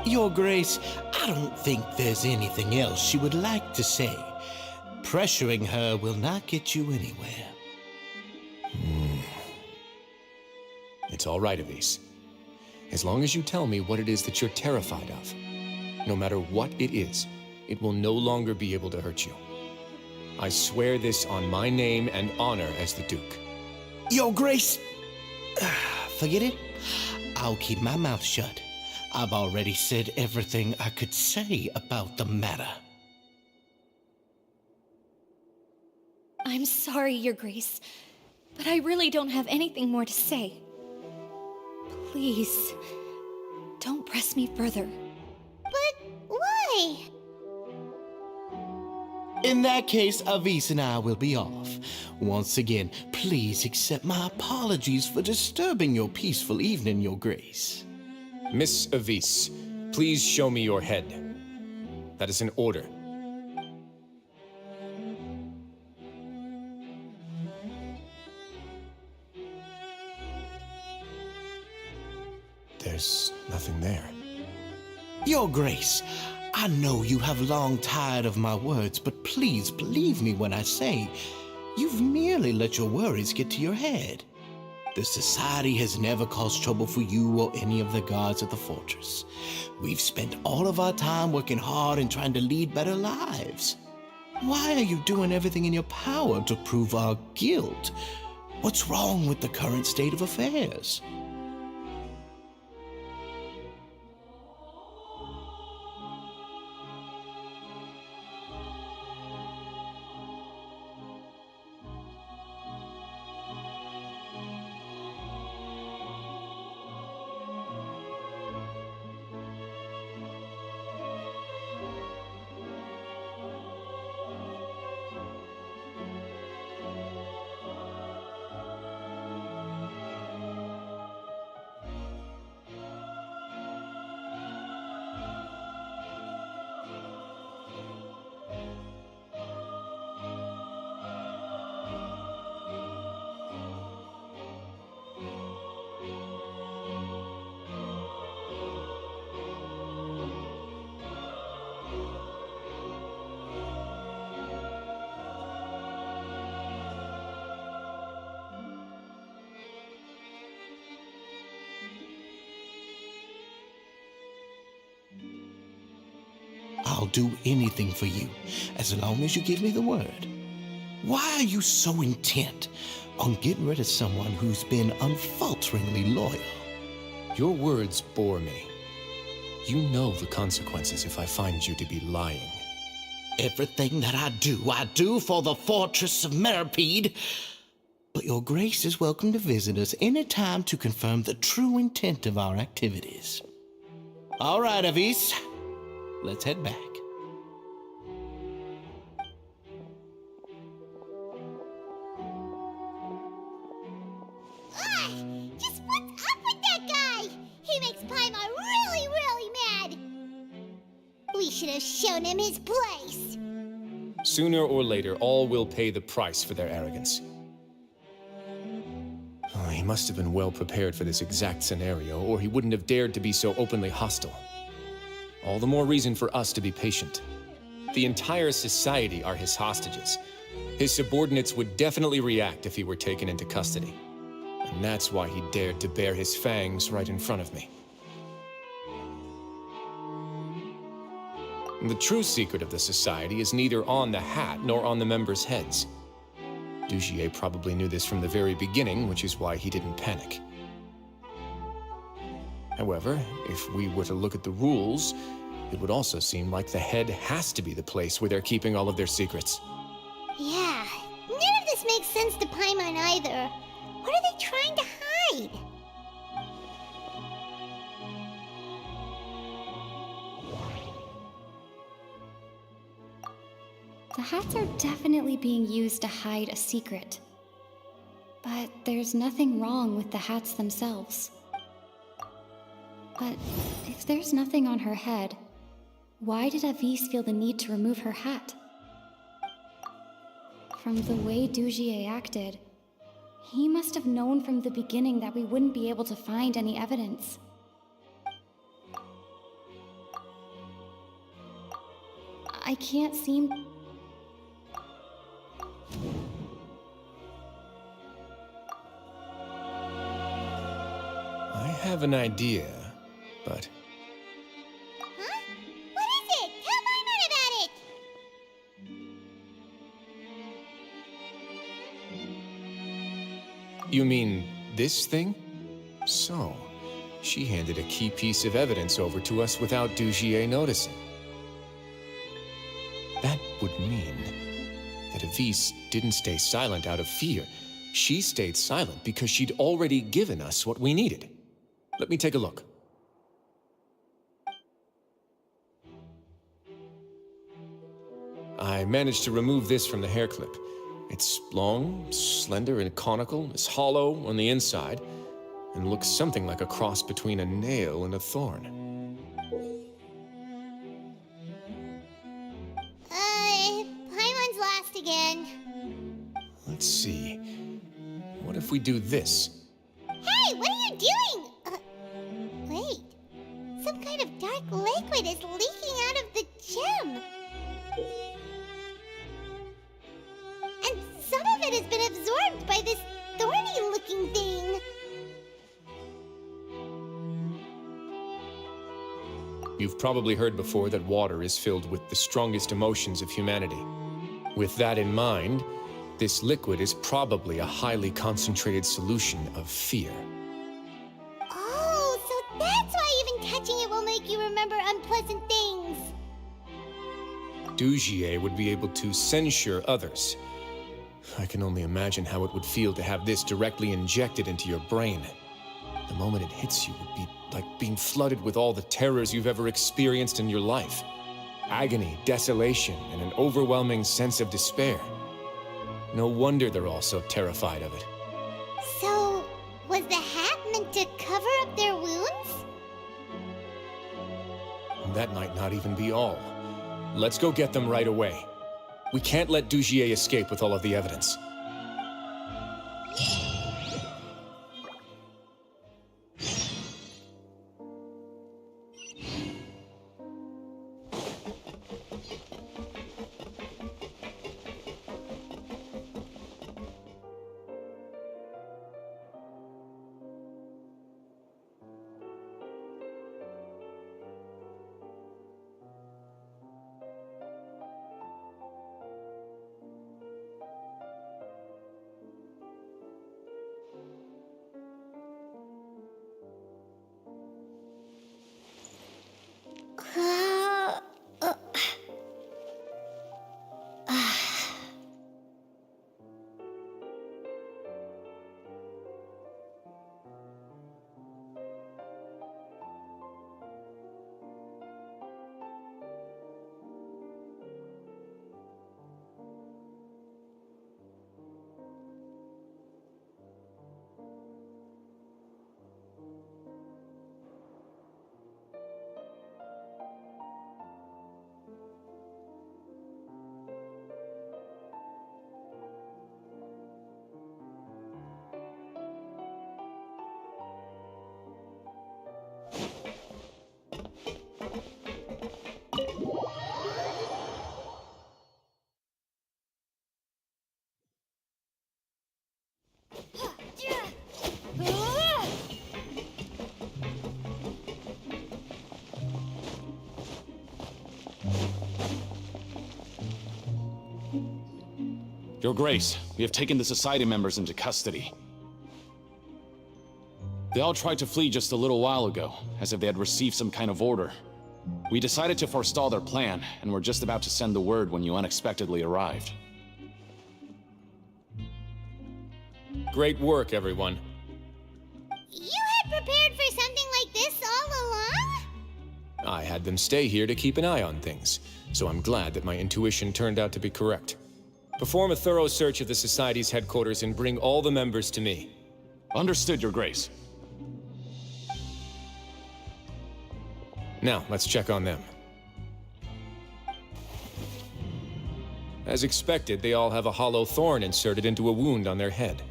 Your Grace, I don't think there's anything else she would like to say. Pressuring her will not get you anywhere. It's all right, Avise. As long as you tell me what it is that you're terrified of, no matter what it is, it will no longer be able to hurt you. I swear this on my name and honor as the Duke. Your Grace, forget it. I'll keep my mouth shut. I've already said everything I could say about the matter. I'm sorry, Your Grace, but I really don't have anything more to say. Please, don't press me further. But why? In that case, Avise and I will be off. Once again, please accept my apologies for disturbing your peaceful evening, Your Grace. Miss Avise, please show me your head. That is an order. There's nothing there. Your Grace, I know you have long tired of my words, but please believe me when I say you've merely let your worries get to your head. The Society has never caused trouble for you or any of the guards at the fortress. We've spent all of our time working hard and trying to lead better lives. Why are you doing everything in your power to prove our guilt? What's wrong with the current state of affairs? I'll do anything for you, as long as you give me the word. Why are you so intent on getting rid of someone who's been unfalteringly loyal? Your words bore me. You know the consequences if I find you to be lying. Everything that I do for the Fortress of Meripede. But your grace is welcome to visit us any time to confirm the true intent of our activities. All right, Avis. Let's head back. Just what's up with that guy? He makes Paimon really, really mad. We should have shown him his place. Sooner or later, all will pay the price for their arrogance. Oh, he must have been well prepared for this exact scenario, or he wouldn't have dared to be so openly hostile. All the more reason for us to be patient. The entire society are his hostages. His subordinates would definitely react if he were taken into custody. And that's why he dared to bare his fangs right in front of me. The true secret of the society is neither on the hat nor on the members' heads. Dugier probably knew this from the very beginning, which is why he didn't panic. However, if we were to look at the rules, it would also seem like the head has to be the place where they're keeping all of their secrets. Yeah, none of this makes sense to Paimon either. What are they trying to hide? The hats are definitely being used to hide a secret. But there's nothing wrong with the hats themselves. But if there's nothing on her head, why did Avis feel the need to remove her hat? From the way Dugier acted, he must have known from the beginning that we wouldn't be able to find any evidence. I can't seem... I have an idea, but... Huh? What is it? Tell Paimon about it! You mean this thing? So, she handed a key piece of evidence over to us without Dugier noticing. That would mean that Avis didn't stay silent out of fear. She stayed silent because she'd already given us what we needed. Let me take a look. I managed to remove this from the hair clip. It's long, slender, and conical, is hollow on the inside, and looks something like a cross between a nail and a thorn. Paimon's last again. Let's see. What if we do this? Hey, what are you doing? Wait. Some kind of dark liquid is leaking out of the gem. And some of it has been absorbed by this thorny-looking thing. You've probably heard before that water is filled with the strongest emotions of humanity. With that in mind, this liquid is probably a highly concentrated solution of fear. Oh, so that's why even touching it will make you remember unpleasant things. Dugier would be able to censure others. I can only imagine how it would feel to have this directly injected into your brain. The moment it hits you would be like being flooded with all the terrors you've ever experienced in your life. Agony, desolation, and an overwhelming sense of despair. No wonder they're all so terrified of it. So, was the hat meant to cover up their wounds? And that might not even be all. Let's go get them right away. We can't let Dugier escape with all of the evidence. Your Grace, we have taken the Society members into custody. They all tried to flee just a little while ago, as if they had received some kind of order. We decided to forestall their plan, and were just about to send the word when you unexpectedly arrived. Great work, everyone. You had prepared for something like this all along? I had them stay here to keep an eye on things, so I'm glad that my intuition turned out to be correct. Perform a thorough search of the Society's headquarters and bring all the members to me. Understood, Your Grace. Now, let's check on them. As expected, they all have a hollow thorn inserted into a wound on their head.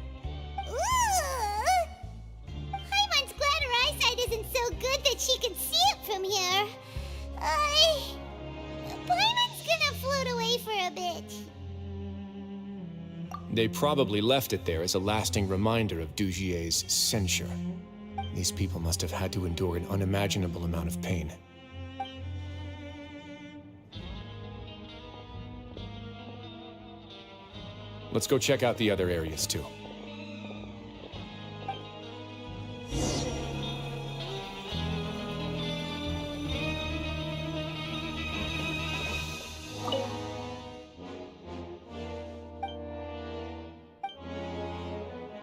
Paimon's glad her eyesight isn't so good that she can see it from here. Paimon's gonna float away for a bit. They probably left it there as a lasting reminder of Dugier's censure. These people must have had to endure an unimaginable amount of pain. Let's go check out the other areas, too.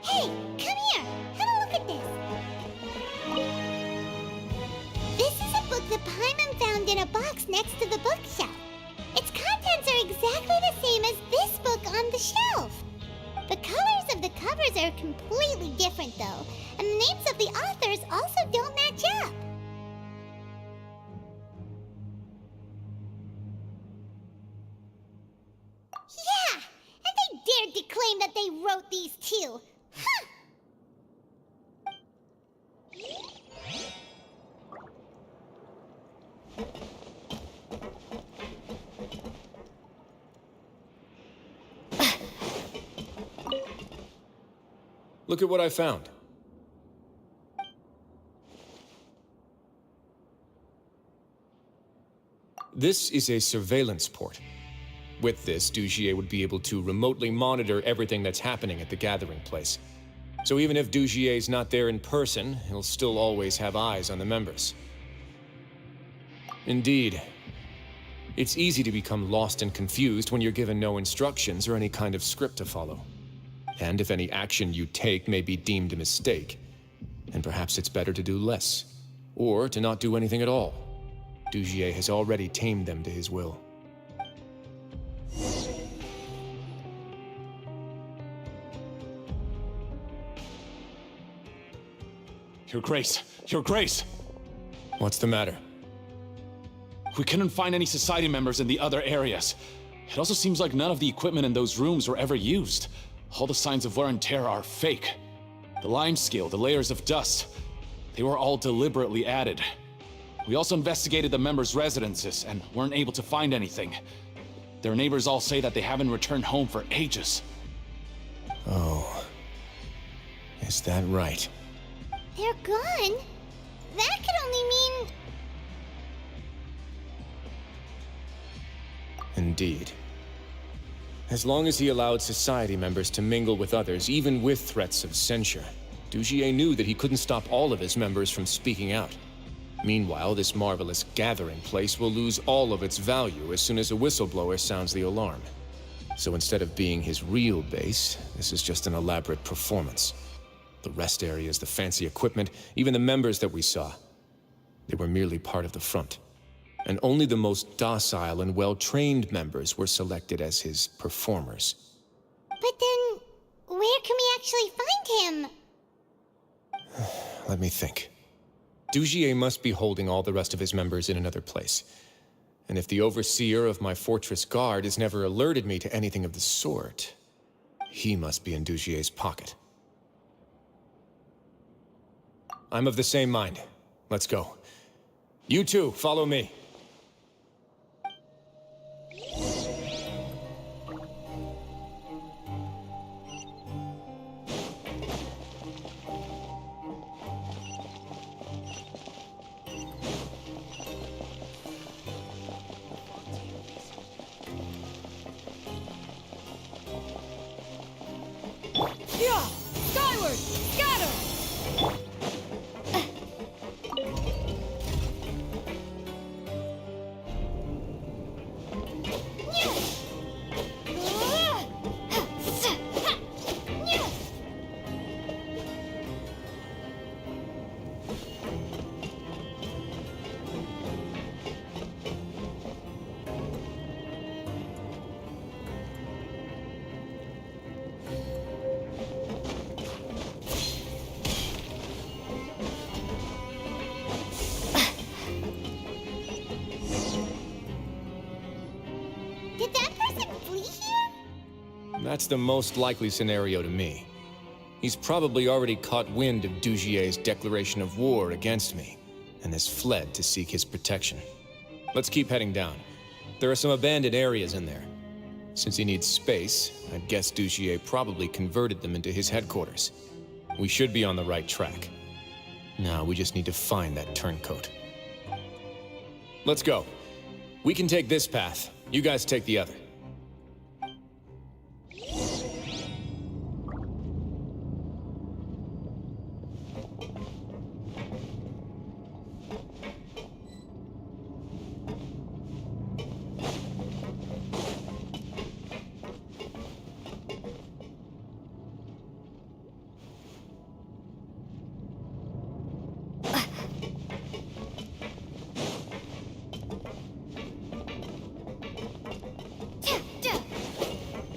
Hey, come here! Have a look at this! This is a book that Paimon found in a box next to the bookshelf. Its contents are exactly the same as this book on the shelf. The colors of the covers are completely different, though, and the names of the authors also don't match up. Yeah, and they dared to claim that they wrote these too. Huh! Look at what I found. This is a surveillance port. With this, Dugier would be able to remotely monitor everything that's happening at the gathering place. So even if Dugier's not there in person, he'll still always have eyes on the members. Indeed. It's easy to become lost and confused when you're given no instructions or any kind of script to follow. And if any action you take may be deemed a mistake, then perhaps it's better to do less, or to not do anything at all. Dugier has already tamed them to his will. Your Grace! Your Grace! What's the matter? We couldn't find any Society members in the other areas. It also seems like none of the equipment in those rooms were ever used. All the signs of wear and tear are fake. The lime scale, the layers of dust, they were all deliberately added. We also investigated the members' residences and weren't able to find anything. Their neighbors all say that they haven't returned home for ages. Oh. Is that right? They're gone? That could only mean... Indeed. As long as he allowed Society members to mingle with others, even with threats of censure, Dugier knew that he couldn't stop all of his members from speaking out. Meanwhile, this marvelous gathering place will lose all of its value as soon as a whistleblower sounds the alarm. So instead of being his real base, this is just an elaborate performance. The rest areas, the fancy equipment, even the members that we saw, they were merely part of the front. And only the most docile and well-trained members were selected as his performers. But then, where can we actually find him? Let me think. Dugier must be holding all the rest of his members in another place. And if the overseer of my fortress guard has never alerted me to anything of the sort, he must be in Dugier's pocket. I'm of the same mind. Let's go. You two, follow me. That's the most likely scenario to me. He's probably already caught wind of Dugier's declaration of war against me, and has fled to seek his protection. Let's keep heading down. There are some abandoned areas in there. Since he needs space, I'd guess Dugier probably converted them into his headquarters. We should be on the right track. Now we just need to find that turncoat. Let's go. We can take this path. You guys take the other.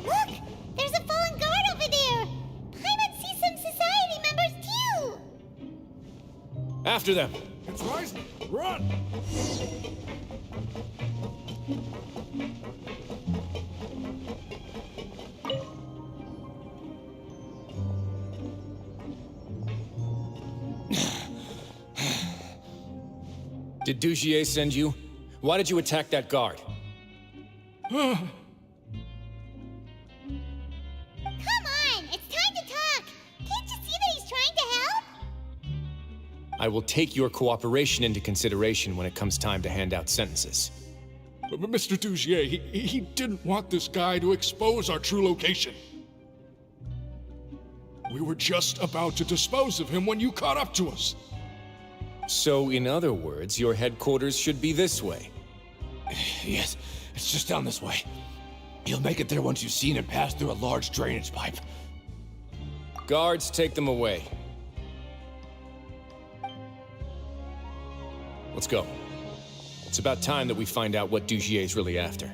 Look! There's a fallen guard over there! Paimon sees some society members too! After them! It's rising! Run! Did Dugier send you? Why did you attack that guard? Come on! It's time to talk! Can't you see that he's trying to help? I will take your cooperation into consideration when it comes time to hand out sentences. But Mr. Dugier, he didn't want this guy to expose our true location. We were just about to dispose of him when you caught up to us. So, in other words, your headquarters should be this way. Yes, it's just down this way. You'll make it there once you've seen him pass through a large drainage pipe. Guards, take them away. Let's go. It's about time that we find out what Dugier's really after.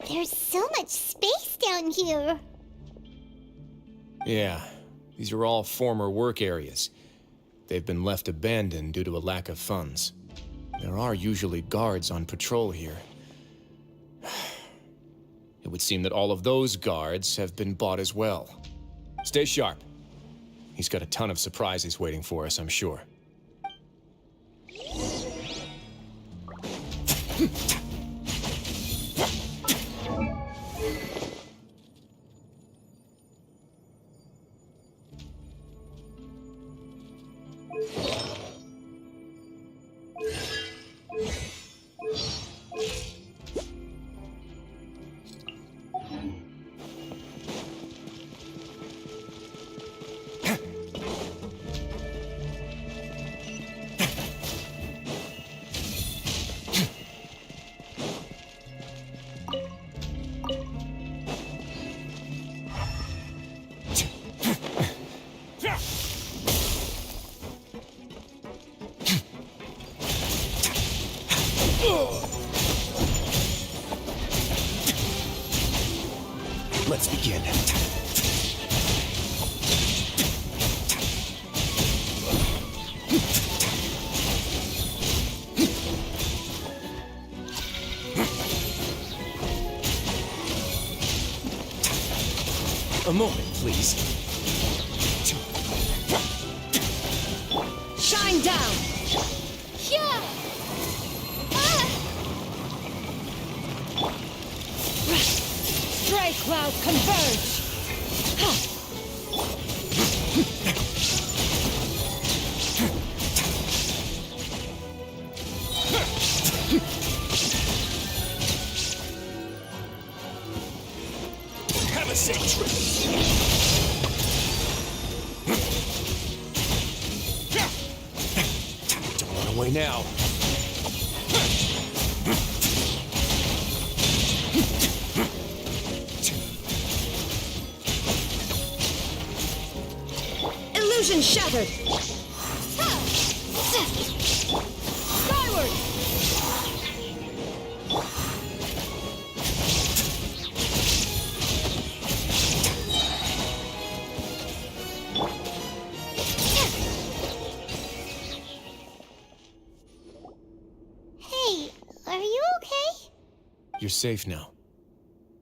There's so much space down here! Yeah, these are all former work areas. They've been left abandoned due to a lack of funds. There are usually guards on patrol here. It would seem that all of those guards have been bought as well. Stay sharp. He's got a ton of surprises waiting for us, I'm sure. Let's begin. A moment, please. Shine down! Yeah! Stray cloud converge! Not away now. Illusion shattered! Skyward! Hey, are you okay? You're safe now.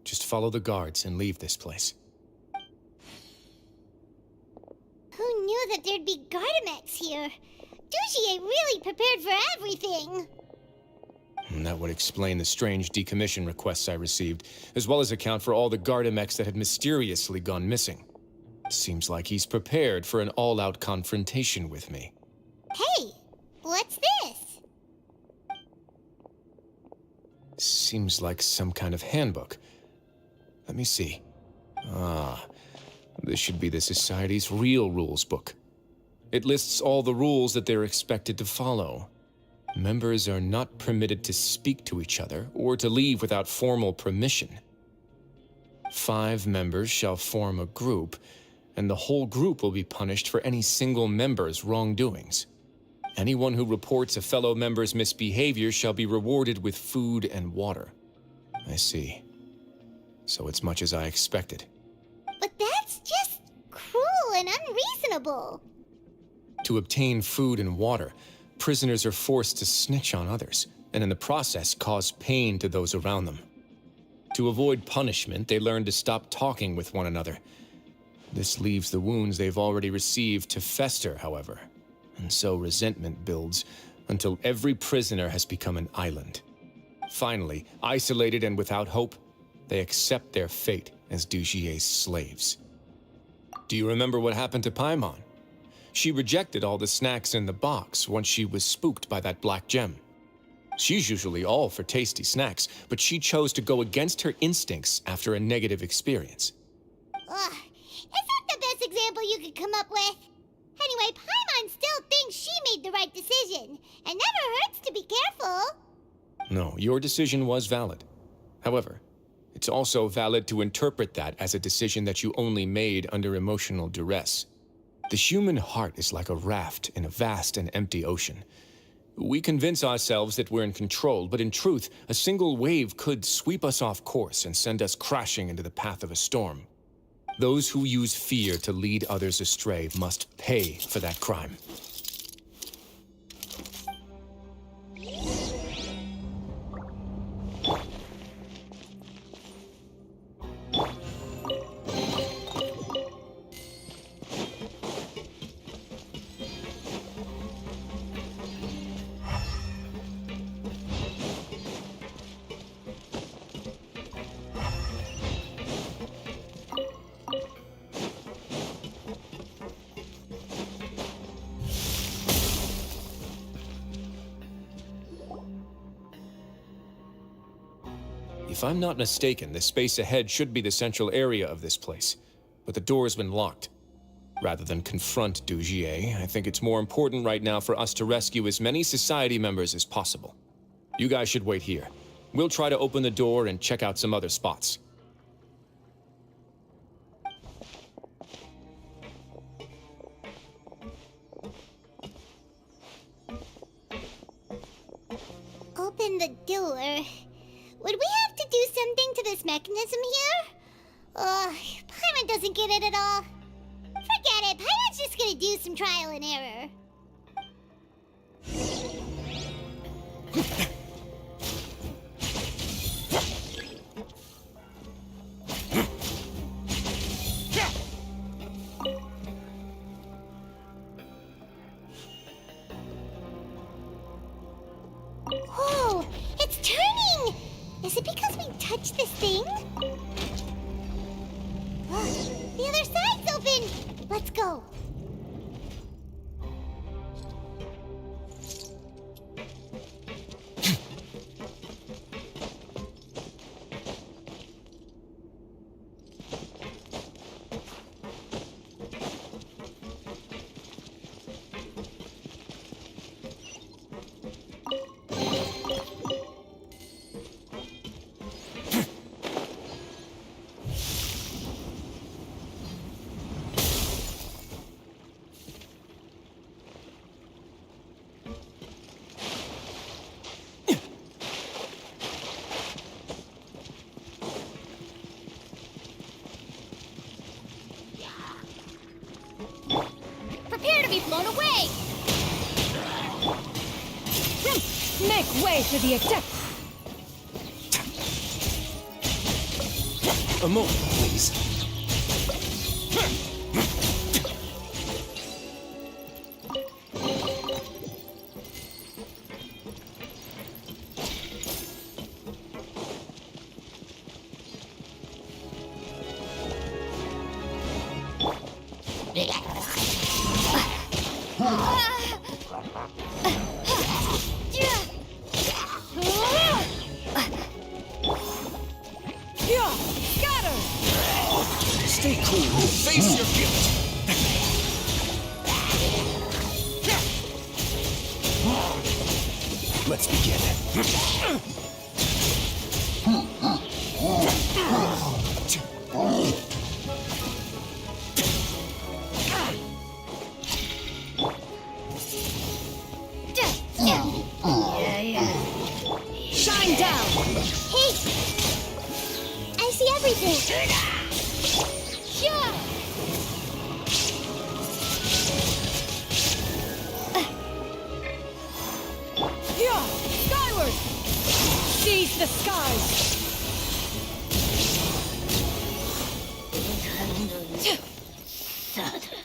Just follow the guards and leave this place. Who knew that there'd be Gardamex here? Dujier really prepared for everything. And that would explain the strange decommission requests I received, as well as account for all the Gardamex that had mysteriously gone missing. Seems like he's prepared for an all-out confrontation with me. Hey, what's this? Seems like some kind of handbook. Let me see. Ah, this should be the Society's real rules book. It lists all the rules that they're expected to follow. Members are not permitted to speak to each other or to leave without formal permission. 5 members shall form a group, and the whole group will be punished for any single member's wrongdoings. Anyone who reports a fellow member's misbehavior shall be rewarded with food and water. I see. So it's much as I expected. But that's just cruel and unreasonable. To obtain food and water, prisoners are forced to snitch on others, and in the process cause pain to those around them. To avoid punishment, they learn to stop talking with one another. This leaves the wounds they've already received to fester, however, and so resentment builds until every prisoner has become an island. Finally, isolated and without hope, they accept their fate as Dujier's slaves. Do you remember what happened to Paimon? She rejected all the snacks in the box once she was spooked by that black gem. She's usually all for tasty snacks, but she chose to go against her instincts after a negative experience. Ugh, is that the best example you could come up with? Anyway, Paimon still thinks she made the right decision, and never hurts to be careful. No, your decision was valid. However, it's also valid to interpret that as a decision that you only made under emotional duress. The human heart is like a raft in a vast and empty ocean. We convince ourselves that we're in control, but in truth, a single wave could sweep us off course and send us crashing into the path of a storm. Those who use fear to lead others astray must pay for that crime. If I'm not mistaken, the space ahead should be the central area of this place, but the door's been locked. Rather than confront Dujier, I think it's more important right now for us to rescue as many Society members as possible. You guys should wait here. We'll try to open the door and check out some other spots. Open the door. Would we have to do something to this mechanism here? Paimon doesn't get it at all. Forget it, Paimon's just gonna do some trial and error. Whoa, it's turning! Is it because we touched this thing? The other side's open! Let's go. Make way for the adept! A moment, please. Stay cool. Face your guilt. Let's begin. Shine down! Hey! I see everything! Yeah! Yeah! Skyward! Seize the skies! Yeah! Scatter!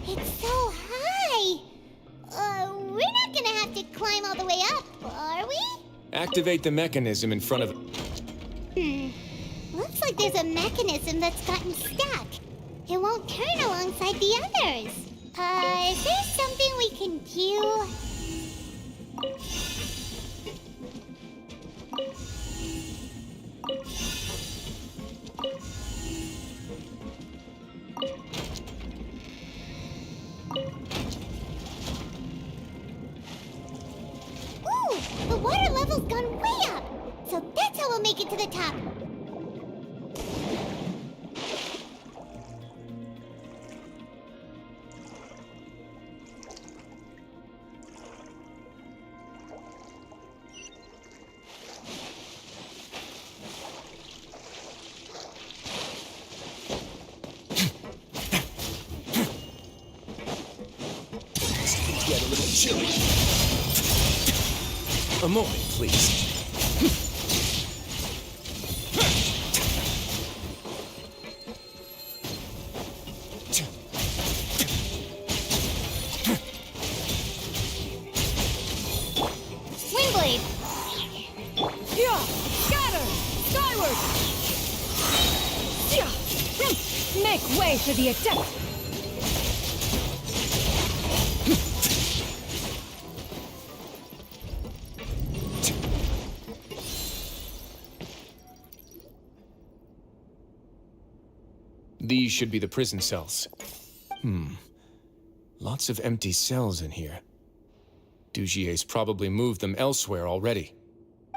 It's so high! We're not gonna have to climb all the way up, are we? Activate the mechanism in front of... Looks like there's a mechanism that's gotten stuck. It won't turn alongside the others. Is there something we can do? Ooh, the water level's gone way up. So that's how we'll make it to the top. Get a little chilly. A moment, please. Windblade! Yeah! Scatter! Skyward! Yeah! Make way for the adept! These should be the prison cells. Lots of empty cells in here. Dugier's probably moved them elsewhere already.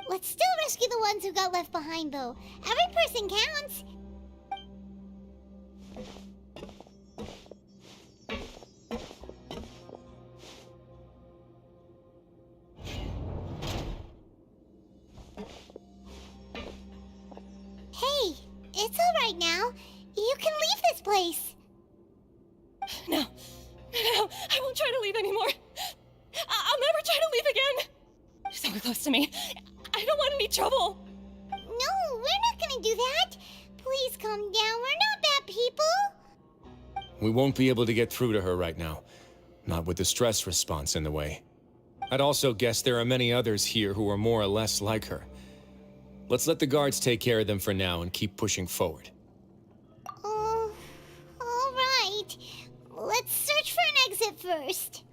Let's still rescue the ones who got left behind, though. Every person counts. Hey, it's all right now. You can leave this place. No, I won't try to leave anymore. I'll never try to leave again. So close to me. I don't want any trouble. No, we're not gonna do that. Please calm down. We're not bad people. We won't be able to get through to her right now. Not with the stress response in the way. I'd also guess there are many others here who are more or less like her. Let's let the guards take care of them for now and keep pushing forward. All right. Let's search for an exit first.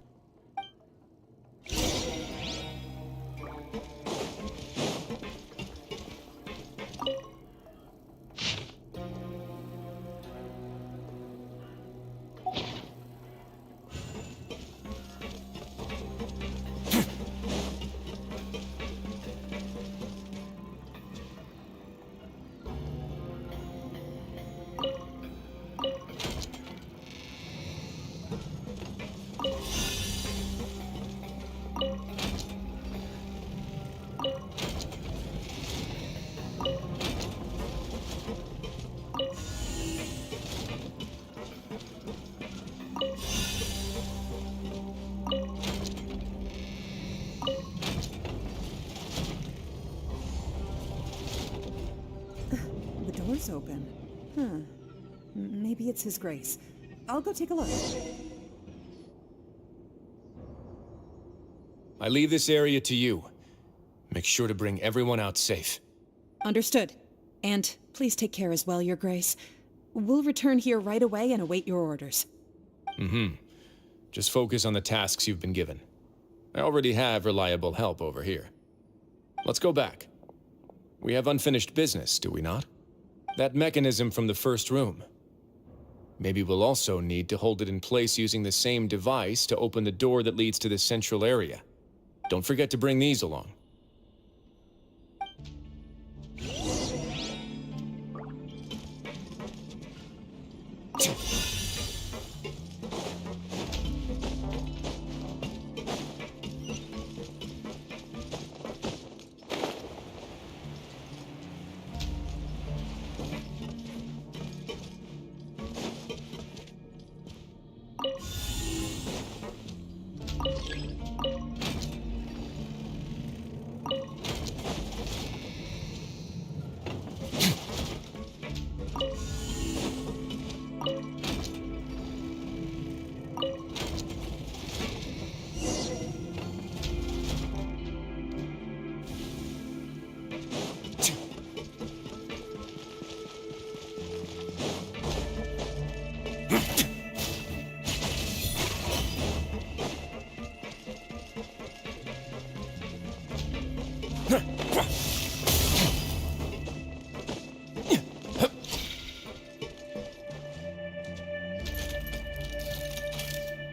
The door's open. Huh. Maybe it's His Grace. I'll go take a look. I leave this area to you. Make sure to bring everyone out safe. Understood. And please take care as well, Your Grace. We'll return here right away and await your orders. Just focus on the tasks you've been given. I already have reliable help over here. Let's go back. We have unfinished business, do we not? That mechanism from the first room. Maybe we'll also need to hold it in place using the same device to open the door that leads to the central area. Don't forget to bring these along.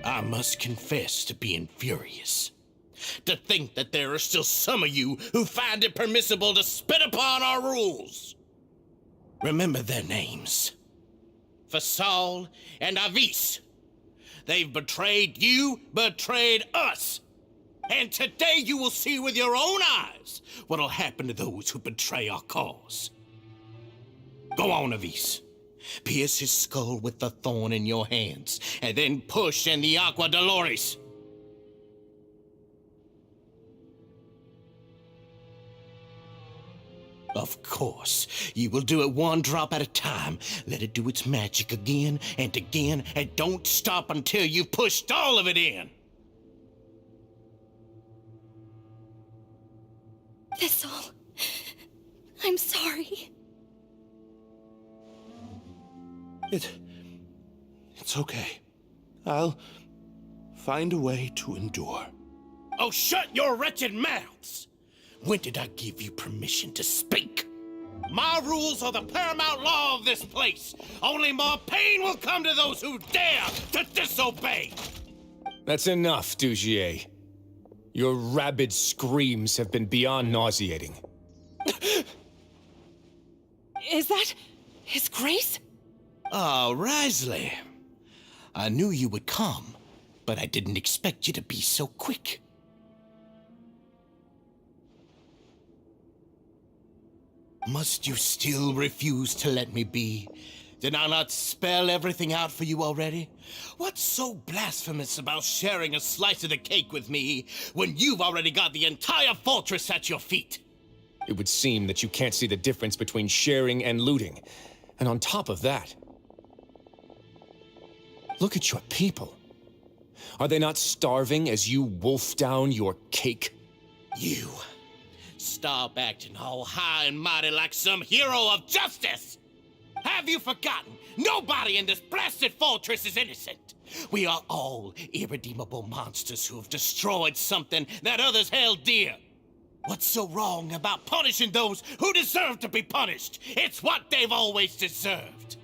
I must confess to being furious. To think that there are still some of you who find it permissible to spit upon our rules. Remember their names. Fasal and Avis. They've betrayed you, betrayed us. And today you will see with your own eyes what'll happen to those who betray our cause. Go on, Avis. Pierce his skull with the thorn in your hands, and then push in the Aqua Dolores. Of course, you will do it one drop at a time. Let it do its magic again, and don't stop until you've pushed all of it in. Thistle, I'm sorry. It's okay. I'll find a way to endure. Oh, shut your wretched mouths! When did I give you permission to speak? My rules are the paramount law of this place. Only more pain will come to those who dare to disobey. That's enough, Dugier. Your rabid screams have been beyond nauseating. Is that His Grace? Oh, Risley. I knew you would come, but I didn't expect you to be so quick. Must you still refuse to let me be? Did I not spell everything out for you already? What's so blasphemous about sharing a slice of the cake with me when you've already got the entire fortress at your feet? It would seem that you can't see the difference between sharing and looting. And on top of that, look at your people. Are they not starving as you wolf down your cake? You, stop acting all high and mighty like some hero of justice? Have you forgotten? Nobody in this blasted fortress is innocent. We are all irredeemable monsters who have destroyed something that others held dear. What's so wrong about punishing those who deserve to be punished? It's what they've always deserved.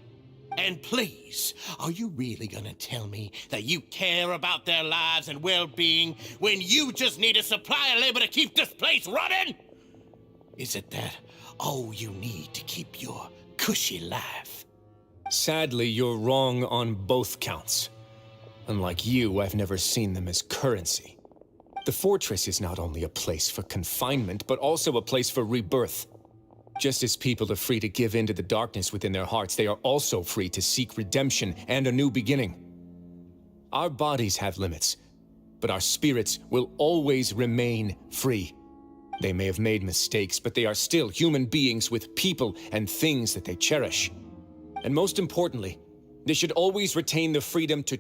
And please, are you really gonna tell me that you care about their lives and well-being when you just need a supply of labor to keep this place running? Is it that all you need to keep your cushy life? Sadly, you're wrong on both counts. Unlike you, I've never seen them as currency. The fortress is not only a place for confinement, but also a place for rebirth. Just as people are free to give in to the darkness within their hearts, they are also free to seek redemption and a new beginning. Our bodies have limits, but our spirits will always remain free. They may have made mistakes, but they are still human beings with people and things that they cherish. And most importantly, they should always retain the freedom to